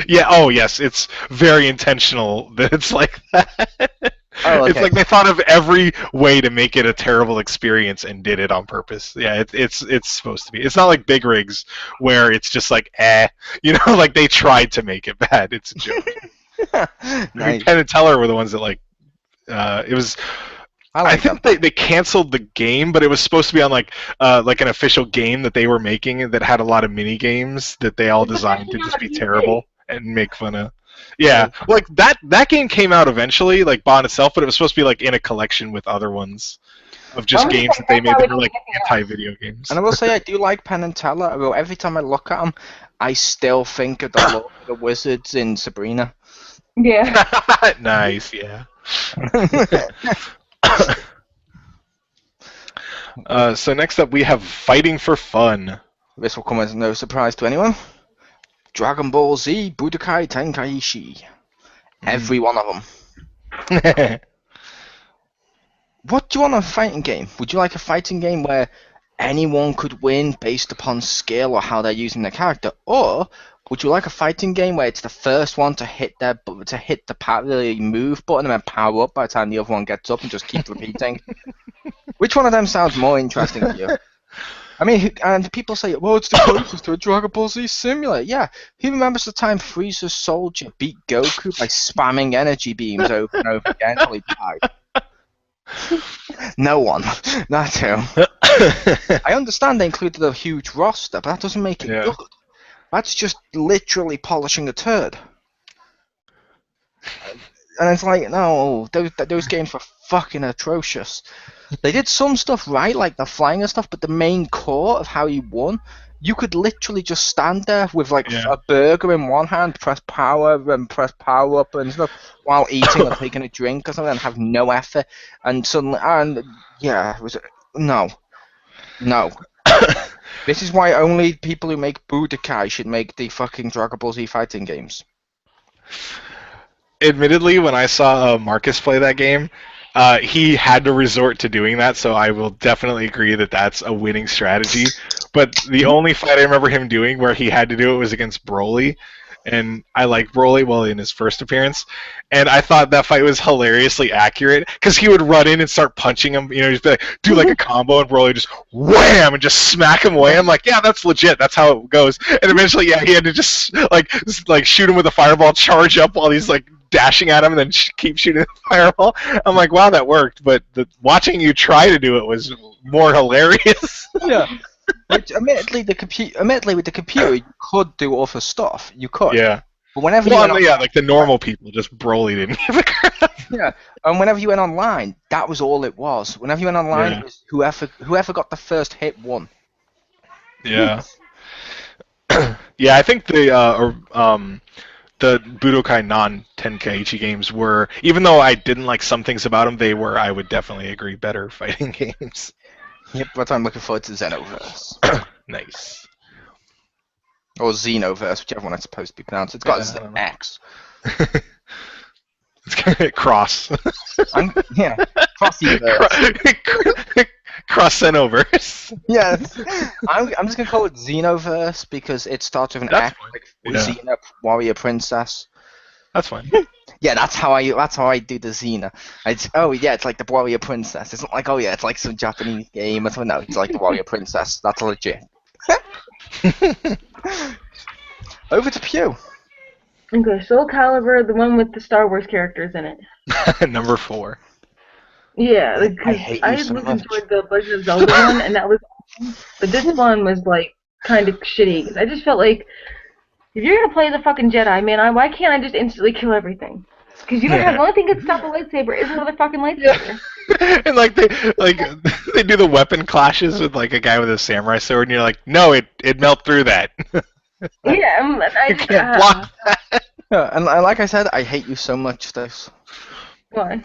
Yeah. Oh yes. It's very intentional that it's like that. Oh, okay. It's like they thought of every way to make it a terrible experience and did it on purpose. Yeah, it's supposed to be. It's not like Big Rigs where it's just like like they tried to make it bad. It's a joke. Nice. Penn and Teller were the ones that like it was. I think they canceled the game, but it was supposed to be on like an official game that they were making that had a lot of mini games that they all designed to just be terrible and make fun of. Yeah, like that game came out eventually, like Bond itself, but it was supposed to be like in a collection with other ones of just games that they made that were like anti-video games. And I will say I do like Penn and Teller. Although every time I look at them, I still think of the Lord of the Wizards in Sabrina. Yeah. Nice, yeah. So next up we have Fighting for Fun. This will come as no surprise to anyone. Dragon Ball Z Budokai Tenkaichi. Every one of them. What do you want in a fighting game? Would you like a fighting game where anyone could win based upon skill or how they're using their character, or would you like a fighting game where it's the first one to hit the move button and then power up by the time the other one gets up and just keep repeating? Which one of them sounds more interesting to you? I mean, and people say, well, it's the closest to a Dragon Ball Z simulator. Yeah, who remembers the time Frieza's soldier beat Goku by spamming energy beams over and over again until he died? No one. That's him. I understand they included a huge roster, but that doesn't make it good. That's just literally polishing a turd. And it's like, no, those games were fucking atrocious. They did some stuff right, like the flying and stuff, but the main core of how you won, you could literally just stand there with like a burger in one hand, press power up and stuff while eating or taking a drink or something, and have no effort. And suddenly, it was no. This is why only people who make Budokai should make the fucking Dragon Ball Z fighting games. Admittedly, when I saw Marcus play that game, he had to resort to doing that, so I will definitely agree that that's a winning strategy. But the only fight I remember him doing where he had to do it was against Broly, and I like Broly in his first appearance, and I thought that fight was hilariously accurate because he would run in and start punching him, just be like, do like a combo, and Broly just wham and just smack him away. I'm like, yeah, that's legit. That's how it goes. And eventually, he had to just like shoot him with a fireball, charge up while he's like dashing at him, and then keep shooting the fireball. I'm like, wow, that worked. But watching you try to do it was more hilarious. Yeah. Which, admittedly, with the computer, you could do other stuff. You could. Yeah. But whenever like the normal people, just Broly didn't give a crap. Yeah. And whenever you went online, that was all it was. Whenever you went online, it was whoever got the first hit won. Yeah. Yeah, I think the Budokai non-Tenkaichi games were, even though I didn't like some things about them, they were, I would definitely agree, better fighting games. Yep, but I'm looking forward to Xenoverse. Nice. Or Xenoverse, whichever one it's supposed to be pronounced. It's got an X. It's kind of cross. Cross-Universe. Cross Xenoverse. Yes. I'm just going to call it Xenoverse because it starts with an X, like Xena, Warrior Princess. That's fine. Yeah, that's how I do the Xena. It's like the Warrior Princess. It's not like, it's like some Japanese game or something. No, it's like the Warrior Princess. That's legit. Over to Pew. Okay, Soul Calibur, the one with the Star Wars characters in it. Number 4. Yeah, because I enjoyed the Legend of Zelda one, and that was awesome. But this one was like kind of shitty. 'Cause I just felt like, if you're gonna play the fucking Jedi, man, why can't I just instantly kill everything? Because you don't have the only thing that can stop a lightsaber is another fucking lightsaber. And they do the weapon clashes with like a guy with a samurai sword, and you're like, no, it melt through that. Yeah, you can't block that. Yeah, and like I said, I hate you so much, this. Why?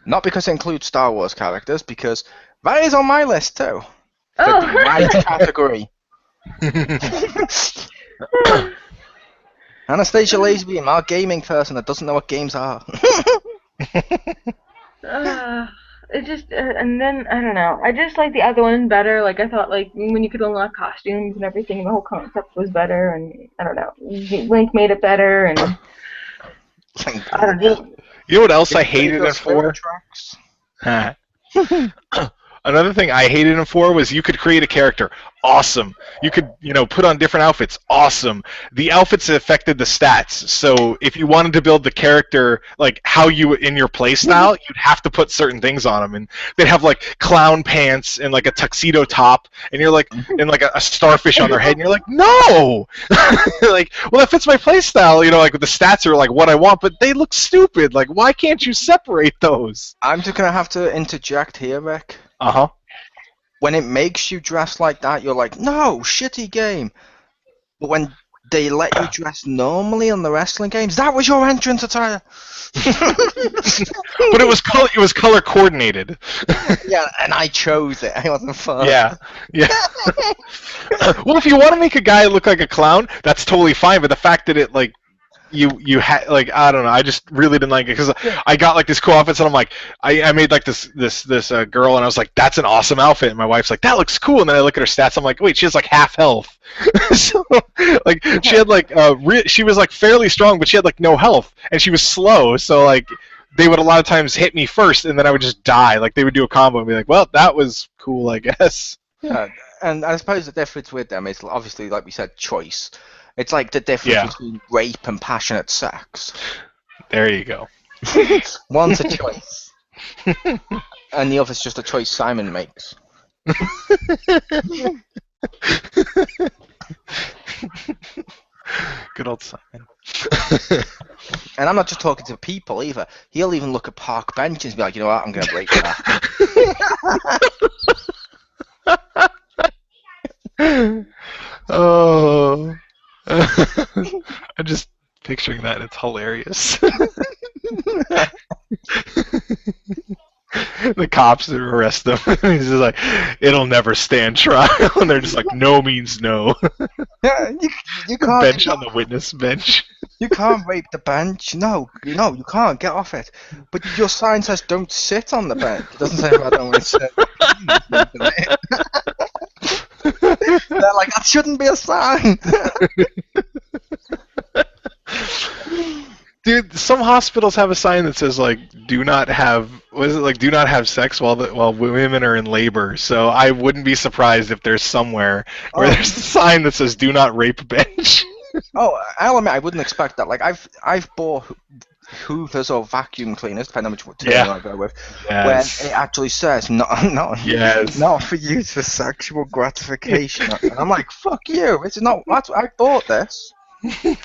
Not because it includes Star Wars characters, because that is on my list too. Oh. The right category. Anastasia Lazerbeam, our gaming person that doesn't know what games are. It just, and then, I don't know, I just like the other one better. Like, I thought, like, when you could unlock costumes and everything, the whole concept was better, and I don't know, Link made it better, and I don't know. You know what else I hated it for? Another thing I hated him for was you could create a character. Awesome. You could, put on different outfits. Awesome. The outfits affected the stats. So if you wanted to build the character, like how you in your playstyle, you'd have to put certain things on them, and they'd have like clown pants and like a tuxedo top, and you're like, and like a starfish on their head, and you're like, no. Like, well, that fits my playstyle. Like the stats are like what I want, but they look stupid. Like, why can't you separate those? I'm just gonna have to interject here, Rick. Uh-huh. When it makes you dress like that, you're like, no, shitty game. But when they let you dress normally on the wrestling games, that was your entrance attire. But it was color coordinated. Yeah, and I chose it. I wasn't fun. Yeah. Well, if you want to make a guy look like a clown, that's totally fine. But the fact that it like you had like I don't know, I just really didn't like it because I got like this cool outfits and I'm like I made like this girl and I was like, that's an awesome outfit, and my wife's like, that looks cool, and then I look at her stats, I'm like, wait, she has like half health. So like she had like she was like fairly strong, but she had like no health and she was slow, so like they would a lot of times hit me first and then I would just die. Like they would do a combo and be like, well, that was cool, I guess. Yeah, and I suppose the difference with them is obviously, like we said, choice. It's like the difference between rape and passionate sex. There you go. One's a choice, and the other's just a choice Simon makes. Good old Simon. And I'm not just talking to people either. He'll even look at park benches and be like, you know what, I'm going to break that. Oh. I'm just picturing that. It's hilarious. The cops arrest them. He's just like, it'll never stand trial. And they're just like, no means no. Yeah, you can't. Bench on the witness bench. You can't rape the bench. No, you can't. Get off it. But your sign says don't sit on the bench. It doesn't say I don't want to sit. They're like, that shouldn't be a sign. Dude, some hospitals have a sign that says like, "Do not have." What is it like? Do not have sex while women are in labor. So I wouldn't be surprised if there's somewhere where there's a sign that says, "Do not rape bench." Oh, I'll admit I wouldn't expect that. Like I've bought hoovers or vacuum cleaners, depending on which term I go with, when it actually says not for use for sexual gratification. And I'm like, fuck you! It's not. I bought this. You have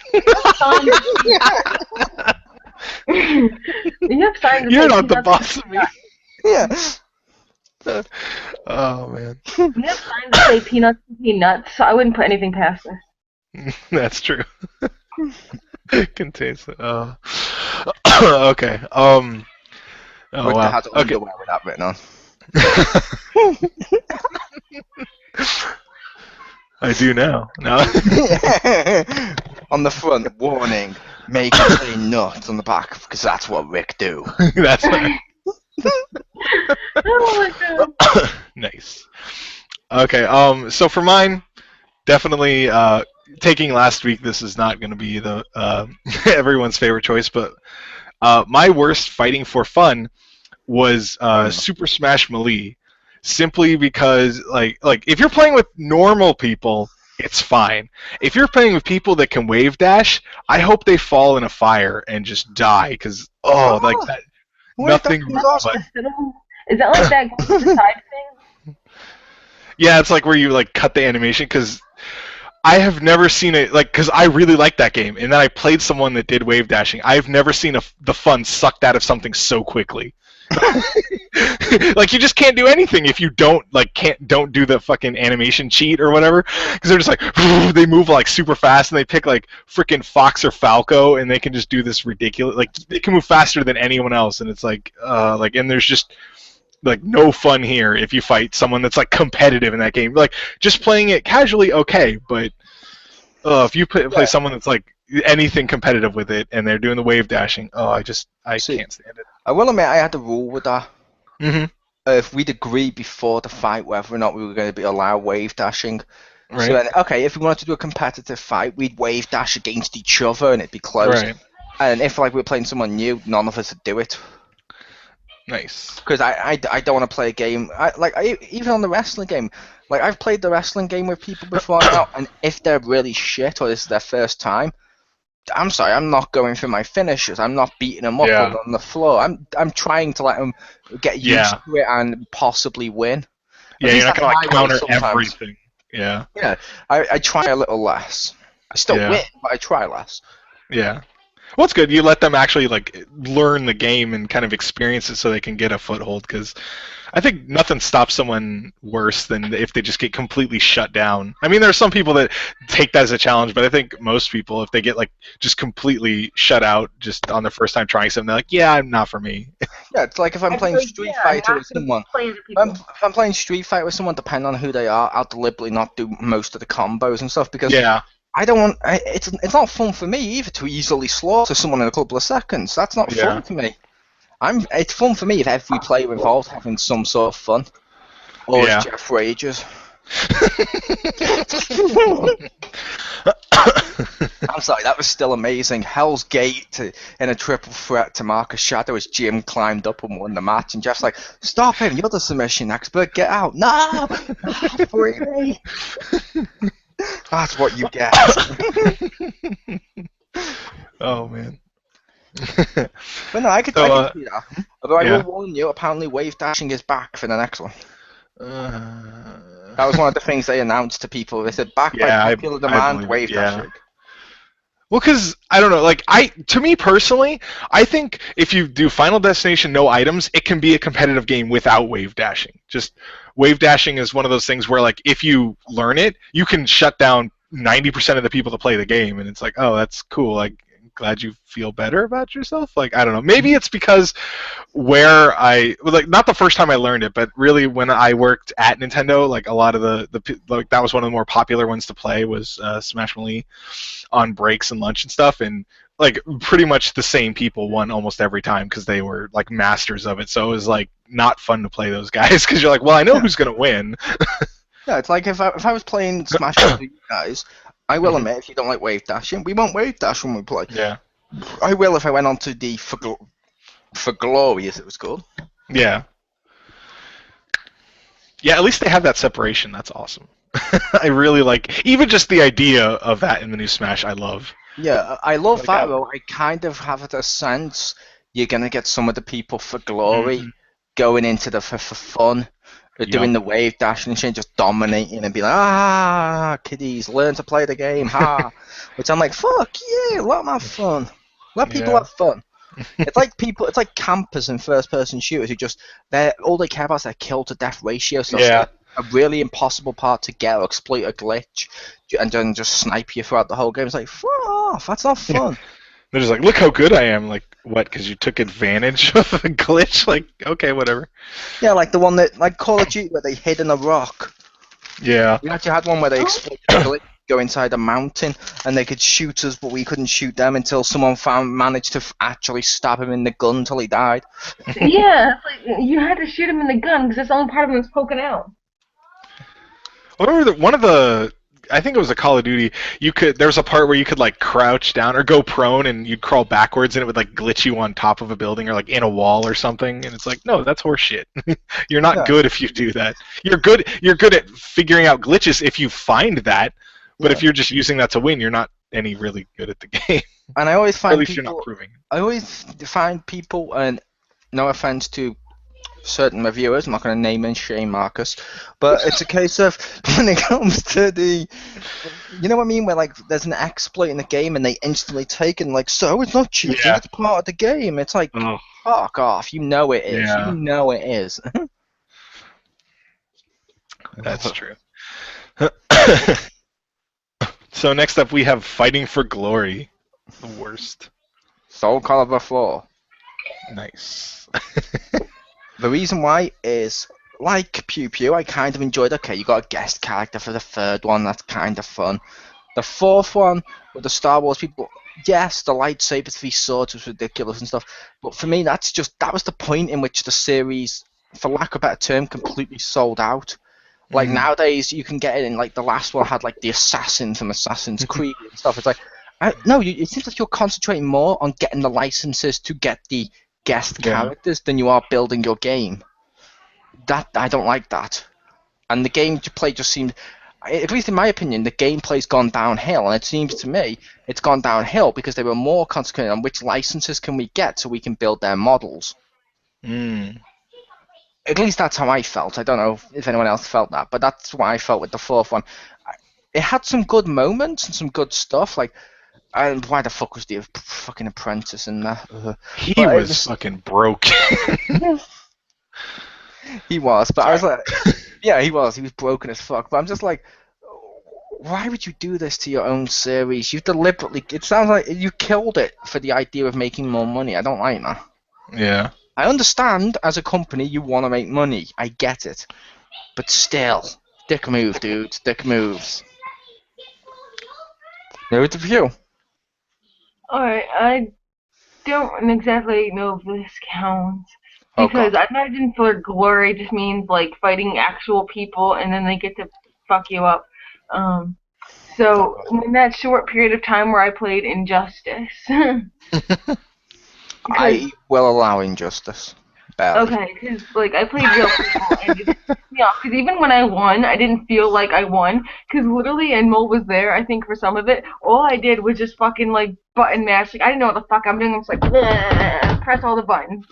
signs. You're not the boss of me. Yeah. Oh man. You have signs that say peanuts and nuts, so I wouldn't put anything past this. That's true. Contains. Okay. Oh wow. Has underwear with that written on. I do now. No. On the front, warning: make it say nuts. On the back, because that's what Rick do. That's right. Oh my god. Nice. Okay. So for mine, definitely taking last week. This is not going to be the everyone's favorite choice, but my worst fighting for fun was Super Smash Melee. Simply because, like if you're playing with normal people, it's fine. If you're playing with people that can wave dash, I hope they fall in a fire and just die. Because like that, nothing. Is that like that side thing? Yeah, it's like where you like cut the animation. Because I have never seen it because I really like that game, and then I played someone that did wave dashing. I've never seen the fun sucked out of something so quickly. Like you just can't do anything if you don't do the fucking animation cheat or whatever, because they're just like they move like super fast and they pick like freaking Fox or Falco and they can just do this ridiculous, like they can move faster than anyone else, and it's like and there's just like no fun here if you fight someone that's like competitive in that game. Like just playing it casually, okay, but if you play someone that's like anything competitive with it and they're doing the wave dashing, I can't stand it. I will admit I had a rule with that. Mm-hmm. If we'd agreed before the fight whether or not we were going to be allowed wave dashing. Right. So then, okay, if we wanted to do a competitive fight, we'd wave dash against each other and it'd be close. Right. And if like we were playing someone new, none of us would do it. Nice. Because I don't want to play a game even on the wrestling game. Like I've played the wrestling game with people before now, and if they're really shit or this is their first time, I'm sorry, I'm not going for my finishers. I'm not beating them up on the floor. I'm trying to let them get used to it and possibly win. Yeah, you're not gonna counter everything. Yeah. Yeah, I try a little less. I still win, but I try less. Yeah. Well, it's good. You let them actually learn the game and kind of experience it so they can get a foothold. Because I think nothing stops someone worse than if they just get completely shut down. I mean, there are some people that take that as a challenge, but I think most people, if they get just completely shut out just on their first time trying something, they're like, yeah, not for me. Yeah, it's like if I'm playing Street Fighter with someone. If I'm playing Street Fighter with someone, depending on who they are, I'll deliberately not do most of the combos and stuff because. Yeah. I don't want. It's not fun for me either to easily slaughter someone in a couple of seconds. That's not fun for me. It's fun for me if every player involved having some sort of fun. Or as Jeff rages. I'm sorry, that was still amazing. Hell's Gate in a triple threat to Marcus Shadow as Jim climbed up and won the match, and Jeff's like, "Stop him! You're the submission expert. Get out! No, free me." That's what you get. Oh man. But no, I could see that. Although I will warn you, apparently wave dashing is back for the next one. That was one of the things they announced to people. They said back by popular demand, wave dashing. Well, because I don't know, to me personally, I think if you do Final Destination no items, it can be a competitive game without wave dashing. Just wave dashing is one of those things where if you learn it, you can shut down 90% of the people that play the game, and it's like, oh, that's cool. Glad you feel better about yourself. I don't know. Maybe it's because where not the first time I learned it, but really when I worked at Nintendo, a lot of that was one of the more popular ones to play was Smash Melee on breaks and lunch and stuff, and pretty much the same people won almost every time because they were masters of it. So it was not fun to play those guys because you're like, well, I know who's gonna win. Yeah, it's like if I was playing Smash with you guys. I will admit, if you don't like wave dashing, we won't wave dash when we play. Yeah. I will if I went on to the For Glory, as it was called. Yeah. Yeah, at least they have that separation. That's awesome. I really even just the idea of that in the new Smash, I love. Yeah, I love that, though. I kind of have the sense you're going to get some of the people for glory going into the for fun. Doing the wave dash and shit, just dominating and be like, kiddies, learn to play the game, ha. Which I'm like, fuck yeah, let them have fun. Let people have fun. It's like campers and first-person shooters who all they care about is their kill-to-death ratio, so it's a really impossible part to get or exploit a glitch and then just snipe you throughout the whole game. It's like, fuck off, that's not fun. They're just like, look how good I am. What, because you took advantage of a glitch? Okay, whatever. Yeah, like the one that, Call of Duty, where they hid in a rock. Yeah. We actually had one where they exploited a glitch, go inside a mountain, and they could shoot us, but we couldn't shoot them until someone managed to actually stab him in the gun until he died. Yeah, you had to shoot him in the gun, because that's the only part of him that's poking out. I think it was a Call of Duty. There was a part where you could crouch down or go prone, and you'd crawl backwards, and it would glitch you on top of a building or in a wall or something. And it's no, that's horseshit. You're not good if you do that. You're good at figuring out glitches if you find that, but if you're just using that to win, you're not any really good at the game. And I always find at least you're not proving. I always find people, and no offense to certain reviewers, I'm not going to name and shame Marcus, but it's a case of when it comes to you know what I mean, where there's an exploit in the game and they instantly take it so it's not cheating, it's part of the game. It's fuck off, you know it is. You know it is. That's true. So next up we have Fighting for Glory, the worst. Soul Calibur 4. Nice. The reason why is, like Pew Pew, I kind of enjoyed, you got a guest character for the third one, that's kind of fun. The fourth one, with the Star Wars people, yes, the lightsabers, 3 swords was ridiculous and stuff, but for me, that was the point in which the series, for lack of a better term, completely sold out. Nowadays, you can get it in, the last one had, the assassin from Assassin's Creed and stuff. It's no, it seems like you're concentrating more on getting the licenses to get the guest characters than you are building your game. That I don't like that. And the gameplay just seems, at least in my opinion, the gameplay's gone downhill. And it seems to me it's gone downhill because they were more concentrated on which licenses can we get so we can build their models. At least that's how I felt. I don't know if anyone else felt that, but that's what I felt with the fourth one. It had some good moments and some good stuff. Like, and why the fuck was the fucking apprentice in there? He was fucking broke. He was, but I was like, yeah, he was broken as fuck. But I'm just like, why would you do this to your own series? You've deliberately, it sounds like you killed it for the idea of making more money. I don't like that. Yeah. I understand, as a company, you want to make money. I get it. But still, dick move, dude. Dick moves. There it's a few. Alright, I don't exactly know if this counts. Because I imagine for glory just means, like, fighting actual people and then they get to fuck you up. So, in that short period of time where I played Injustice... I will allow Injustice. Barely. Okay, because, like, I played real people, and it pissed me off, because even when I won, I didn't feel like I won, because literally, and Mo was there, I think, for some of it, all I did was just fucking, like, button mash, like, I didn't know what the fuck I'm doing, I was like, press all the buttons.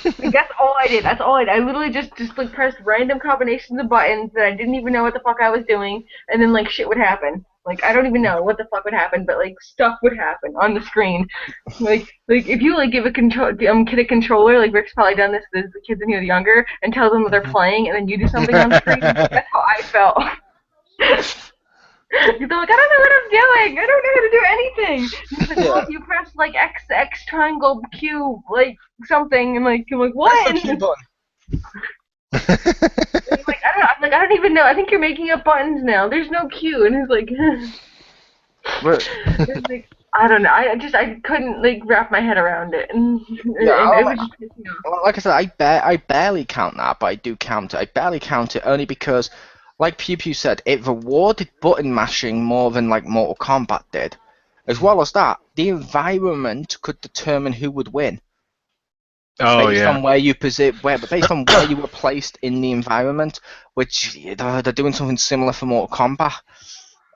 Like, that's all I did, I literally just, like, pressed random combinations of buttons that I didn't even know what the fuck I was doing, and then, like, shit would happen. Like, I don't even know what the fuck would happen, but, like, stuff would happen on the screen. Like if you, like, give a kid a controller, like, Rick's probably done this to the kids when he was younger, and tell them that they're playing, and then you do something on the screen. That's how I felt. They're like, I don't know what I'm doing. I don't know how to do anything. And he's like, well, you press, like, X triangle Q, like, something, and, like, you're like, what? That's the button. Like, I don't know. I'm like, I don't even know. I think you're making up buttons now. There's no Q. And he's like, like, I don't know. I couldn't, like, wrap my head around it. And it was just pissing me off. Like I said, I barely count that, but I do count it. I barely count it only because, like Pew Pew said, it rewarded button mashing more than, like, Mortal Kombat did. As well as that, the environment could determine who would win. Based on where you based on where you were placed in the environment, which they're doing something similar for Mortal Kombat.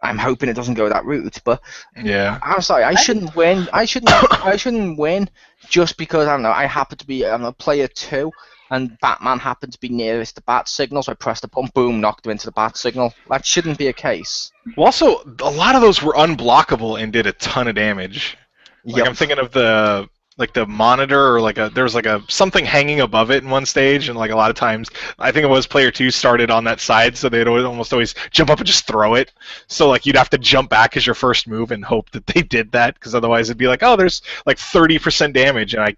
I'm hoping it doesn't go that route, but yeah. I'm sorry, I shouldn't win. I shouldn't win just because I don't know. I happen to be player 2, and Batman happened to be nearest the bat signal, so I pressed the button, boom, knocked him into the bat signal. That shouldn't be a case. Well, also, a lot of those were unblockable and did a ton of damage. Like, I'm thinking of the monitor, or there was something hanging above it in one stage, and, like, a lot of times I think it was player 2 started on that side, so they'd almost always jump up and just throw it. So, like, you'd have to jump back as your first move and hope that they did that, because otherwise it'd be like, oh, there's like 30% damage and I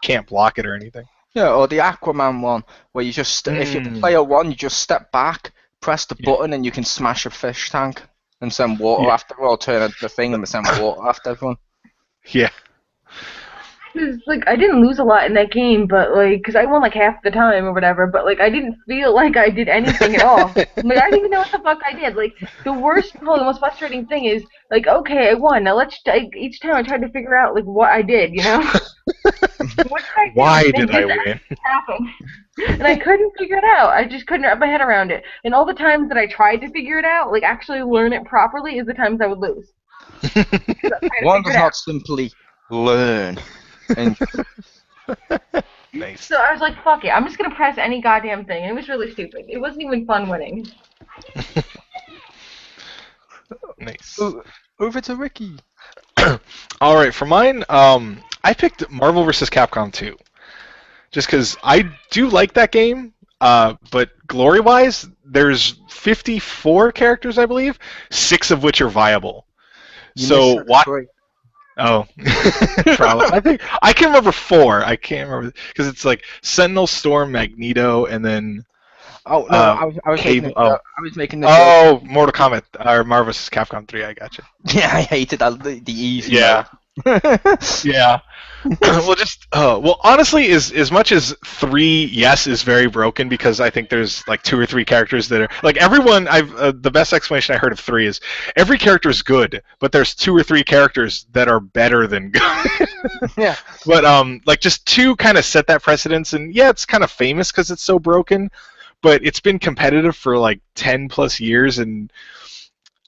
can't block it or anything. Yeah, or the Aquaman one where you just if you're player 1, you just step back, press the button, and you can smash a fish tank and send water after, or turn the thing and send water after everyone. Yeah. Like, I didn't lose a lot in that game, but, like, because I won, like, half the time or whatever, but, like, I didn't feel like I did anything at all. Like, I didn't even know what the fuck I did. Like, the most frustrating thing is, like, okay, I won. Now each time I tried to figure out, like, what I did, you know? Why did I win? Happen. And I couldn't figure it out. I just couldn't wrap my head around it. And all the times that I tried to figure it out, like, actually learn it properly, is the times I would lose. One does not simply learn. Nice. So I was like, fuck it, I'm just gonna press any goddamn thing, and it was really stupid. It wasn't even fun winning. Nice. Over to Ricky. Alright, for mine, I picked Marvel vs. Capcom 2. Just because I do like that game, but glory-wise, there's 54 characters, I believe, 6 of which are viable. So what? Oh, probably. I can remember 4. I can't remember because it's like Sentinel, Storm, Magneto, and then. Oh no, I was making the. Oh, Mortal Kombat or Marvel vs. Capcom 3. I gotcha. Yeah, I hated that. The easy. Yeah. Yeah. Well, honestly, as much as 3, yes, is very broken because I think there's like 2 or 3 characters that are like everyone. The best explanation I heard of 3 is every character is good, but there's 2 or 3 characters that are better than good. Yeah. But like just 2 kind of set that precedence, and yeah, it's kind of famous because it's so broken, but it's been competitive for like 10 plus years, and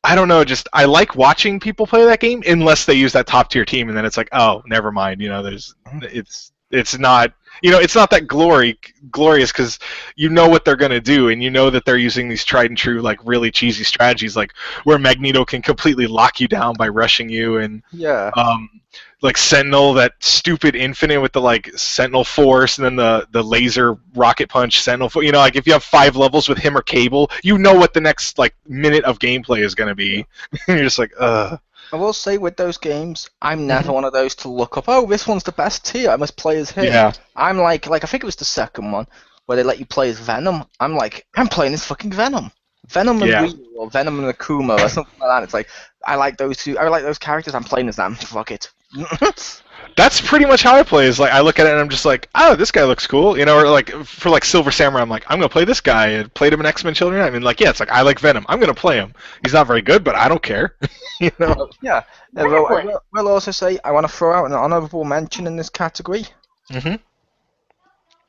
I don't know, just I like watching people play that game unless they use that top tier team, and then it's like, oh, never mind. It's not it's not that glorious because you know what they're gonna do, and you know that they're using these tried and true like really cheesy strategies, like where Magneto can completely lock you down by rushing you, and Yeah. like Sentinel, that stupid infinite with the like Sentinel Force, and then the laser rocket punch Sentinel Force. Like if you have 5 levels with him or Cable, you know what the next like minute of gameplay is gonna be. You're just like, ugh. I will say with those games, I'm never one of those to look up. Oh, this one's the best tier. I must play as him. Yeah. I'm like I think it was the second one where they let you play as Venom. I'm like, I'm playing as fucking Venom. Venom and Ryu or Venom and Akuma or something like that. It's like I like those two. I like those characters. I'm playing as them. Fuck it. That's pretty much how I play. Is like I look at it and I'm just like, oh, this guy looks cool, or like for like Silver Samurai, I'm like, I'm gonna play this guy. I played him in X-Men Children. I mean, like, yeah, it's like I like Venom. I'm gonna play him. He's not very good, but I don't care. Yeah. We'll also say I want to throw out an honorable mention in this category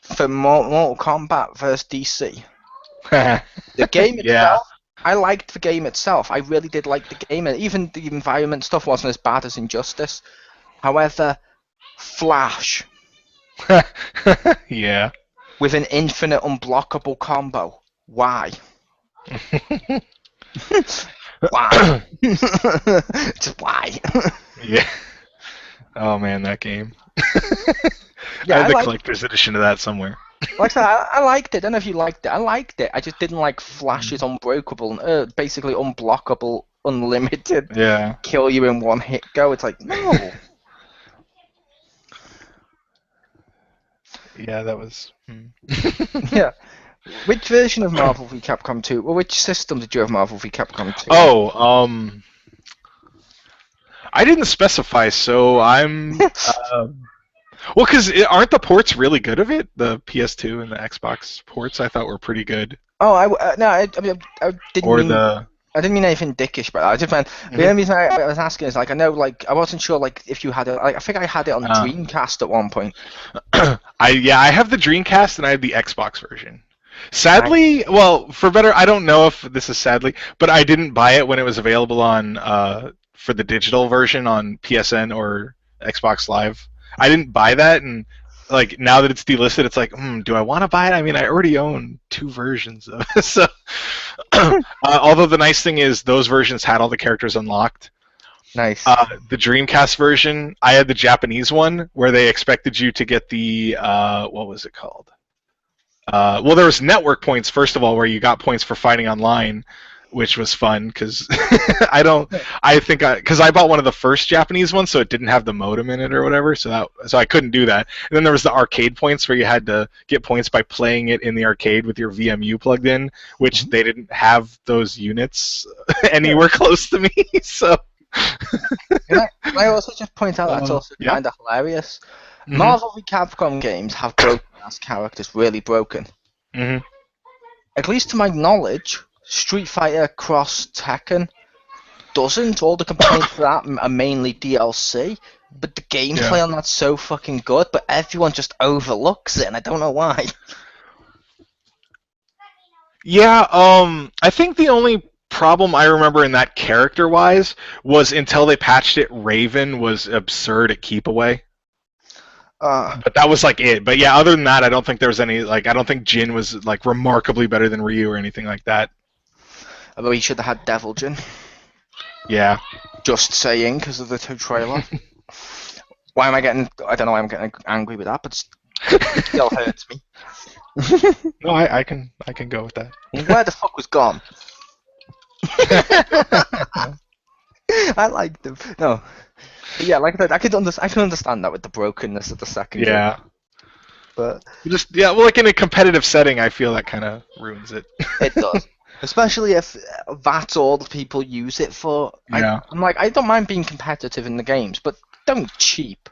for Mortal Kombat vs DC. The game itself. I liked the game itself. I really did like the game, and even the environment stuff wasn't as bad as Injustice. However, Flash. Yeah. With an infinite unblockable combo. Why? Why? Just why? Yeah. Oh man, that game. Yeah, I have the collector's edition of that somewhere. Like I said, I liked it. I don't know if you liked it. I liked it. I just didn't like Flash's unbreakable, basically unblockable, unlimited, kill you in one hit go. It's like, no. Yeah, that was. Yeah. Which version of Marvel v Capcom 2? Or which system did you have Marvel v Capcom 2? Oh, I didn't specify, so I'm. Well, because aren't the ports really good of it? The PS2 and the Xbox ports, I thought were pretty good. Oh, I didn't mean. I didn't mean anything dickish, but I just meant the only reason I was asking is like I know like I wasn't sure like if you had it. Like, I think I had it on Dreamcast at one point. I have the Dreamcast and I have the Xbox version. Sadly, well, for better, I don't know if this is sadly, but I didn't buy it when it was available on for the digital version on PSN or Xbox Live. I didn't buy that, and like now that it's delisted, it's like, do I want to buy it? I mean, I already own 2 versions of it. So, although the nice thing is those versions had all the characters unlocked. Nice. The Dreamcast version, I had the Japanese one where they expected you to get the what was it called? Well, there was network points first of all, where you got points for fighting online, which was fun because because I bought one of the first Japanese ones, so it didn't have the modem in it or whatever, so I couldn't do that. And then there was the arcade points where you had to get points by playing it in the arcade with your VMU plugged in, which they didn't have those units anywhere close to me. So. I also just point out that's also kind of hilarious. Marvel v Capcom games have broken ass characters, really broken. At least to my knowledge, Street Fighter Cross Tekken doesn't. All the complaints for that are mainly DLC, but the gameplay on that's so fucking good, but everyone just overlooks it, and I don't know why. Yeah, I think the only problem I remember in that character-wise was until they patched it, Raven was absurd at keep away. But that was like it. But yeah, other than that, I don't think there was any I don't think Jin was like remarkably better than Ryu or anything like that. Although he should have had Devil Jin. Yeah. Just saying, because of the 2 trailer. Why am I getting? I don't know why I'm getting angry with that, but it still hurts me. No, I can go with that. Where the fuck was Gone? I like them. No. But yeah, like I said, I can understand that with the brokenness of the second game. But well, like in a competitive setting, I feel that kind of ruins it. It does. Especially if that's all the people use it for. I'm like, I don't mind being competitive in the games, but don't cheap.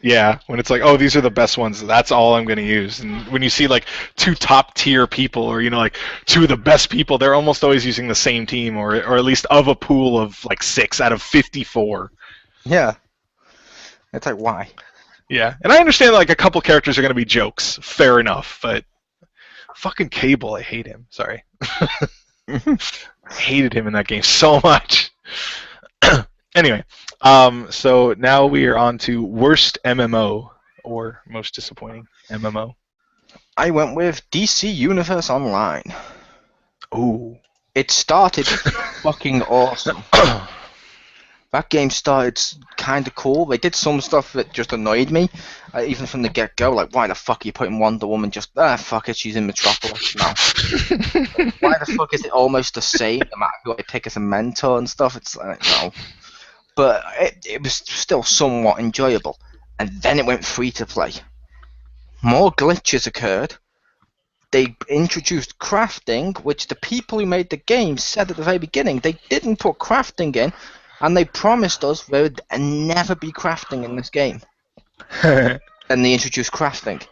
Yeah, when it's like, oh, these are the best ones, that's all I'm going to use. And when you see like two top tier people, or like two of the best people, they're almost always using the same team, or at least of a pool of like 6 out of 54. Yeah. It's like, why? Yeah, and I understand like a couple characters are going to be jokes, fair enough, but fucking Cable, I hate him. Sorry. Hated him in that game so much. Anyway, so now we are on to worst MMO, or most disappointing MMO. I went with DC Universe Online. Ooh. It started fucking awesome. That game started kind of cool. They did some stuff that just annoyed me, even from the get-go. Like, why the fuck are you putting Wonder Woman just... fuck it, she's in Metropolis now. Why the fuck is it almost the same, no matter who I pick as a mentor and stuff? It's like, no. But it was still somewhat enjoyable. And then it went free-to-play. More glitches occurred. They introduced crafting, which the people who made the game said at the very beginning they didn't put crafting in, and they promised us there would never be crafting in this game. And they introduced crafting.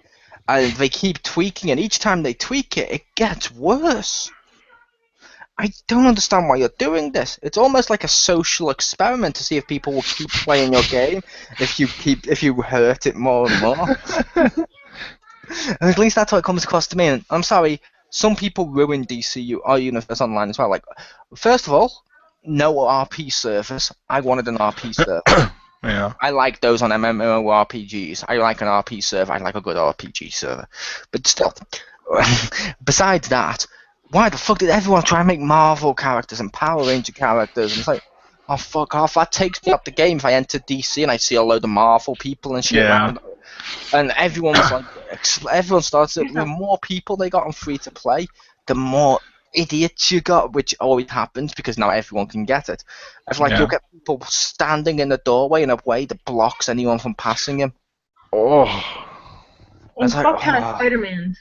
And they keep tweaking it. Each time they tweak it, it gets worse. I don't understand why you're doing this. It's almost like a social experiment to see if people will keep playing your game if you hurt it more and more. And at least that's how it comes across to me. And I'm sorry, some people ruin DC or Universe Online as well. Like, first of all, no RP servers. I wanted an RP server. Yeah. I like those on MMORPGs. I like an RP server. I like a good RPG server. But still, besides that, why the fuck did everyone try and make Marvel characters and Power Ranger characters? And it's like, oh, fuck off. That takes me up the game if I enter DC and I see a load of Marvel people and shit around. And everyone was like, everyone starts it. The more people they got on free to play, the more idiots you got, which always happens because now everyone can get it. It's like you'll get people standing in the doorway in a way that blocks anyone from passing him. Oh. And fuck kind of Spider-Mans.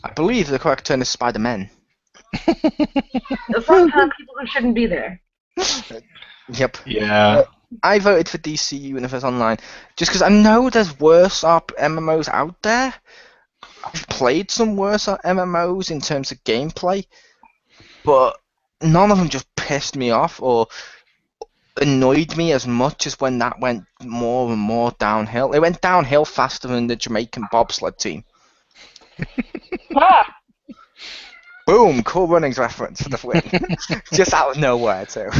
I believe the correct term is Spider-Man. The fuck kind of people who shouldn't be there. Yep. Yeah. I voted for DC Universe Online just because I know there's worse MMOs out there. I've played some worse MMOs in terms of gameplay, but none of them just pissed me off or annoyed me as much as when that went more and more downhill. It went downhill faster than the Jamaican bobsled team. Boom! Cool Runnings reference for the win. Just out of nowhere, too.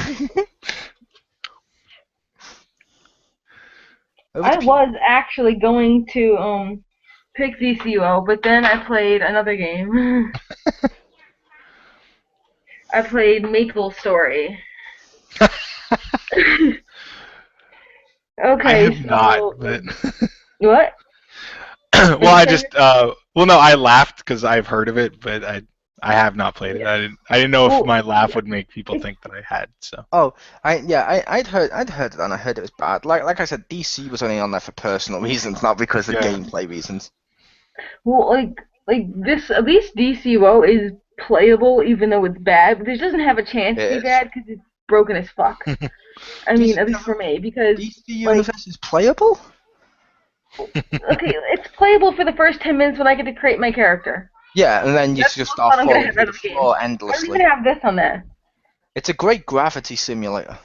I was actually going to pick DCUO, but then I played another game. I played Maple Story. Okay, I have not, but... What? Well, I just no, I laughed because I've heard of it, but I have not played it. I didn't know if my laugh would make people think that I had. So. Oh, I'd heard it and I heard it was bad. Like I said, DC was only on there for personal reasons, not because of gameplay reasons. Well, like this, at least DCUO is playable, even though it's bad. But it doesn't have a chance to be bad because it's broken as fuck. I mean, at least for me, because DC Universe is playable. Okay, it's playable for the first 10 minutes when I get to create my character. Yeah, and then you just start falling through the floor endlessly. I don't even have this on there. It's a great gravity simulator.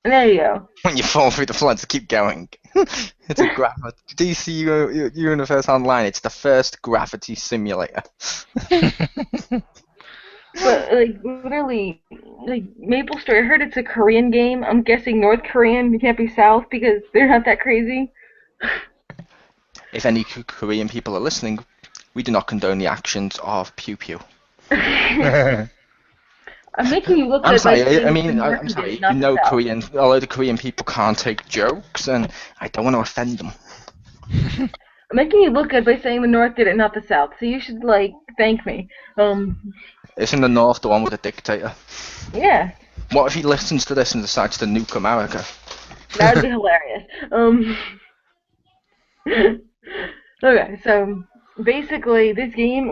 There you go. When you fall through the floor to keep going. It's a DC Universe Online. It's the first gravity simulator. But literally, Maple Story. I heard it's a Korean game. I'm guessing North Korean. It can't be South because they're not that crazy. If any Korean people are listening, we do not condone the actions of Pew Pew. I'm making you look. I'm sorry. I'm sorry. You know, a lot of Korean people can't take jokes, and I don't want to offend them. I'm making you look good by saying the North did it, not the South. So you should thank me. Isn't the North the one with a dictator? Yeah. What if he listens to this and decides to nuke America? That would be hilarious. Okay, so basically this game,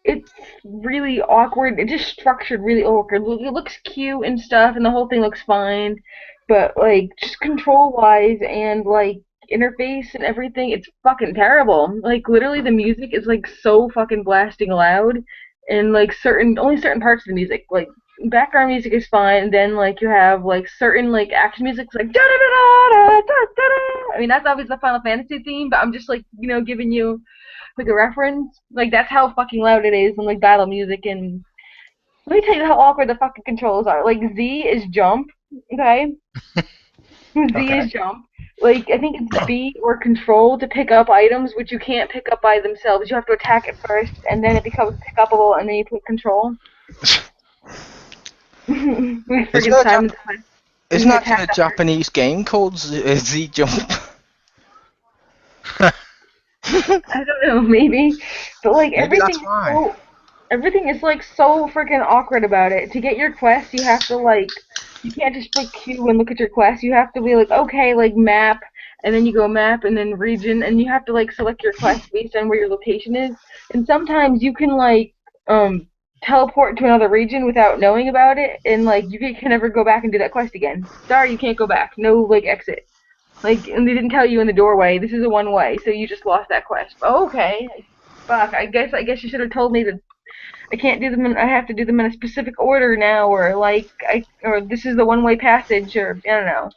it's really awkward. It's just structured really awkward. It looks cute and stuff, and the whole thing looks fine. but like just control wise and like interface and everything, it's fucking terrible. Like literally the music is like so fucking blasting loud, and like only certain parts of the music, like background music is fine. Then like you have like certain like action music, like da da da da da da da. I mean that's obviously the Final Fantasy theme, but I'm just like giving you like a reference. Like that's how fucking loud it is in like battle music. And let me tell you how awkward the fucking controls are. Like Z is jump, okay? Z is jump. Like, I think it's B or control to pick up items, which you can't pick up by themselves. You have to attack it first, and then it becomes pickupable, and then you put control. We forget time. Isn't that in a Japanese game called Z Jump? I don't know, maybe. But, like, everything is, like, so freaking awkward about it. To get your quest, you have to, like... You can't just put Q and look at your quest. You have to be like, okay, like map, and then you go map, and then region, and you have to like select your quest based on where your location is. And sometimes you can like teleport to another region without knowing about it, and like you can never go back and do that quest again. Sorry, you can't go back. No like exit. Like, and they didn't tell you in the doorway. This is a one way, so you just lost that quest. Oh, okay, fuck. I guess you should have told me that. I can't do them. I have to do them in a specific order now, or like or this is the one-way passage, or I don't know.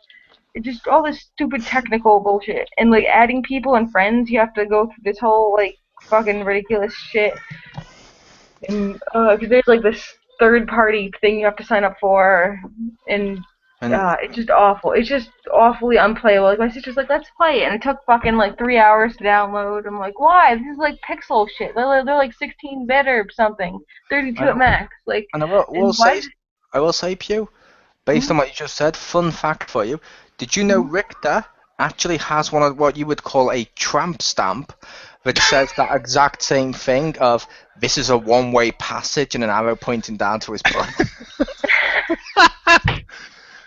It's just all this stupid technical bullshit, and like adding people and friends. You have to go through this whole like fucking ridiculous shit, and because there's like this third-party thing you have to sign up for, and it's just awful. It's just awfully unplayable. Like my sister's like, let's play it, and it took fucking like 3 hours to download. I'm like, why? This is like pixel shit. They're like 16-bit or something, 32 at max. Like, and I will say, Pew, based on what you just said, fun fact for you: did you know Richter actually has one of what you would call a tramp stamp that says that exact same thing of this is a one-way passage and an arrow pointing down to his butt.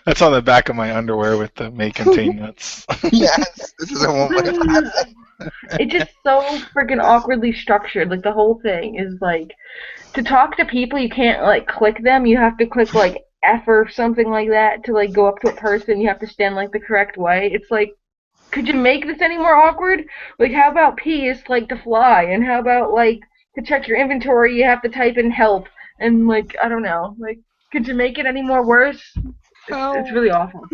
That's on the back of my underwear with the may contain nuts. Yes, this is a one-way passage. It's just so freaking awkwardly structured. Like the whole thing is like, to talk to people, you can't like click them. You have to click like F or something like that to like go up to a person. You have to stand like the correct way. It's like, could you make this any more awkward? Like, how about P is like to fly, and how about like to check your inventory, you have to type in help, and like I don't know. Like, could you make it any more worse? It's really awful.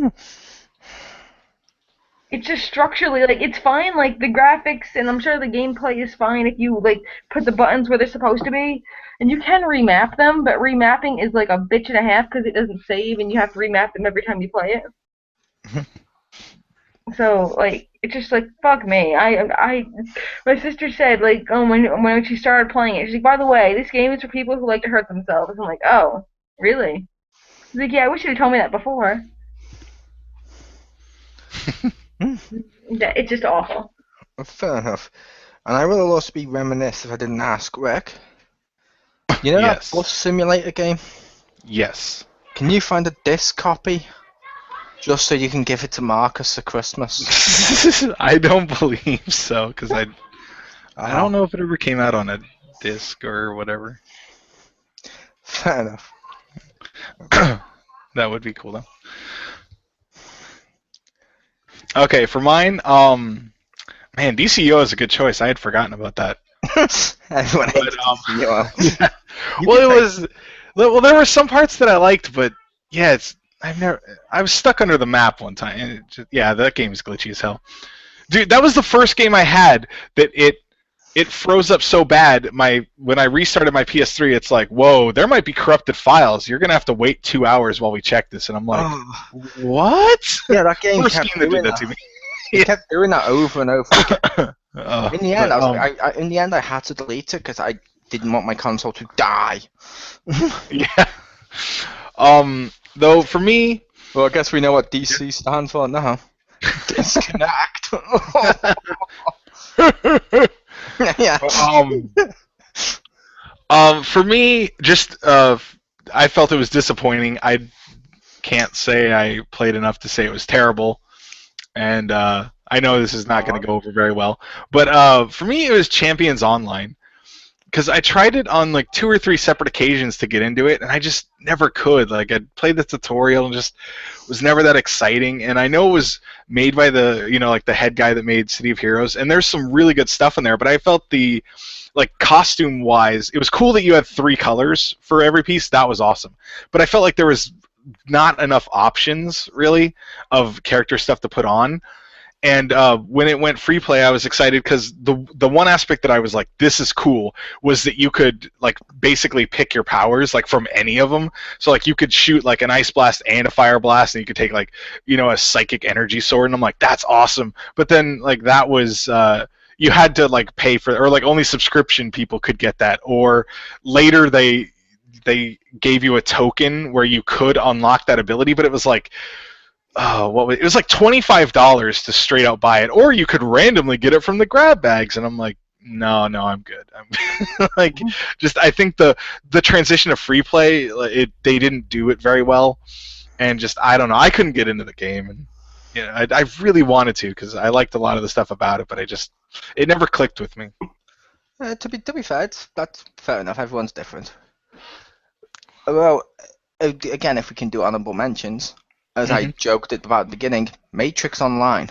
It's just structurally, like, it's fine, like, the graphics, and I'm sure the gameplay is fine if you, like, put the buttons where they're supposed to be, and you can remap them, but remapping is, like, a bitch and a half because it doesn't save, and you have to remap them every time you play it. So, like, it's just, like, fuck me. My sister said, like, when she started playing it, she's like, by the way, this game is for people who like to hurt themselves. I'm like, oh, really? She's like, yeah, I wish you'd told me that before. It's just awful. Fair enough. And I will also be reminiscent if I didn't ask, Rick. You know that bus simulator game? Yes. Can you find a disc copy? Just so you can give it to Marcus for Christmas? I don't believe so, because I don't know if it ever came out on a disc or whatever. Fair enough. That would be cool, though. Okay, for mine, man, DCO is a good choice. I had forgotten about that. Everyone hates DCO. Well, there were some parts that I liked, but yeah, I was stuck under the map one time. And that game is glitchy as hell. Dude, that was the first game I had that it froze up so bad. When I restarted my PS3, it's like, whoa, there might be corrupted files. You're gonna have to wait 2 hours while we check this. And I'm like, what? Yeah, that game first kept game that doing did that to me. It kept doing that over and over again. In the end, in the end, I had to delete it because I didn't want my console to die. Yeah. Though for me, well, I guess we know what DC stands for now. Disconnect. Yeah. For me, just I felt it was disappointing. I can't say I played enough to say it was terrible, and I know this is not going to go over very well. But for me, it was Champions Online, because I tried it on like 2 or 3 separate occasions to get into it, and I just never could. Like I played the tutorial and just was never that exciting. And I know it was made by the like the head guy that made City of Heroes, and there's some really good stuff in there. But I felt the like costume wise, it was cool that you had 3 colors for every piece. That was awesome. But I felt like there was not enough options really of character stuff to put on. And when it went free play, I was excited because the one aspect that I was like, this is cool, was that you could like basically pick your powers like from any of them. So like you could shoot like an ice blast and a fire blast, and you could take like a psychic energy sword, and I'm like, that's awesome. But then like that was you had to like pay for, or like only subscription people could get that, or later they gave you a token where you could unlock that ability, but it was like, it was like $25 to straight out buy it, or you could randomly get it from the grab bags, and I'm like, no, I'm good. I'm like, just I think the transition to free play, they didn't do it very well, and just I don't know, I couldn't get into the game, and I really wanted to because I liked a lot of the stuff about it, but it never clicked with me. To be fair, that's fair enough. Everyone's different. Well, again, if we can do honorable mentions. As I joked about at the beginning, Matrix Online.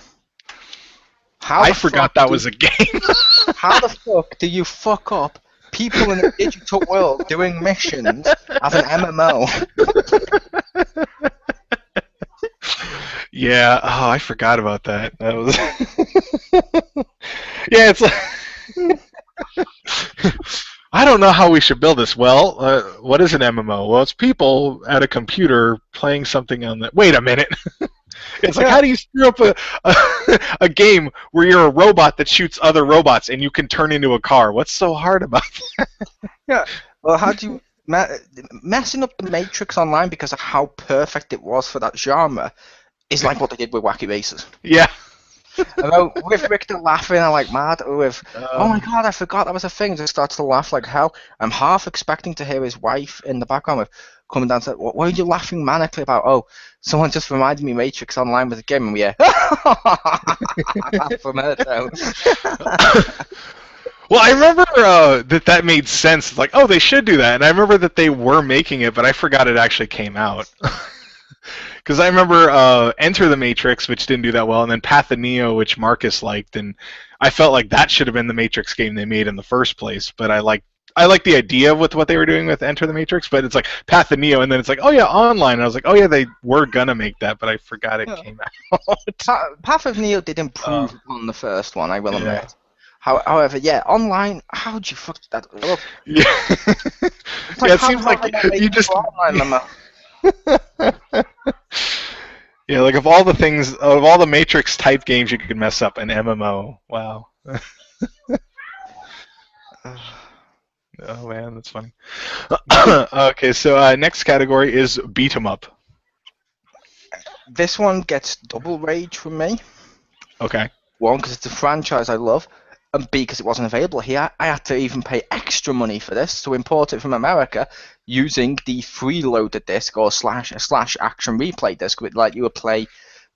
I forgot that was a game. How the fuck do you fuck up people in the digital world doing missions as an MMO? Yeah, I forgot about that. That was yeah, it's like I don't know how we should build this. Well, what is an MMO? Well, it's people at a computer playing something on that. Wait a minute. It's like, how do you screw up a game where you're a robot that shoots other robots and you can turn into a car? What's so hard about that? Yeah. Well, how do you messing up the Matrix Online because of how perfect it was for that genre is like what they did with Wacky Races. Yeah. With Richter laughing, I'm like mad. With oh my god, I forgot that was a thing. Just starts to laugh like hell. I'm half expecting to hear his wife in the background with coming down to what are you laughing manically about? Oh, someone just reminded me Matrix Online was a game, and yeah, from her too. Well, I remember that made sense. It's like, oh, they should do that, and I remember that they were making it, but I forgot it actually came out. Because I remember Enter the Matrix, which didn't do that well, and then Path of Neo, which Marcus liked, and I felt like that should have been the Matrix game they made in the first place. But I like the idea of what they were doing with Enter the Matrix, but it's like Path of Neo, and then it's like, oh yeah, online. And I was like, oh yeah, they were gonna make that, but I forgot it came out. Path of Neo did improve on the first one, I will admit. However, yeah, online, how would you fuck that up? Yeah, like, it seems like you just. Yeah, like of all the Matrix type games you could mess up, an MMO. Wow. Oh man, that's funny. Okay, so next category is beat 'em up. This one gets double rage from me. Okay. One, because it's a franchise I love, and B, because it wasn't available here. I had to even pay extra money for this to import it from America using the freeloader disc or slash action replay disc, which let you play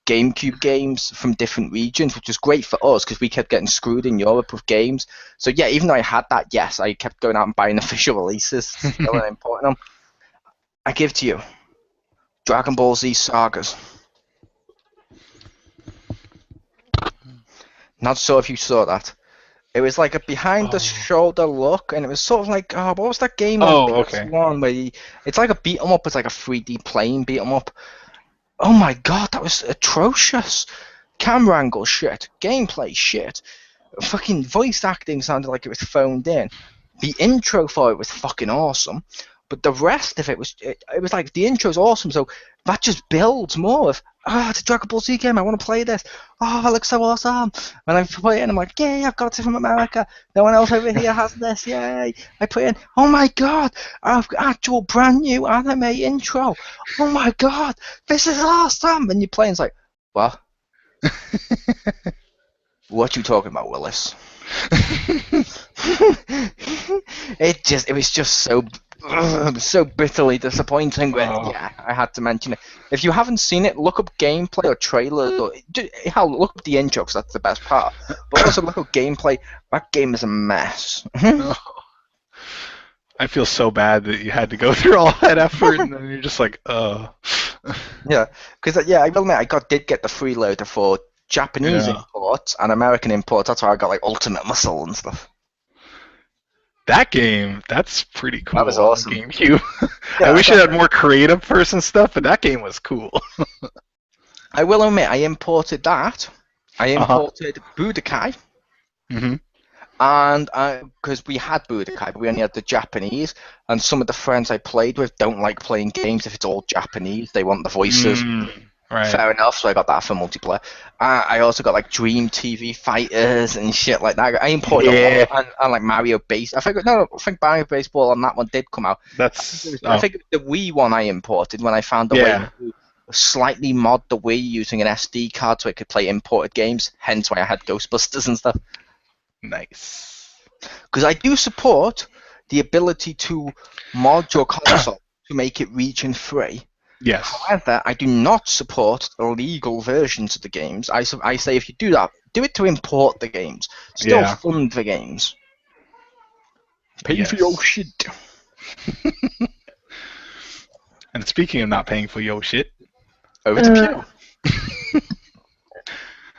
GameCube games from different regions, which was great for us because we kept getting screwed in Europe with games. So yeah, even though I had that, yes, I kept going out and buying official releases still and importing them. I give to you Dragon Ball Z Sagas. Not sure if you saw that. It was like a behind-the-shoulder look, and it was sort of like, what was that game on PS1 where it's like a beat-em-up, it's like a 3D plane beat-em-up. Oh my god, that was atrocious. Camera angle shit, gameplay shit. Fucking voice acting sounded like it was phoned in. The intro for it was fucking awesome, but the rest of it was like the intro's awesome, so that just builds more of, it's a Dragon Ball Z game, I want to play this. Oh, it looks so awesome. And I play it and I'm like, yay, I've got it from America. No one else over here has this, yay. I put in, oh my god, I've got actual brand new anime intro. Oh my god, this is awesome. And you play and it's like, what? What you talking about, Willis? It was just so bitterly disappointing. But yeah, I had to mention it. If you haven't seen it, look up gameplay or trailers, or look up the intro because that's the best part. But also look up gameplay. That game is a mess. I feel so bad that you had to go through all that effort, and then you're just like, Yeah, because I will admit did get the freeloader for Japanese Yeah. imports and American imports. That's why I got like Ultimate Muscle and stuff. That game, that's pretty cool. That was awesome. On GameCube. Yeah, I wish it had more creative person stuff, but that game was cool. I will admit, I imported that. I imported Budokai. Mm-hmm. And because we had Budokai, but we only had the Japanese, and some of the friends I played with don't like playing games if it's all Japanese. They want the voices. Right. Fair enough, so I got that for multiplayer. I also got like Dream TV Fighters and shit like that. I imported a lot, and like Mario Base. I think Mario Baseball on that one did come out. I think the Wii one I imported when I found a way to slightly mod the Wii using an SD card so it could play imported games. Hence why I had Ghostbusters and stuff. Nice. Because I do support the ability to mod your console to make it region free. Yes. However, I do not support illegal versions of the games. I say if you do that, do it to import the games. Still fund the games. Pay for your shit. And speaking of not paying for your shit, over to Pew.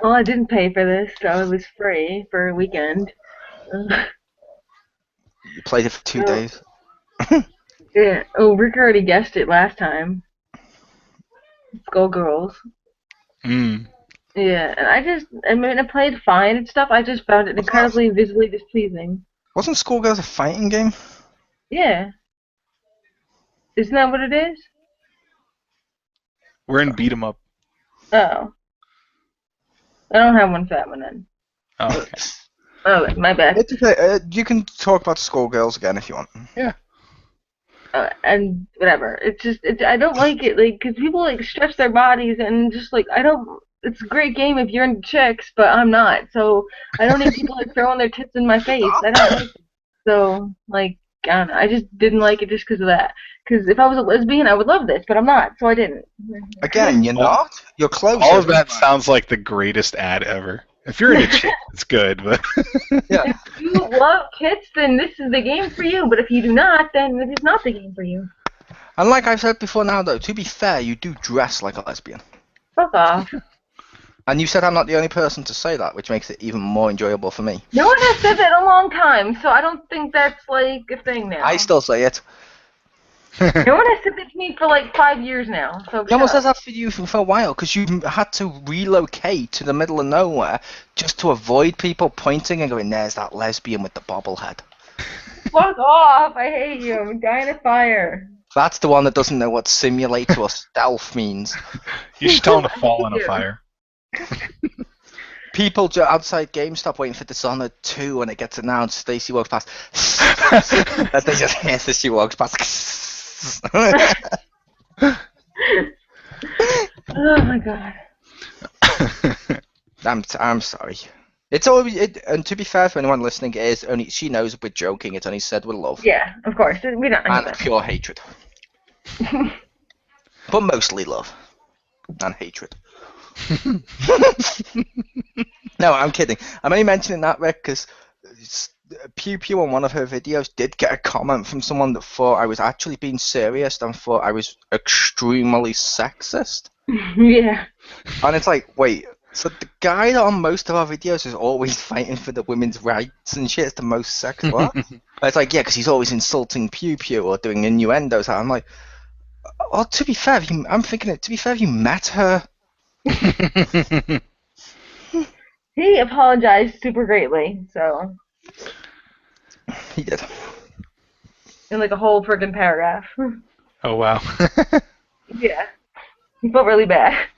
Well, I didn't pay for this, so it was free for a weekend. You played it for 2 days. Yeah. Oh, Rick already guessed it last time. Skullgirls. Yeah, and I played fine and stuff. I just found it incredibly visually displeasing. Wasn't Skullgirls a fighting game? Yeah. Isn't that what it is? We're in beat 'em up. Oh. I don't have one for that one then. Oh, okay. Oh, my bad. It's okay. You can talk about Skullgirls again if you want. Yeah. And whatever. It's just, I don't like it, like, because people, like, stretch their bodies and just, like, it's a great game if you're into chicks, but I'm not. So I don't need people, like, throwing their tits in my face. I don't like it. So, like, I don't know. I just didn't like it just because of that. Because if I was a lesbian, I would love this, but I'm not, so I didn't. Again, you're not. You're close. All of that sounds like the greatest ad ever. If you're into chicks, it's good, but yeah. If you love tits, then this is the game for you. But if you do not, then it is not the game for you. And like I've said before now, though, to be fair, you do dress like a lesbian. Fuck off. And you said I'm not the only person to say that, which makes it even more enjoyable for me. No one has said that in a long time, so I don't think that's, like, a thing now. I still say it. No one has said that to me for, like, 5 years now. So No one says that for you for a while, because you had to relocate to the middle of nowhere just to avoid people pointing and going, there's that lesbian with the bobblehead. Fuck off! I hate you. I'm dying of fire. That's the one that doesn't know what simulate or stealth means. You should tell him to fall in a fire. People outside GameStop waiting for Dishonored 2 when it gets announced. Stacy walks past. And they just hear as she walks past. Oh my god. I'm sorry. It's always and to be fair for anyone listening, it is only she knows we're joking. It's only said with love. Yeah, of course. We don't know And that. pure hatred. But mostly love and hatred. No, I'm kidding. I'm only mentioning that, Rick, because Pew Pew on one of her videos did get a comment from someone that thought I was actually being serious and thought I was extremely sexist. Yeah. And it's like, wait, so the guy that on most of our videos is always fighting for the women's rights and shit is the most sexist? What? It's like, yeah, because he's always insulting Pew Pew or doing innuendos. I'm like, oh, to be fair, I'm thinking it. To be fair, you met her. He apologized super greatly, so. He did. In like a whole friggin' paragraph. Oh, wow. Yeah. He felt really bad.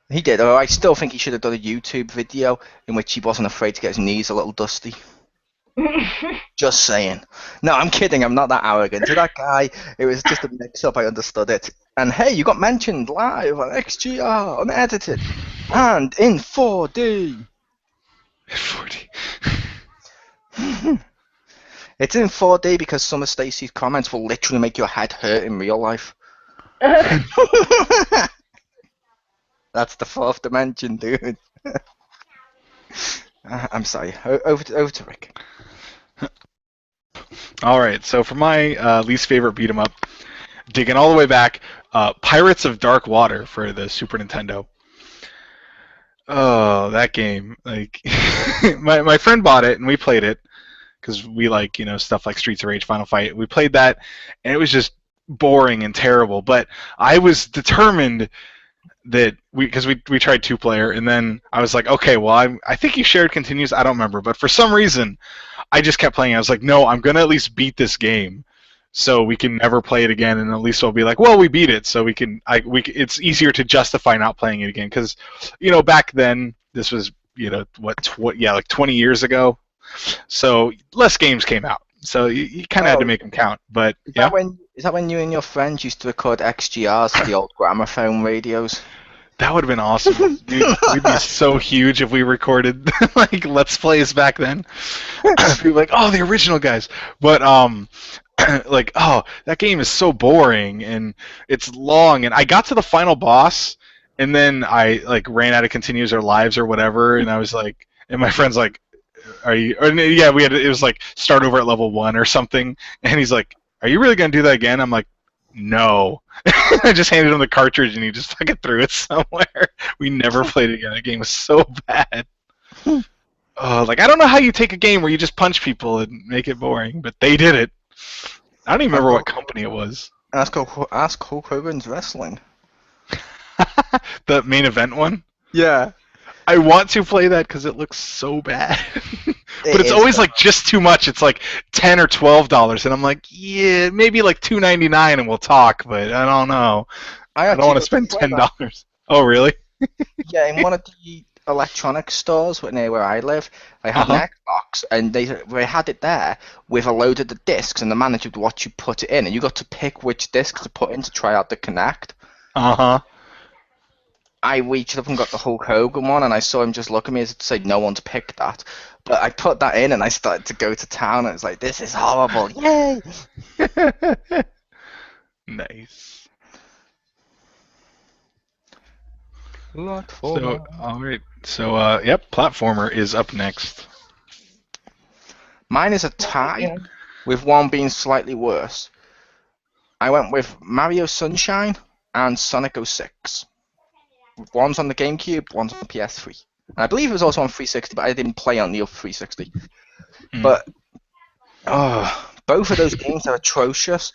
He did. I still think he should have done a YouTube video in which he wasn't afraid to get his knees a little dusty. Just saying. No, I'm kidding. I'm not that arrogant. To that guy, it was just a mix-up. I understood it. And hey, you got mentioned live on XGR, unedited, and in 4D. 40. It's in 4D because some of Stacey's comments will literally make your head hurt in real life. That's the fourth dimension, dude. I'm sorry. Over to Rick. All right, so for my least favorite beat 'em up, digging all the way back, Pirates of Dark Water for the Super Nintendo. Oh, that game! Like, my friend bought it and we played it because we like stuff like Streets of Rage, Final Fight. We played that, and it was just boring and terrible. But I was determined that we tried 2 player, and then I was like, okay, well I think you shared continues. I don't remember, but for some reason, I just kept playing. I was like, no, I'm gonna at least beat this game, so we can never play it again, and at least we'll be like, well, we beat it, so we can. It's easier to justify not playing it again because, back then this was like 20 years ago, so less games came out, so you kind of had to make them count. But yeah. Is that when you and your friends used to record XGRs to the old gramophone radios? That would have been awesome. We'd be so huge if we recorded like Let's Plays back then. We'd be like, oh, the original guys. But like, oh, that game is so boring and it's long. And I got to the final boss, and then I like ran out of continues or lives or whatever. And I was like, and my friend's like, are you? Or, yeah, it was like start over at level 1 or something. And he's like, are you really gonna do that again? I'm like, no. I just handed him the cartridge and he just fucking threw it somewhere. We never played it again. That game was so bad. Like, I don't know how you take a game where you just punch people and make it boring, but they did it. I don't even remember what company it was. Ask Hulk Hogan's Wrestling. The main event one? Yeah. I want to play that because it looks so bad. But it's always like just too much. It's like $10 or $12, and I'm like, yeah, maybe like $2.99 and we'll talk. But I don't know. I don't want to spend $10. Oh, really? Yeah, in one of the electronics stores near where I live, they had an Xbox, and they had it there with a load of the discs, and the manager would watch you put it in, and you got to pick which disc to put in to try out the Kinect. I reached up and got the Hulk Hogan one, and I saw him just look at me as if to say, no one's picked that. But I put that in, and I started to go to town, and it was like, this is horrible. Yay! Nice. Platformer. So, all right. So, yep, platformer is up next. Mine is a tie, with one being slightly worse. I went with Mario Sunshine and Sonic 06. One's on the GameCube, one's on the PS3. And I believe it was also on 360, but I didn't play on the 360. But both of those games are atrocious.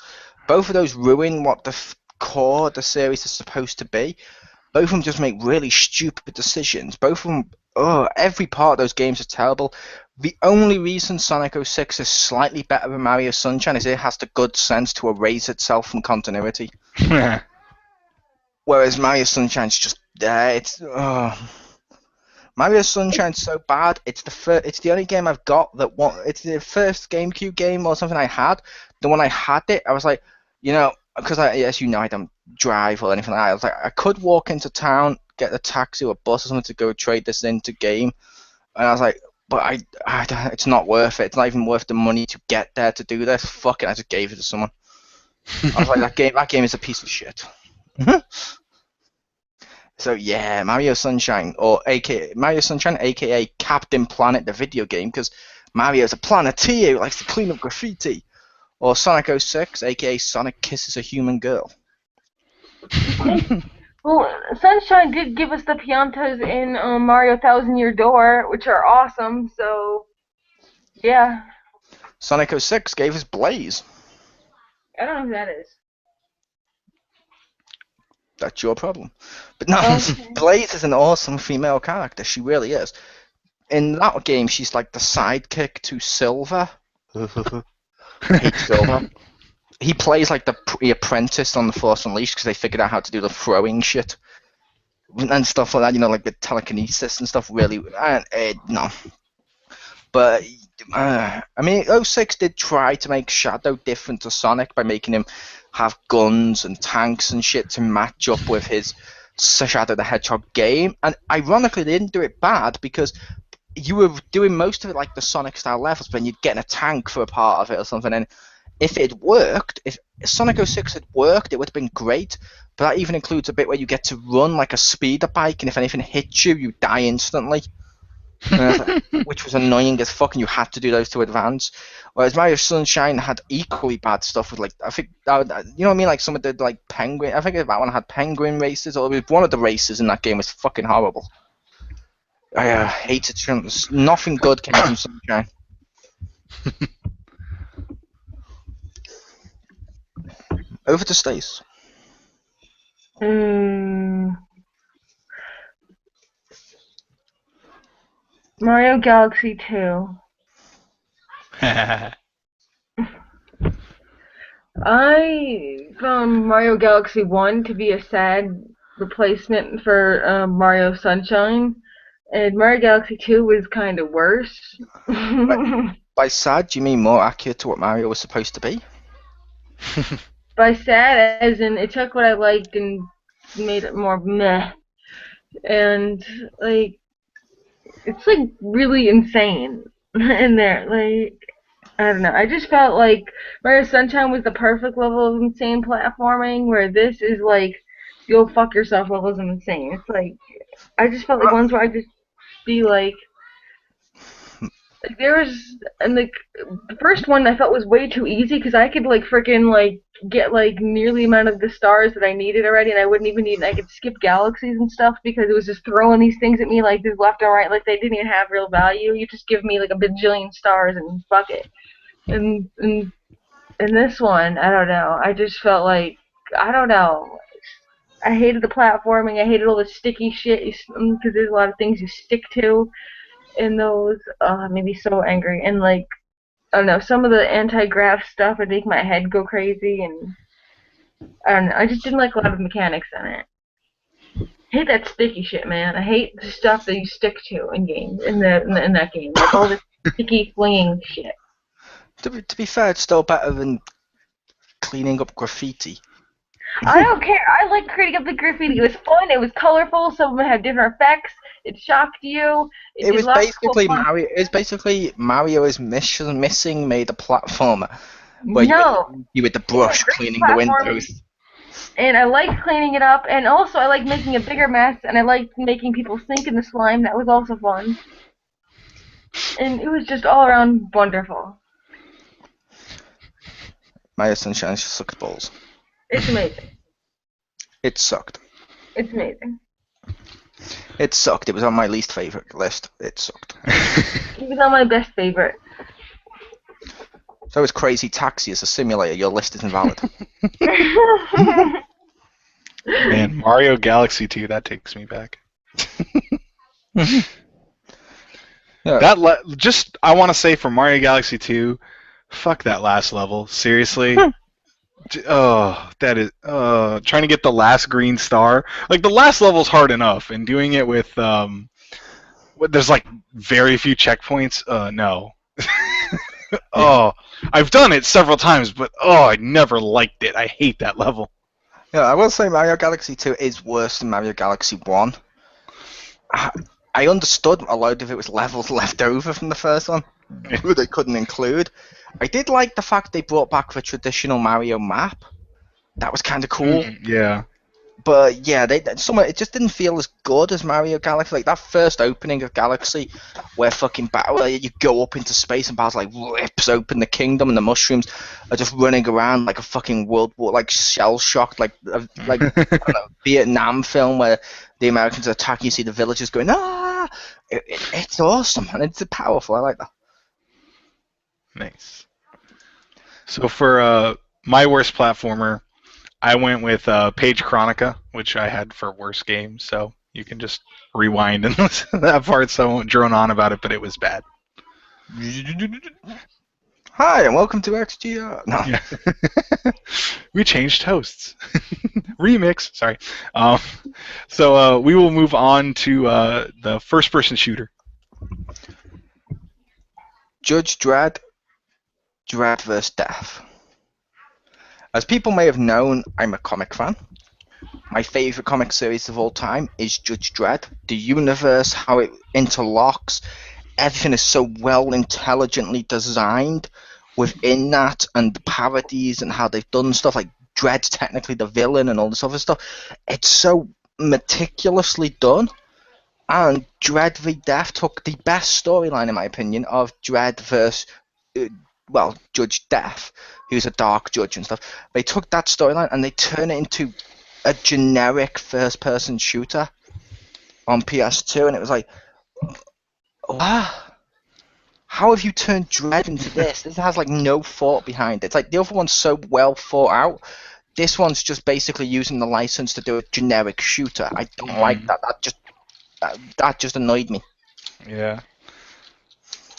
Both of those ruin what the core of the series is supposed to be. Both of them just make really stupid decisions. Both of them, every part of those games is terrible. The only reason Sonic 06 is slightly better than Mario Sunshine is it has the good sense to erase itself from continuity. Whereas Mario Sunshine's just Mario Sunshine's so bad. It's the only game I've got that it's the first GameCube game or something I had. The one I had it, I was like, because as you know, I don't drive or anything like that. I was like, I could walk into town, get a taxi or a bus or something to go trade this into game, and I was like, but it's not worth it. It's not even worth the money to get there to do this. Fuck it, I just gave it to someone. I was like, that game is a piece of shit. So yeah, Mario Sunshine, aka Captain Planet, the video game, because Mario's a planeteer who likes to clean up graffiti. Or Sonic 06, aka Sonic Kisses a Human Girl. Well, Sunshine did give us the Piantas in Mario Thousand Year Door, which are awesome, so yeah. Sonic 06 gave us Blaze. I don't know who that is. That's your problem. But no, Blaze is an awesome female character. She really is. In that game, she's like the sidekick to Silver. Hate Silver. He plays like the apprentice on The Force Unleashed because they figured out how to do the throwing shit and stuff like that. Like the telekinesis and stuff. Really, no. But I mean, 06 did try to make Shadow different to Sonic by making him have guns and tanks and shit to match up with his Shadow the Hedgehog game. And ironically, they didn't do it bad because you were doing most of it like the Sonic style levels, but then you'd get in a tank for a part of it or something. And if it worked, if Sonic 06 had worked, it would have been great. But that even includes a bit where you get to run like a speeder bike, and if anything hits you, you die instantly. which was annoying as fuck, and you had to do those to advance. Whereas Mario Sunshine had equally bad stuff with, like, I think, you know what I mean, like some of the, like, penguin. I think that one had penguin races, or one of the races in that game was fucking horrible. I hated it. Nothing good came from Sunshine. Over to Stace. Mario Galaxy 2. I found Mario Galaxy 1 to be a sad replacement for Mario Sunshine, and Mario Galaxy 2 was kind of worse. By sad, do you mean more accurate to what Mario was supposed to be? By sad, as in it took what I liked and made it more meh. And, like, it's, like, really insane in there. Like, I don't know. I just felt like Mario Sunshine was the perfect level of insane platforming, where this is, like, go fuck yourself levels of insane. It's like, I just felt like ones where I'd just be like there was, and like the first one I felt was way too easy because I could like freaking like get like nearly the amount of the stars that I needed already, and I wouldn't even need. I could skip galaxies and stuff because it was just throwing these things at me like this left and right, like they didn't even have real value. You just give me like a bajillion stars and fuck it. And this one, I don't know. I just felt like I don't know. I hated the platforming. I hated all the sticky shit because there's a lot of things you stick to in those. Made me so angry. And like, I don't know, some of the anti-grav stuff would make my head go crazy, and I don't know. I just didn't like a lot of the mechanics in it. I hate that sticky shit, man. I hate the stuff that you stick to in games in that game, like all this sticky flinging shit. To be fair, it's still better than cleaning up graffiti. I don't care. I like creating up the graffiti. It was fun. It was colorful. Some of them had different effects. It shocked you. It was basically Mario. It was basically Mario is missing made a platformer where you with the brush cleaning the windows. And I liked cleaning it up, and also I liked making a bigger mess, and I liked making people sink in the slime. That was also fun. And it was just all around wonderful. Mario Sunshine just sucked balls. It's amazing. It sucked. It's amazing. It sucked. It was on my least favorite list. It sucked. It was on my best favorite. So is Crazy Taxi as a simulator. Your list is invalid. Man, Mario Galaxy 2, that takes me back. Yeah. I want to say for Mario Galaxy 2, fuck that last level. Seriously. That is trying to get the last green star. Like the last level's hard enough, and doing it with there's like very few checkpoints. No. I've done it several times, but I never liked it. I hate that level. Yeah, I will say Mario Galaxy 2 is worse than Mario Galaxy 1. I understood a load of it was levels left over from the first one who they couldn't include. I did like the fact they brought back the traditional Mario map. That was kind of cool. Yeah. But yeah, it just didn't feel as good as Mario Galaxy. Like that first opening of Galaxy, where fucking you go up into space and Bowser like rips open the kingdom, and the mushrooms are just running around like a fucking World War, like shell shocked, like I don't know, Vietnam film where the Americans are attacking. You see the villagers going ah! It's awesome and it's powerful. I like that. Nice. So for my worst platformer, I went with Page Chronica, which I had for worst game, so you can just rewind and listen to that part, so I won't drone on about it, but it was bad. Hi, and welcome to XGR. No. Yeah. We changed hosts. Remix, sorry. So we will move on to the first-person shooter. Judge Dredd vs. Death. As people may have known, I'm a comic fan. My favourite comic series of all time is Judge Dredd. The universe, how it interlocks, everything is so well intelligently designed within that, and the parodies and how they've done stuff, like Dredd's technically the villain and all this other stuff. It's so meticulously done. And Dread v Death took the best storyline, in my opinion, of Dread versus, Judge Death, who's a dark judge and stuff. They took that storyline and they turned it into a generic first-person shooter on PS2, and it was like, wow, how have you turned Dread into this? This has like no thought behind it. It's like the other one's so well thought out. This one's just basically using the license to do a generic shooter. I don't like that. That just annoyed me. Yeah.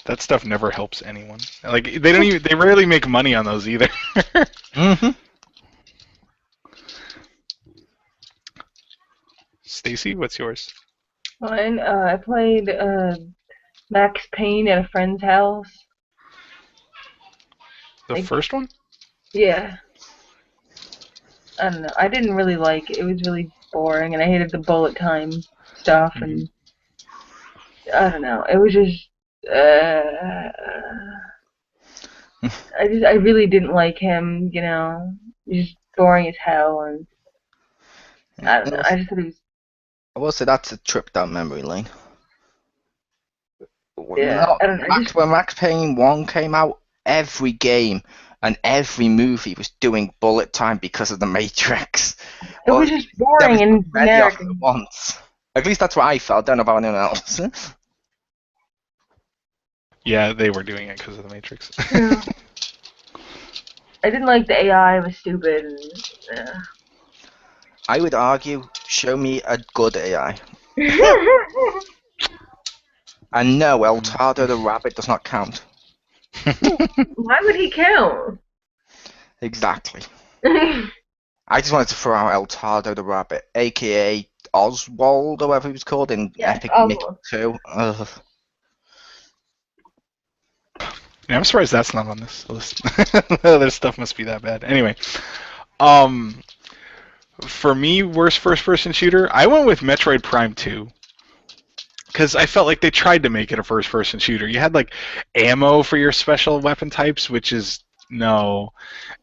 That stuff never helps anyone. Like they rarely make money on those either. Mm-hmm. Stacy, what's yours? Mine, I played Max Payne at a friend's house. The first one? Yeah. I don't know. I didn't really like it. It was really boring, and I hated the bullet time stuff, and I don't know. It was just I really didn't like him. You know, just boring as hell, and I don't know. I just thought he was. I will say that's a trip down memory lane. Yeah, I don't know. When Max Payne 1 came out, every game and every movie was doing bullet time because of the Matrix. It was just boring and generic. At once. At least that's what I felt. I don't know about anyone else. Yeah, they were doing it because of the Matrix. Yeah. I didn't like the AI. It was stupid. And, I would argue, show me a good AI. And no, El Tardo the rabbit does not count. Why would he count? Exactly. I just wanted to throw out El Tardo the rabbit, aka Oswald, or whatever he was called in Epic Mickey 2. Ugh. Yeah, I'm surprised that's not on this list. Other stuff must be that bad. Anyway, for me, worst first-person shooter, I went with Metroid Prime 2. Because I felt like they tried to make it a first-person shooter. You had like ammo for your special weapon types, which is no.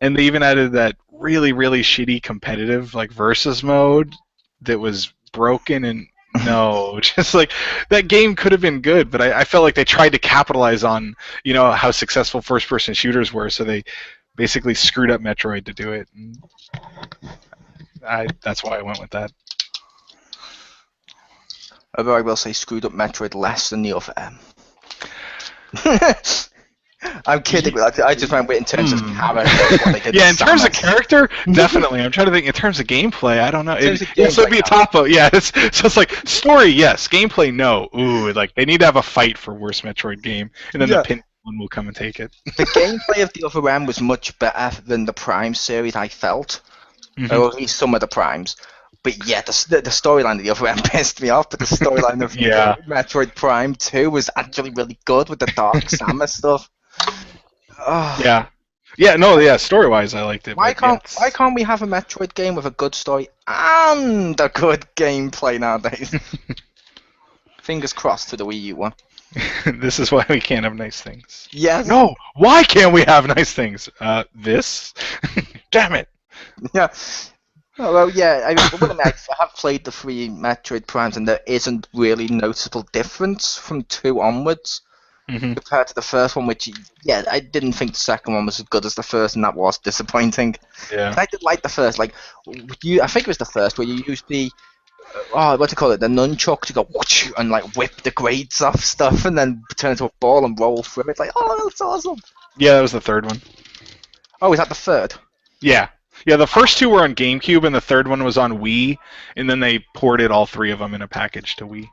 And they even added that really, really shitty competitive like versus mode that was broken and no. Just like that game could have been good, but I felt like they tried to capitalize on, you know, how successful first-person shooters were, so they basically screwed up Metroid to do it. And that's why I went with that. Although I will say screwed up Metroid less than the other M. I'm kidding. I just went with in terms of character. Yeah, in terms of character, definitely. I'm trying to think in terms of gameplay. I don't know. So it'd be a topo. Yeah, so it's like story, yes. Gameplay, no. Ooh, like they need to have a fight for worst Metroid game, and then the pin one will come and take it. The gameplay of the other M was much better than the Prime series. I felt, or at least some of the Primes. But yeah, the storyline of the other end pissed me off, but the storyline of Metroid Prime 2 was actually really good with the Dark Samus stuff. Oh. Yeah, story-wise I liked it. Why can't we have a Metroid game with a good story and a good gameplay nowadays? Fingers crossed to the Wii U one. This is why we can't have nice things. Yes. No, why can't we have nice things? This? Damn it. Yeah. Oh, well, yeah, I have played the 3 Metroid Primes, and there isn't really noticeable difference from 2 onwards compared to the first one, which, yeah, I didn't think the second one was as good as the first, and that was disappointing. Yeah. But I did like the first. Like, I think it was the first where you used the, what do you call it, the nunchuck to go whoosh, and, like, whip the grades off stuff, and then turn into a ball and roll through it. It's like, oh, that's awesome. Yeah, that was the third one. Oh, is that the third? Yeah. Yeah, the first 2 were on GameCube, and the third one was on Wii, and then they ported all 3 of them in a package to Wii.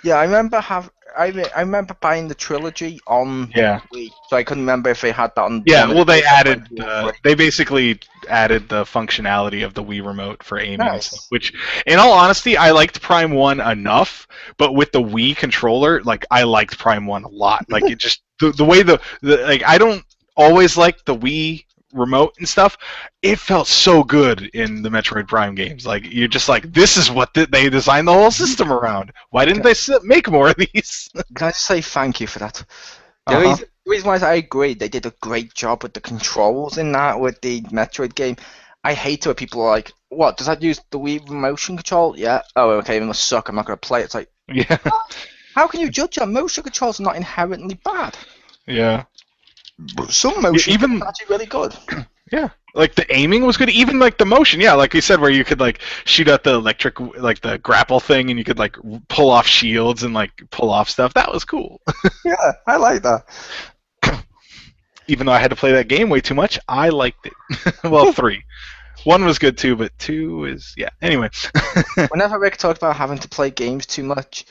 Yeah, I remember buying the trilogy on Wii, so I couldn't remember if they had that on. Yeah, well, they basically added the functionality of the Wii remote for aiming and stuff, which, in all honesty, I liked Prime 1 enough, but with the Wii controller, like, I liked Prime 1 a lot. Like, it just, the way like, I don't always like the Wii remote and stuff, it felt so good in the Metroid Prime games. Like, you're just like, this is what they designed the whole system around. Why didn't they make more of these? Can I just say thank you for that? The reason why I agree, they did a great job with the controls in that, with the Metroid game. I hate it when people are like, what, does that use the Wii motion control? Yeah. Oh, okay, it must suck, I'm not going to play it. It's like, Yeah. How can you judge that? Motion controls are not inherently bad. Yeah. Some motion even are actually really good. Yeah, like the aiming was good. Even like the motion, yeah, like you said, where you could like shoot at the electric, like the grapple thing, and you could like pull off shields and like pull off stuff. That was cool. Yeah, I like that. Even though I had to play that game way too much, I liked it. Well, 3. 1 was good too, but 2 is Anyway. Whenever Rick talked about having to play games too much,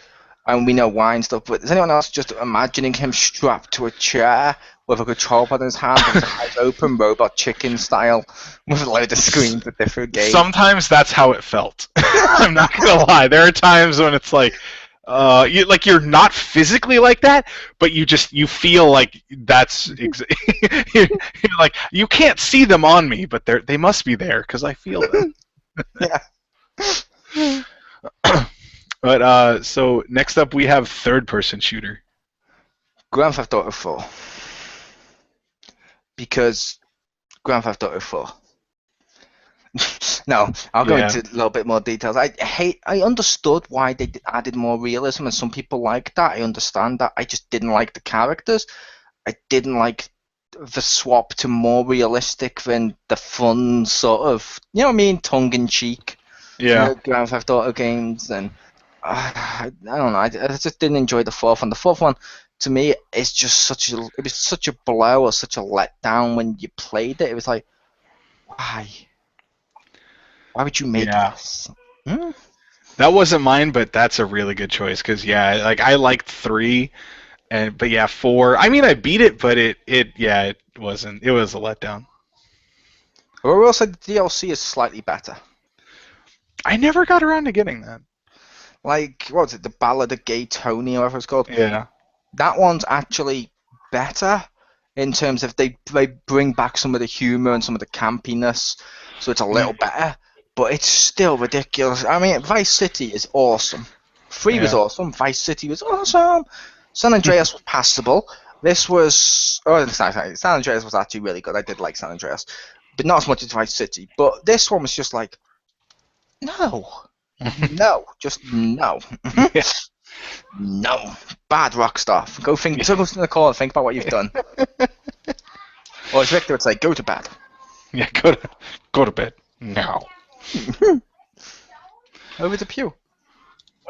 and we know why and stuff, but is anyone else just imagining him strapped to a chair with a control pad in his hand, with his eyes open, robot chicken style, with a load of screens with different games? Sometimes that's how it felt. I'm not gonna lie. There are times when it's like, you're not physically like that, but you feel like that's you're like, you can't see them on me, but they must be there because I feel them. Yeah. But so next up we have third-person shooter. Grand Theft Auto 4. Because Grand Theft Auto 4. No, I'll go into a little bit more details. I understood why they added more realism, and some people like that. I understand that. I just didn't like the characters. I didn't like the swap to more realistic than the fun sort of, you know what I mean, tongue-in-cheek. Yeah. Grand Theft Auto games, and I don't know. I just didn't enjoy the fourth one. The fourth one, to me, is just such a blow or such a letdown when you played it. It was like, why? Why would you make this? That wasn't mine, but that's a really good choice because like I liked 3, but 4. I mean, I beat it, but it wasn't. It was a letdown. I will say the DLC is slightly better. I never got around to getting that. Like, what was it? The Ballad of Gay Tony, or whatever it's called. Yeah. That one's actually better in terms of they bring back some of the humor and some of the campiness, so it's a little better. But it's still ridiculous. I mean, Vice City is awesome. 3 was awesome. Vice City was awesome. San Andreas was passable. This was... Oh, sorry. San Andreas was actually really good. I did like San Andreas. But not as much as Vice City. But this one was just like... No. No. Just no. No. Bad Rockstar. Go in the corner and think about what you've done. Or as Richter would say, go to bed. Yeah, go to bed. No. Over to Pew.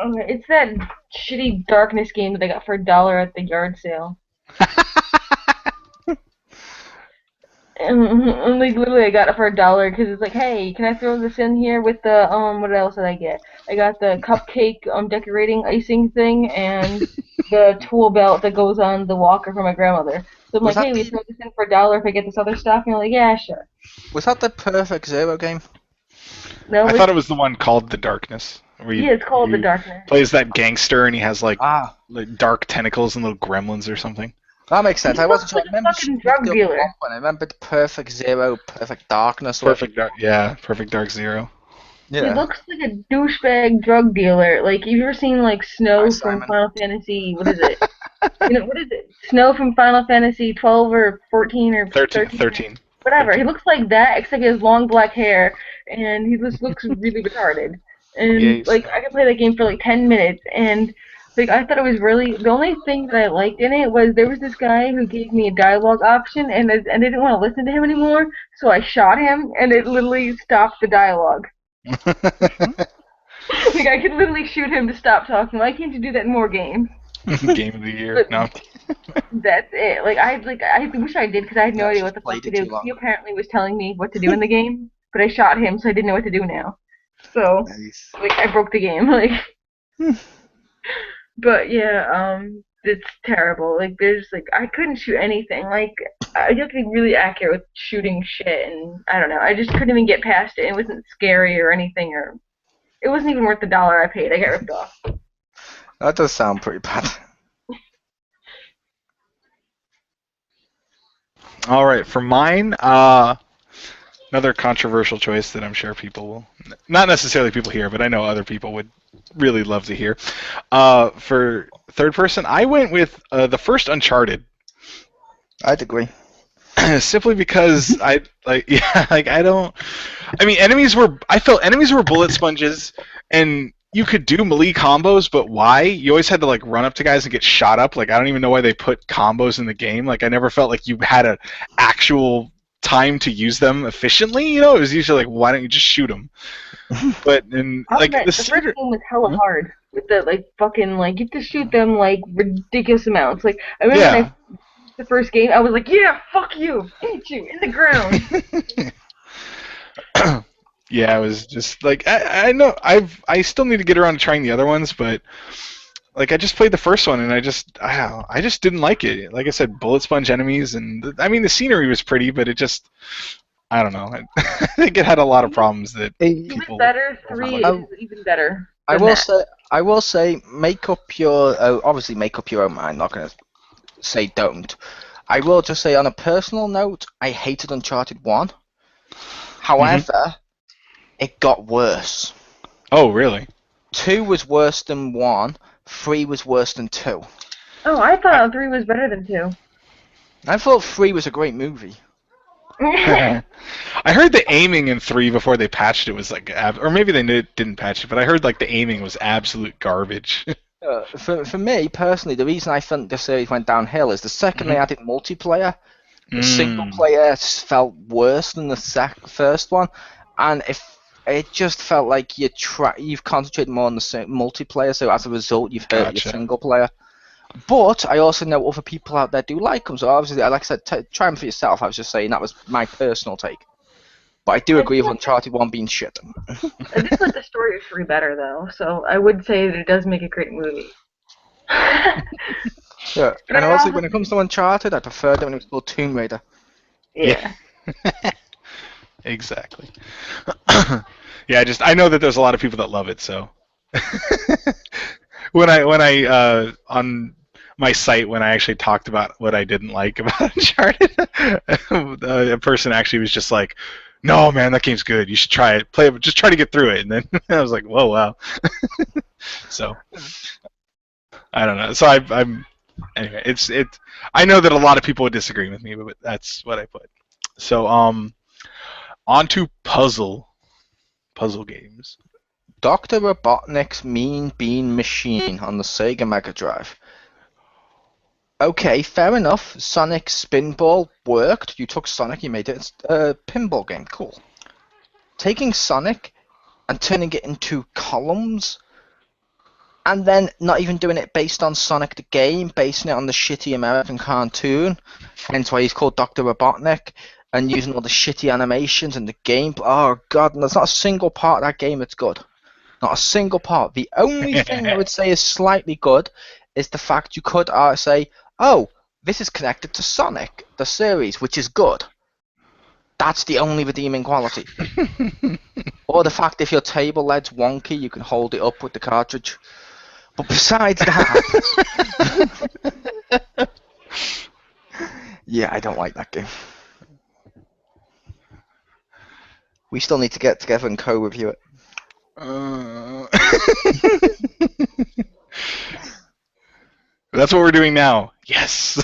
Okay, it's that shitty Darkness game that I got for $1 at the yard sale. and like literally, I got it for $1 because it's like, hey, can I throw this in here with the what else did I get? I got the cupcake decorating icing thing and the tool belt that goes on the walker for my grandmother. So I'm like, hey, we throw this in for $1 if I get this other stuff. And you're like, yeah, sure. Was that the Perfect Zero game? No, I thought it was the one called The Darkness. Yeah, it's called The Darkness. Plays that gangster and he has like dark tentacles and little gremlins or something. That makes sense. I wasn't sure. Like a fucking drug dealer. I remembered Perfect Zero, Perfect Darkness. Perfect Dark Zero. Yeah. He looks like a douchebag drug dealer. Like, have you ever seen like Snow from Final Fantasy? What is it? What is it? Snow from Final Fantasy 12 or 14 or 13? Whatever. 13. He looks like that, except he has long black hair, and he just looks really retarded. And like, I could play that game for like 10 minutes, and like I thought it was really the only thing that I liked in it was there was this guy who gave me a dialogue option, and I didn't want to listen to him anymore, so I shot him, and it literally stopped the dialogue. Like I could literally shoot him to stop talking. Why can't you do that in more games? Game of the year. No. That's it. I wish I did because I had no idea what the fuck to do. He apparently was telling me what to do in the game, but I shot him, so I didn't know what to do now. So like I broke the game. Like, but yeah, it's terrible. Like there's like I couldn't shoot anything. Like I have to be really accurate with shooting shit, and I don't know. I just couldn't even get past it. It wasn't scary or anything, or it wasn't even worth the $1 I paid. I got ripped off. That does sound pretty bad. All right, for mine, another controversial choice that I'm sure people will, not necessarily people here, but I know other people would really love to hear. For third person, I went with the first Uncharted. I'd agree. Simply because I felt enemies were bullet sponges, and you could do melee combos, but why? You always had to like run up to guys and get shot up. Like I don't even know why they put combos in the game. Like I never felt like you had an actual time to use them efficiently. You know, it was usually like, why don't you just shoot them? But in like the first game was hella hard with the like fucking like you have to shoot them like ridiculous amounts. Like I remember the first game, I was like, yeah, fuck you, hit you in the ground. Yeah, I was just like I know I still need to get around to trying the other ones, but like I just played the first one and I just didn't like it. Like I said, bullet sponge enemies, and I mean the scenery was pretty, but it just I don't know. I think it had a lot of problems that people. It was better. 3 is even better. I will say, make up your obviously make up your own mind. I'm not gonna say don't. I will just say on a personal note, I hated Uncharted 1. However, it got worse. Oh, really? 2 was worse than 1. 3 was worse than 2. Oh, I thought 3 was better than 2. I thought 3 was a great movie. I heard the aiming in 3 before they patched it was like, or maybe they didn't patch it, but I heard like the aiming was absolute garbage. For me personally, the reason I think the series went downhill is the second they added multiplayer, the single player felt worse than the first one, and it just felt like you've concentrated more on the multiplayer, so as a result you've hurt your single player. But I also know other people out there do like them, so obviously, like I said, try them for yourself. I was just saying that was my personal take. But I do agree with Uncharted 1 being shit. I did like the story of 3 better, though, so I would say that it does make a great movie. Yeah, and also when it comes to Uncharted, I preferred it when it was called Tomb Raider. Yeah. Exactly. Yeah, I know that there's a lot of people that love it, so when I on my site when I actually talked about what I didn't like about Uncharted, a person actually was just like, "No, man, that game's good. You should try it. Play it. Just try to get through it." And then I was like, "Whoa, wow." So I don't know. So I'm anyway. I know that a lot of people would disagree with me, but that's what I put. So on to puzzle games. Dr. Robotnik's Mean Bean Machine on the Sega Mega Drive. Okay, fair enough. Sonic Spinball worked. You took Sonic, you made it a pinball game. Cool. Taking Sonic and turning it into columns, and then not even doing it based on Sonic the game, basing it on the shitty American cartoon, hence why he's called Dr. Robotnik, and using all the shitty animations and the game. Oh god, and there's not a single part of that game that's good. Not a single part. The only thing I would say is slightly good is the fact you could say, oh, this is connected to Sonic, the series, which is good. That's the only redeeming quality. Or the fact if your table led's wonky, you can hold it up with the cartridge. But besides that... yeah, I don't like that game. We still need to get together and co-review it. That's what we're doing now. Yes.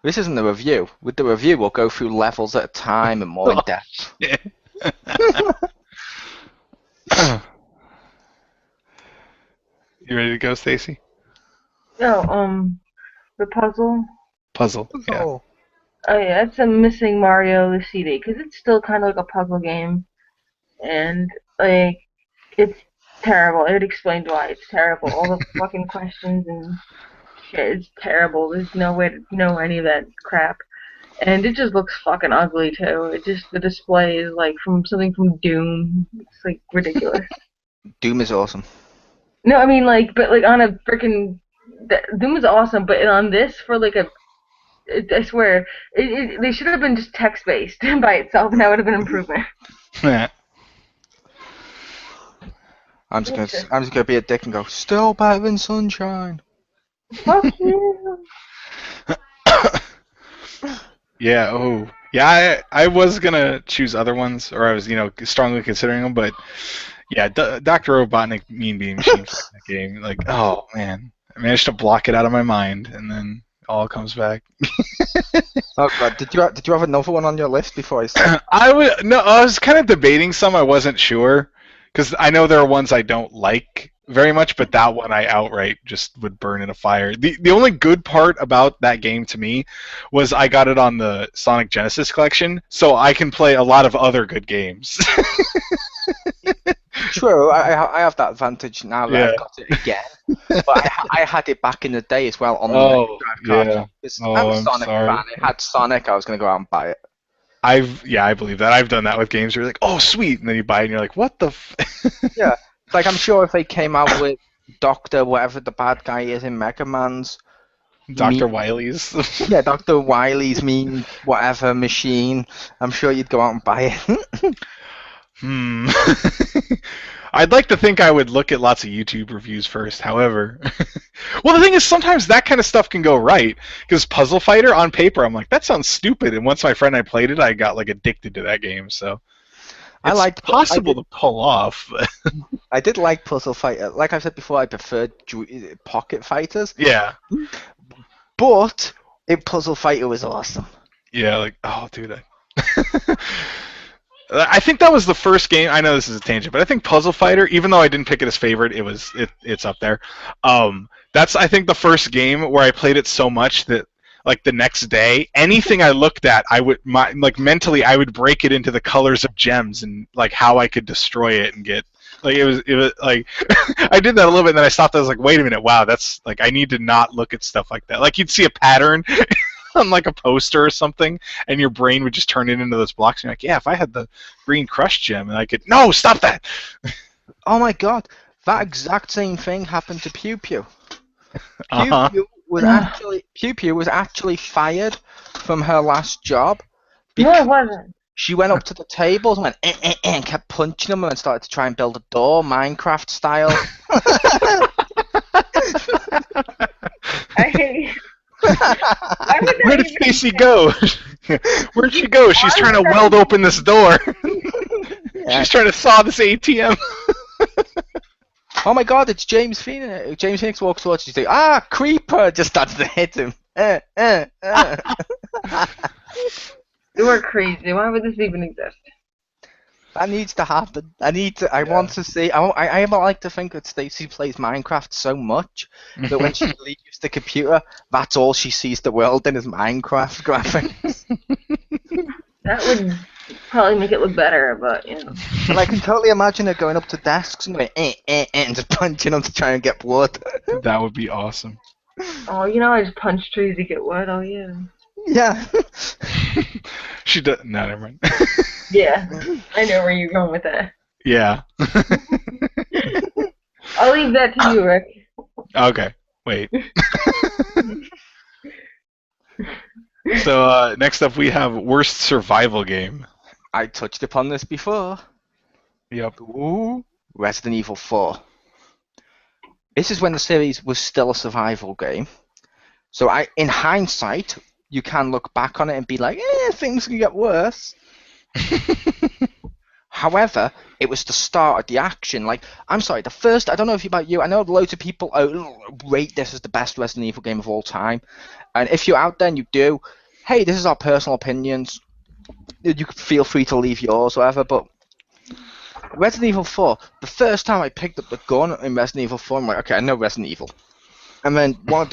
This isn't a review. With the review, we'll go through levels at a time and more in depth. You ready to go, Stacy? Oh, the puzzle. Puzzle. Yeah. Oh yeah, it's a missing Mario the CD because it's still kind of like a puzzle game, and like it's terrible. It explained why it's terrible. All the fucking questions and shit, it's terrible. There's no way to know any of that crap, and it just looks fucking ugly too. The display is like something from Doom. It's like ridiculous. Doom is awesome. No, I mean but on a freaking Doom is awesome, but on this for like I swear, they should have been just text-based by itself, and that would have been an improvement. Yeah. I'm just gonna be a dick and go, still better than Sunshine. Fuck you. Yeah. Oh. Yeah. I was gonna choose other ones, or I was strongly considering them, but yeah, Dr. Robotnik Mean Bean Machine game. Like, oh man, I managed to block it out of my mind, and then all comes back. Oh god, did you have another one on your list before I started? I was kind of debating some. I wasn't sure because I know there are ones I don't like very much, but that one I outright just would burn in a fire. The only good part about that game to me was I got it on the Sonic Genesis collection, so I can play a lot of other good games. True, I have that advantage now that Yeah. I've got it again. But I had it back in the day as well on the Oh, Mega Drive cartridge. yeah. Because Oh, I'm a I'm Sonic sorry. fan. It had Sonic. I was going to go out and buy it. I believe that. I've done that with games where you're like, oh, sweet, and then you buy it and you're like, what the Yeah. Like, I'm sure if they came out with Doctor, whatever the bad guy is in Mega Man's. Dr. Wily's. Yeah, Dr. Wily's mean whatever machine. I'm sure you'd go out and buy it. I'd like to think I would look at lots of YouTube reviews first, however. Well, the thing is, sometimes that kind of stuff can go right. Because Puzzle Fighter, on paper, I'm like, that sounds stupid. And once my friend and I played it, I got like addicted to that game. So it's possible to pull off. I did like Puzzle Fighter. Like I said before, I preferred Pocket Fighters. Yeah. But Puzzle Fighter was awesome. Yeah, like, oh, dude. I think that was the first game. I know this is a tangent, but I think Puzzle Fighter, even though I didn't pick it as favorite, it's up there. That's, I think, the first game where I played it so much that, like, the next day, anything I looked at, mentally, I would break it into the colors of gems and like how I could destroy it and get. Like, it was like I did that a little bit, and then I stopped. I was like, wait a minute, wow, that's like, I need to not look at stuff like that. Like, you'd see a pattern on like a poster or something, and your brain would just turn it into those blocks. And you're like, yeah, if I had the green crush gem, and I could. No, stop that! Oh my god, that exact same thing happened to Pew Pew. Pew Pew was actually fired from her last job. No, it wasn't. She went up to the tables and went and kept punching them and then started to try and build a door, Minecraft style. I hate. Where did Stacy go? Where'd she go? She's trying to weld open this door. Yeah. She's trying to saw this ATM. Oh my god, it's James Phoenix. James Phoenix walks towards you and says, creeper! Just starts to hit him. You are crazy. Why would this even exist? That needs to happen. I want to see. I like to think that Stacy plays Minecraft so much that when she leaves the computer, that's all she sees the world in is Minecraft graphics. That would probably make it look better, but you know. And I can totally imagine her going up to desks and going and just punching them to try and get wood. That would be awesome. Oh, you know, I just punch trees to get wood. Oh yeah. Yeah. She does. No, never mind. Yeah, I know where you're going with that. Yeah. I'll leave that to you, Rick. Okay. Wait. So next up we have worst survival game. I touched upon this before. Yep. Ooh. Resident Evil 4. This is when the series was still a survival game. So in hindsight, you can look back on it and be like, things can get worse. However, it was the start of the action. Like, I'm sorry, the first, I don't know if about you, I know loads of people rate this as the best Resident Evil game of all time. And if you're out there and you do, hey, this is our personal opinions. You can feel free to leave yours or whatever, but Resident Evil 4, the first time I picked up the gun in Resident Evil 4, I'm like, okay, I know Resident Evil. And then one of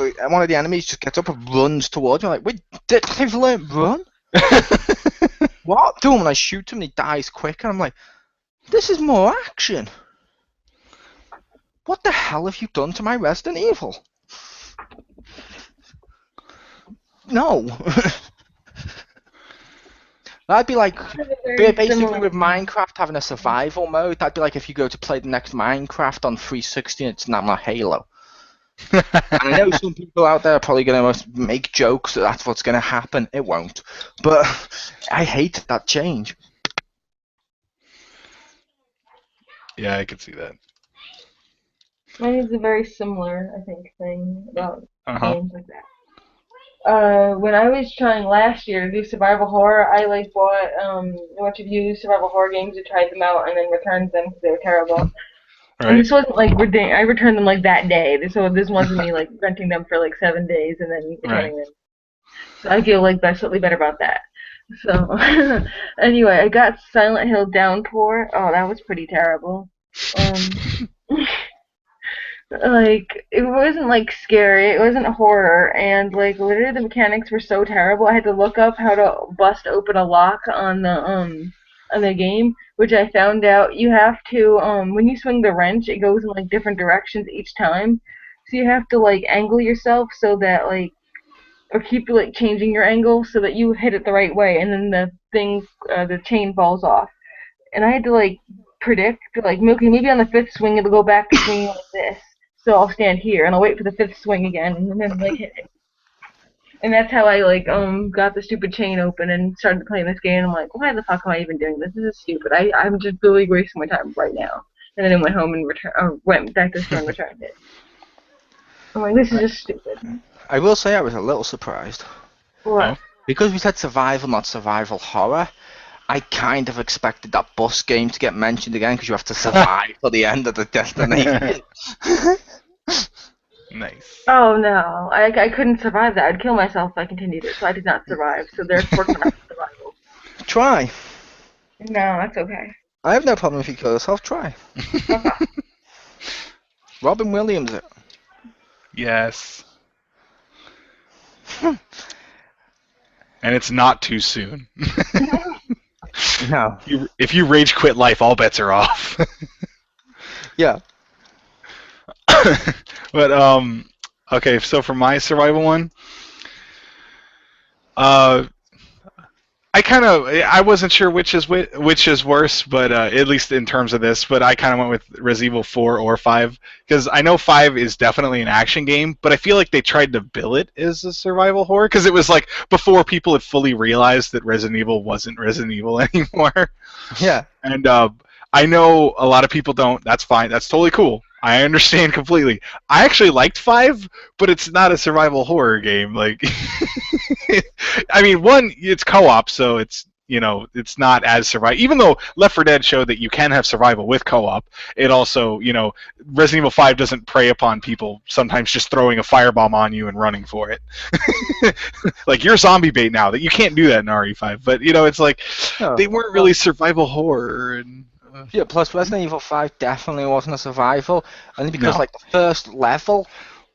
the enemies just gets up and runs towards me. I'm like, wait, they've learned run? What? Do him and I shoot him and he dies quick. And I'm like, this is more action. What the hell have you done to my Resident Evil? No. That'd be like basically with Minecraft having a survival mode. That'd be like if you go to play the next Minecraft on 360 and it's not Halo. And I know some people out there are probably going to make jokes that that's what's going to happen. It won't. But I hate that change. Yeah, I could see that. Mine is a very similar, I think, thing about games like that. When I was trying last year to do survival horror, I bought a bunch of used survival horror games and tried them out and then returned them because they were terrible. Right. And this wasn't I returned them that day. So this wasn't me renting them for 7 days and then returning them. So I feel slightly better about that. So anyway, I got Silent Hill Downpour. Oh, that was pretty terrible. Um, like it wasn't like scary, it wasn't horror, and like literally the mechanics were so terrible. I had to look up how to bust open a lock on the game, which I found out you have to when you swing the wrench, it goes in like different directions each time. So you have to like angle yourself so that like or keep like changing your angle so that you hit it the right way, and then the chain falls off. And I had to like predict like okay, maybe on the fifth swing it'll go back to swinging like this. So I'll stand here and I'll wait for the fifth swing again and then like hit it. And that's how I like got the stupid chain open and started playing this game. I'm like, why the fuck am I even doing this? This is stupid. I'm just really wasting my time right now. And then I went home and went back to the store and returned it. I'm like, this is just stupid. I will say I was a little surprised. What? Because we said survival, not survival horror, I kind of expected that bus game to get mentioned again because you have to survive till the end of the destination. Nice. Oh no, I couldn't survive that. I'd kill myself if I continued it, so I did not survive. So therefore, not survival. Try. No, that's okay. I have no problem if you kill yourself. Try. Robin Williams. Yes. And it's not too soon. No. If you rage quit life, all bets are off. Yeah. But okay. So for my survival one, I wasn't sure which is worse, but at least in terms of this, but I kind of went with Resident Evil 4 or 5 because I know 5 is definitely an action game, but I feel like they tried to bill it as a survival horror because it was like before people had fully realized that Resident Evil wasn't Resident Evil anymore. Yeah. And I know a lot of people don't. That's fine. That's totally cool. I understand completely. I actually liked 5, but it's not a survival horror game. Like, I mean, one, it's co-op, so it's it's not as survival. Even though Left 4 Dead showed that you can have survival with co-op, it also, Resident Evil 5 doesn't prey upon people sometimes just throwing a firebomb on you and running for it. Like, you're zombie bait now. That you can't do that in RE5. But it's like they weren't really survival horror and. Yeah, plus Resident Evil 5 definitely wasn't a survival, only because like the first level,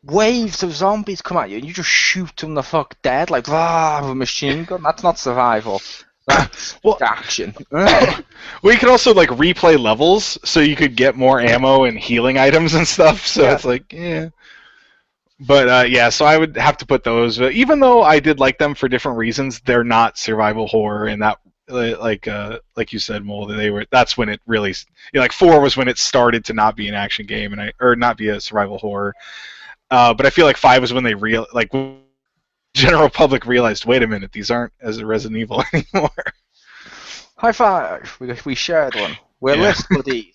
waves of zombies come at you and you just shoot them the fuck dead, like with a machine gun. That's not survival. That's action. We could also like replay levels so you could get more ammo and healing items and stuff. So it's like, yeah. But so I would have to put those. But even though I did like them for different reasons, they're not survival horror in that. Like you said, Mole, that's when it really, like 4 was when it started to not be an action game or not be a survival horror. But I feel like 5 was when they general public realized, wait a minute, these aren't as a Resident Evil anymore. High five! We shared one. We're list buddies.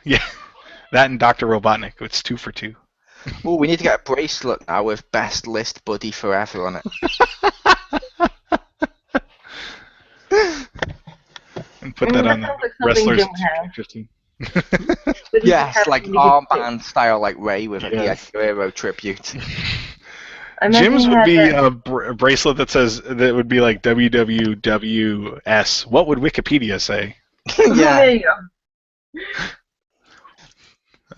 Yeah, that and Dr. Robotnik. It's 2 for 2. Oh, we need to get a bracelet now with best list buddy forever on it. And put that on the wrestlers. 15. Yes, like armband style, like Ray with the XGR tribute. Jim's would be a bracelet that would be like WWWS. What would Wikipedia say? Yeah. There you go.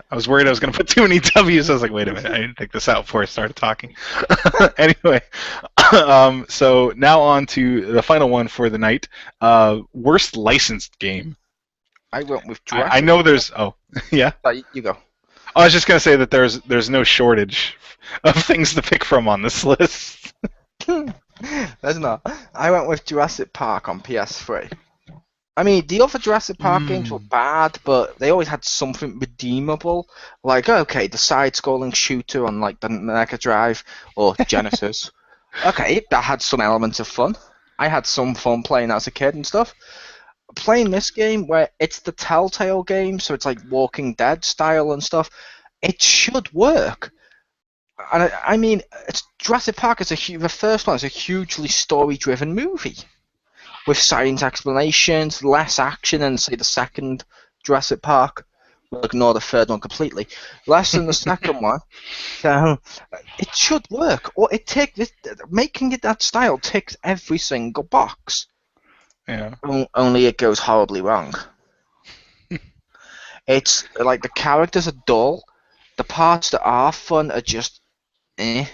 I was worried I was going to put too many W's. I was like, wait a minute, I didn't think this out before I started talking. Anyway, so now on to the final one for the night. Worst licensed game. I went with Jurassic. I know there's... Oh, yeah? You go. I was just going to say that there's no shortage of things to pick from on this list. There's not. I went with Jurassic Park on PS3. I mean, the other Jurassic Park games were bad, but they always had something redeemable. Like, okay, the side-scrolling shooter on like the Mega Drive or Genesis. Okay, that had some elements of fun. I had some fun playing as a kid and stuff. Playing this game, where it's the Telltale game, so it's like Walking Dead style and stuff, it should work. And I mean, Jurassic Park is the first one is a hugely story-driven movie. With science explanations, less action than, say, the second Jurassic Park. We'll ignore the third one completely. Less than the second one. So, it should work. Or making it that style ticks every single box. Yeah. Only it goes horribly wrong. It's like the characters are dull. The parts that are fun are just eh.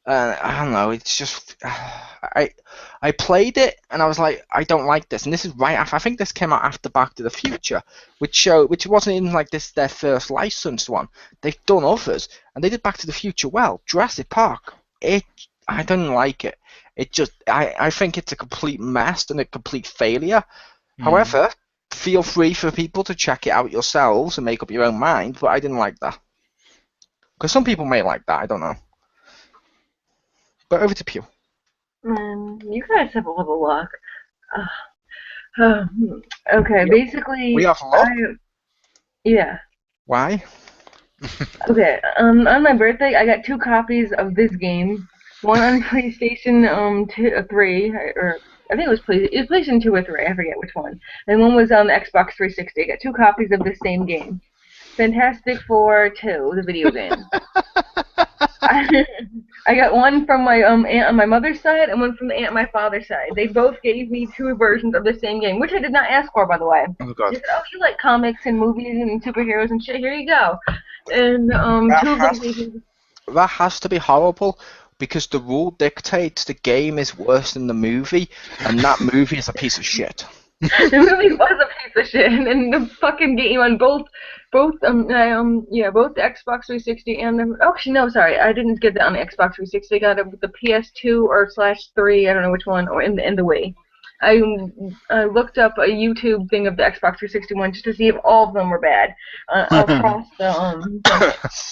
I don't know. It's just I played it and I was like, I don't like this. And this is right after. I think this came out after Back to the Future, which wasn't even like this their first licensed one. They've done others, and they did Back to the Future well. Jurassic Park. I don't like it. It just I think it's a complete mess and a complete failure. However, feel free for people to check it out yourselves and make up your own mind. But I didn't like that because some people may like that. I don't know. But over to Pew. You guys have a little luck. Okay, basically. We have luck? Yeah. Why? Okay, on my birthday, I got 2 copies of this game. One on PlayStation 3, or I think it was PlayStation 2 or 3, I forget which one. And one was on the Xbox 360. I got 2 copies of the same game. Fantastic Four 2, the video game. I got one from my aunt on my mother's side and one from the aunt on my father's side. They both gave me 2 versions of the same game, which I did not ask for, by the way. Oh God. They said, "Oh, you like comics and movies and superheroes and shit? Here you go." And 2 of them. That has to be horrible because the rule dictates the game is worse than the movie, and that movie is a piece of shit. The movie was a piece of shit, and the fucking game on both the Xbox 360 and the actually no, sorry, I didn't get that on the Xbox 360. I got it with the PS2 or /3, I don't know which one, or in the Wii. I looked up a YouTube thing of the Xbox 360 one just to see if all of them were bad across the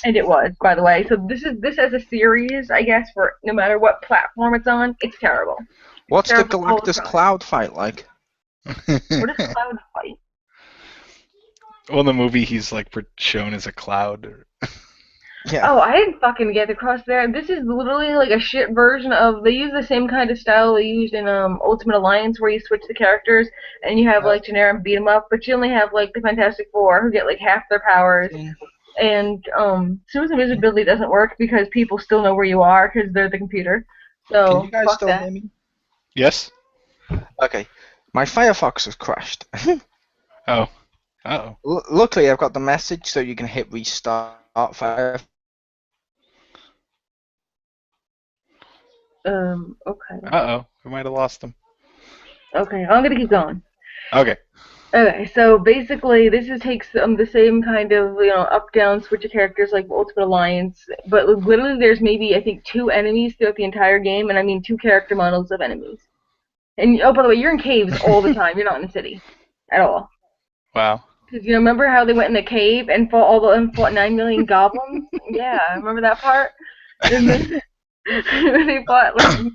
and it was, by the way. So this as a series, I guess, for no matter what platform it's on, it's terrible. What's the Galactus Cloud fight like? What is Cloud fight? Well, in the movie, he's like shown as a cloud. Yeah. Oh, I didn't fucking get across there. This is literally like a shit version of. They use the same kind of style they used in Ultimate Alliance, where you switch the characters and you have like generic beat 'em up, but you only have like the Fantastic Four who get like half their powers. And Suicide Invisibility doesn't work because people still know where you are because they're the computer. So can you guys still hear me? Yes. Okay. My Firefox has crashed. Oh. Uh-oh. Luckily, I've got the message so you can hit restart Firefox. Okay. Uh-oh. We might have lost them. Okay, I'm gonna keep going. Okay. Okay, so basically, this takes the same kind of up-down switch of characters like Ultimate Alliance, but literally there's maybe I think 2 enemies throughout the entire game, and I mean 2 character models of enemies. And oh, by the way, you're in caves all the time. You're not in the city at all. Wow. Because remember how they went in the cave and fought 9 million goblins? Yeah, I remember that part. And then they fought. So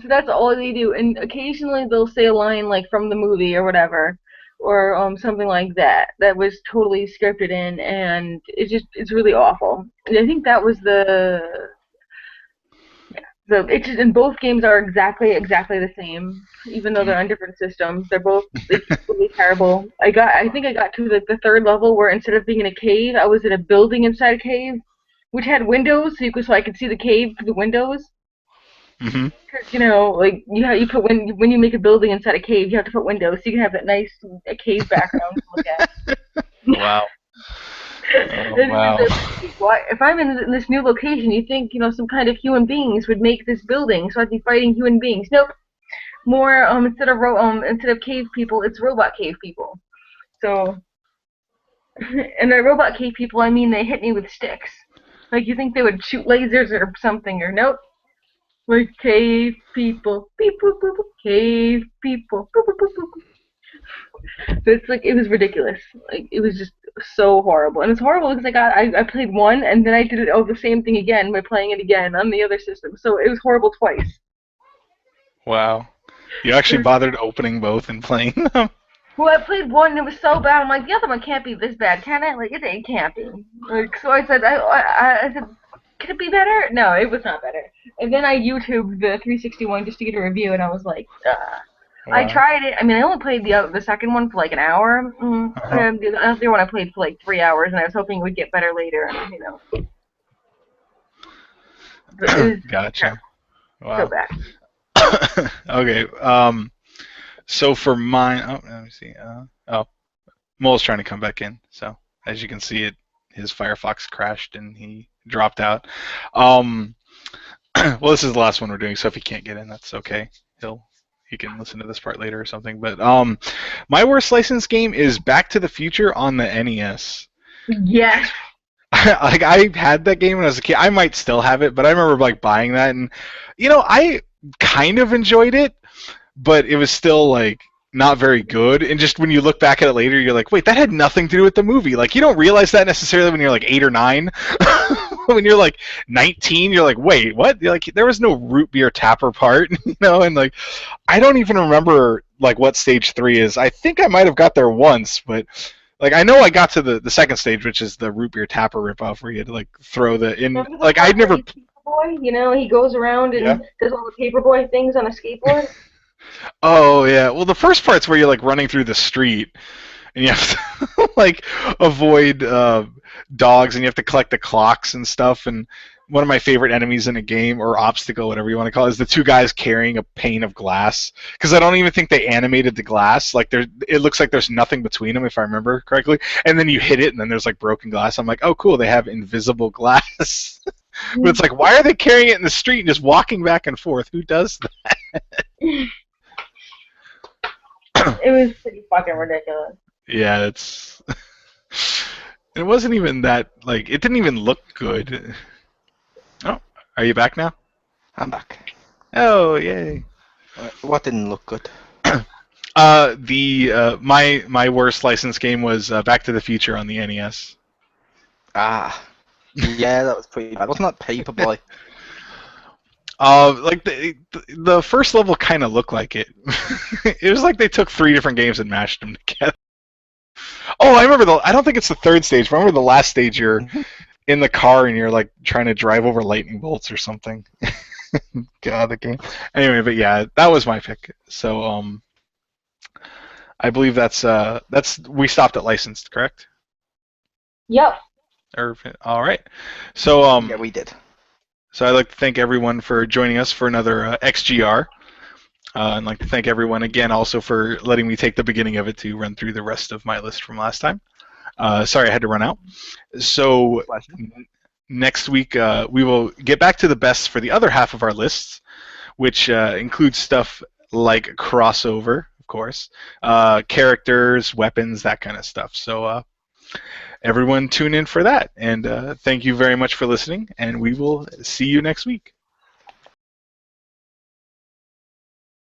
that's all they do. And occasionally they'll say a line like from the movie or whatever, or something like that. That was totally scripted in, and it's really awful. And I think that was and both games are exactly the same, even though they're on different systems. They're both really terrible. I think I got to the 3rd level where instead of being in a cave, I was in a building inside a cave, which had windows, so I could see the cave through the windows. Mm-hmm. Because like you put when you make a building inside a cave, you have to put windows so you can have that nice cave background to look at. Wow. Oh, wow. If I'm in this new location, you think some kind of human beings would make this building, so I'd be fighting human beings. Nope. More instead of cave people, it's robot cave people. So, and by robot cave people, I mean they hit me with sticks. Like you think they would shoot lasers or something, or nope. Like cave people, beep boop boop, cave people, boop boop boop boop. So it's like it was ridiculous. Like it was just so horrible, and it's horrible because I played one and then I did the same thing again by playing it again on the other system. So it was horrible twice. Wow. You actually bothered opening both and playing them? Well, I played one and it was so bad. I'm like, the other one can't be this bad, can it? Like it can't be. Like so I said, I said, could it be better? No, it was not better. And then I YouTubed the 361 just to get a review, and I was like, Wow. I tried it. I mean, I only played the second one for like an hour. And the other one I played for like 3 hours, and I was hoping it would get better later. And, Gotcha. Wow. So bad. Okay. So for mine, let me see. Mole's trying to come back in. So as you can see, his Firefox crashed and he dropped out. Well, this is the last one we're doing, so if he can't get in, that's okay. He can listen to this part later or something. But my worst licensed game is Back to the Future on the NES. Yes. Like, I had that game when I was a kid. I might still have it, but I remember like buying that, and I kind of enjoyed it, but it was still like not very good. And just when you look back at it later, you're like, wait, that had nothing to do with the movie. Like, you don't realize that necessarily when you're like 8 or 9. When you're like 19, you're like, wait, what? You're like, there was no root beer tapper part, and like, I don't even remember like what stage 3 is. I think I might have got there once, but like, I know I got to the second stage, which is the root beer tapper ripoff, where you had to like throw like, I'd never. Paperboy, he goes around and does all the paperboy things on a skateboard. Oh yeah, well the first part's where you're like running through the street, and you have to like avoid dogs, and you have to collect the clocks and stuff. And one of my favorite enemies in a game, or obstacle, whatever you want to call it, is the 2 guys carrying a pane of glass. Because I don't even think they animated the glass. Like, it looks like there's nothing between them, if I remember correctly. And then you hit it, and then there's like broken glass. I'm like, oh cool, they have invisible glass. But it's like, why are they carrying it in the street and just walking back and forth? Who does that? It was pretty fucking ridiculous. Yeah, it wasn't even that, like, it didn't even look good. Oh, are you back now? I'm back. Oh, yay. What didn't look good? My worst licensed game was Back to the Future on the NES. Ah. Yeah, that was pretty bad. Wasn't that Paperboy? Like the first level kind of looked like it. It was like they took 3 different games and mashed them together. Oh, I remember I don't think it's the 3rd stage. Remember the last stage? You're in the car and you're like trying to drive over lightning bolts or something. God, the game. Anyway, but yeah, that was my pick. So I believe that's we stopped at licensed, correct? Yep. All right. So yeah, we did. So I'd like to thank everyone for joining us for another XGR. I'd like to thank everyone again also for letting me take the beginning of it to run through the rest of my list from last time. Sorry I had to run out. So next week we will get back to the best for the other half of our lists, which includes stuff like crossover, of course, characters, weapons, that kind of stuff. So everyone tune in for that. And thank you very much for listening, and we will see you next week.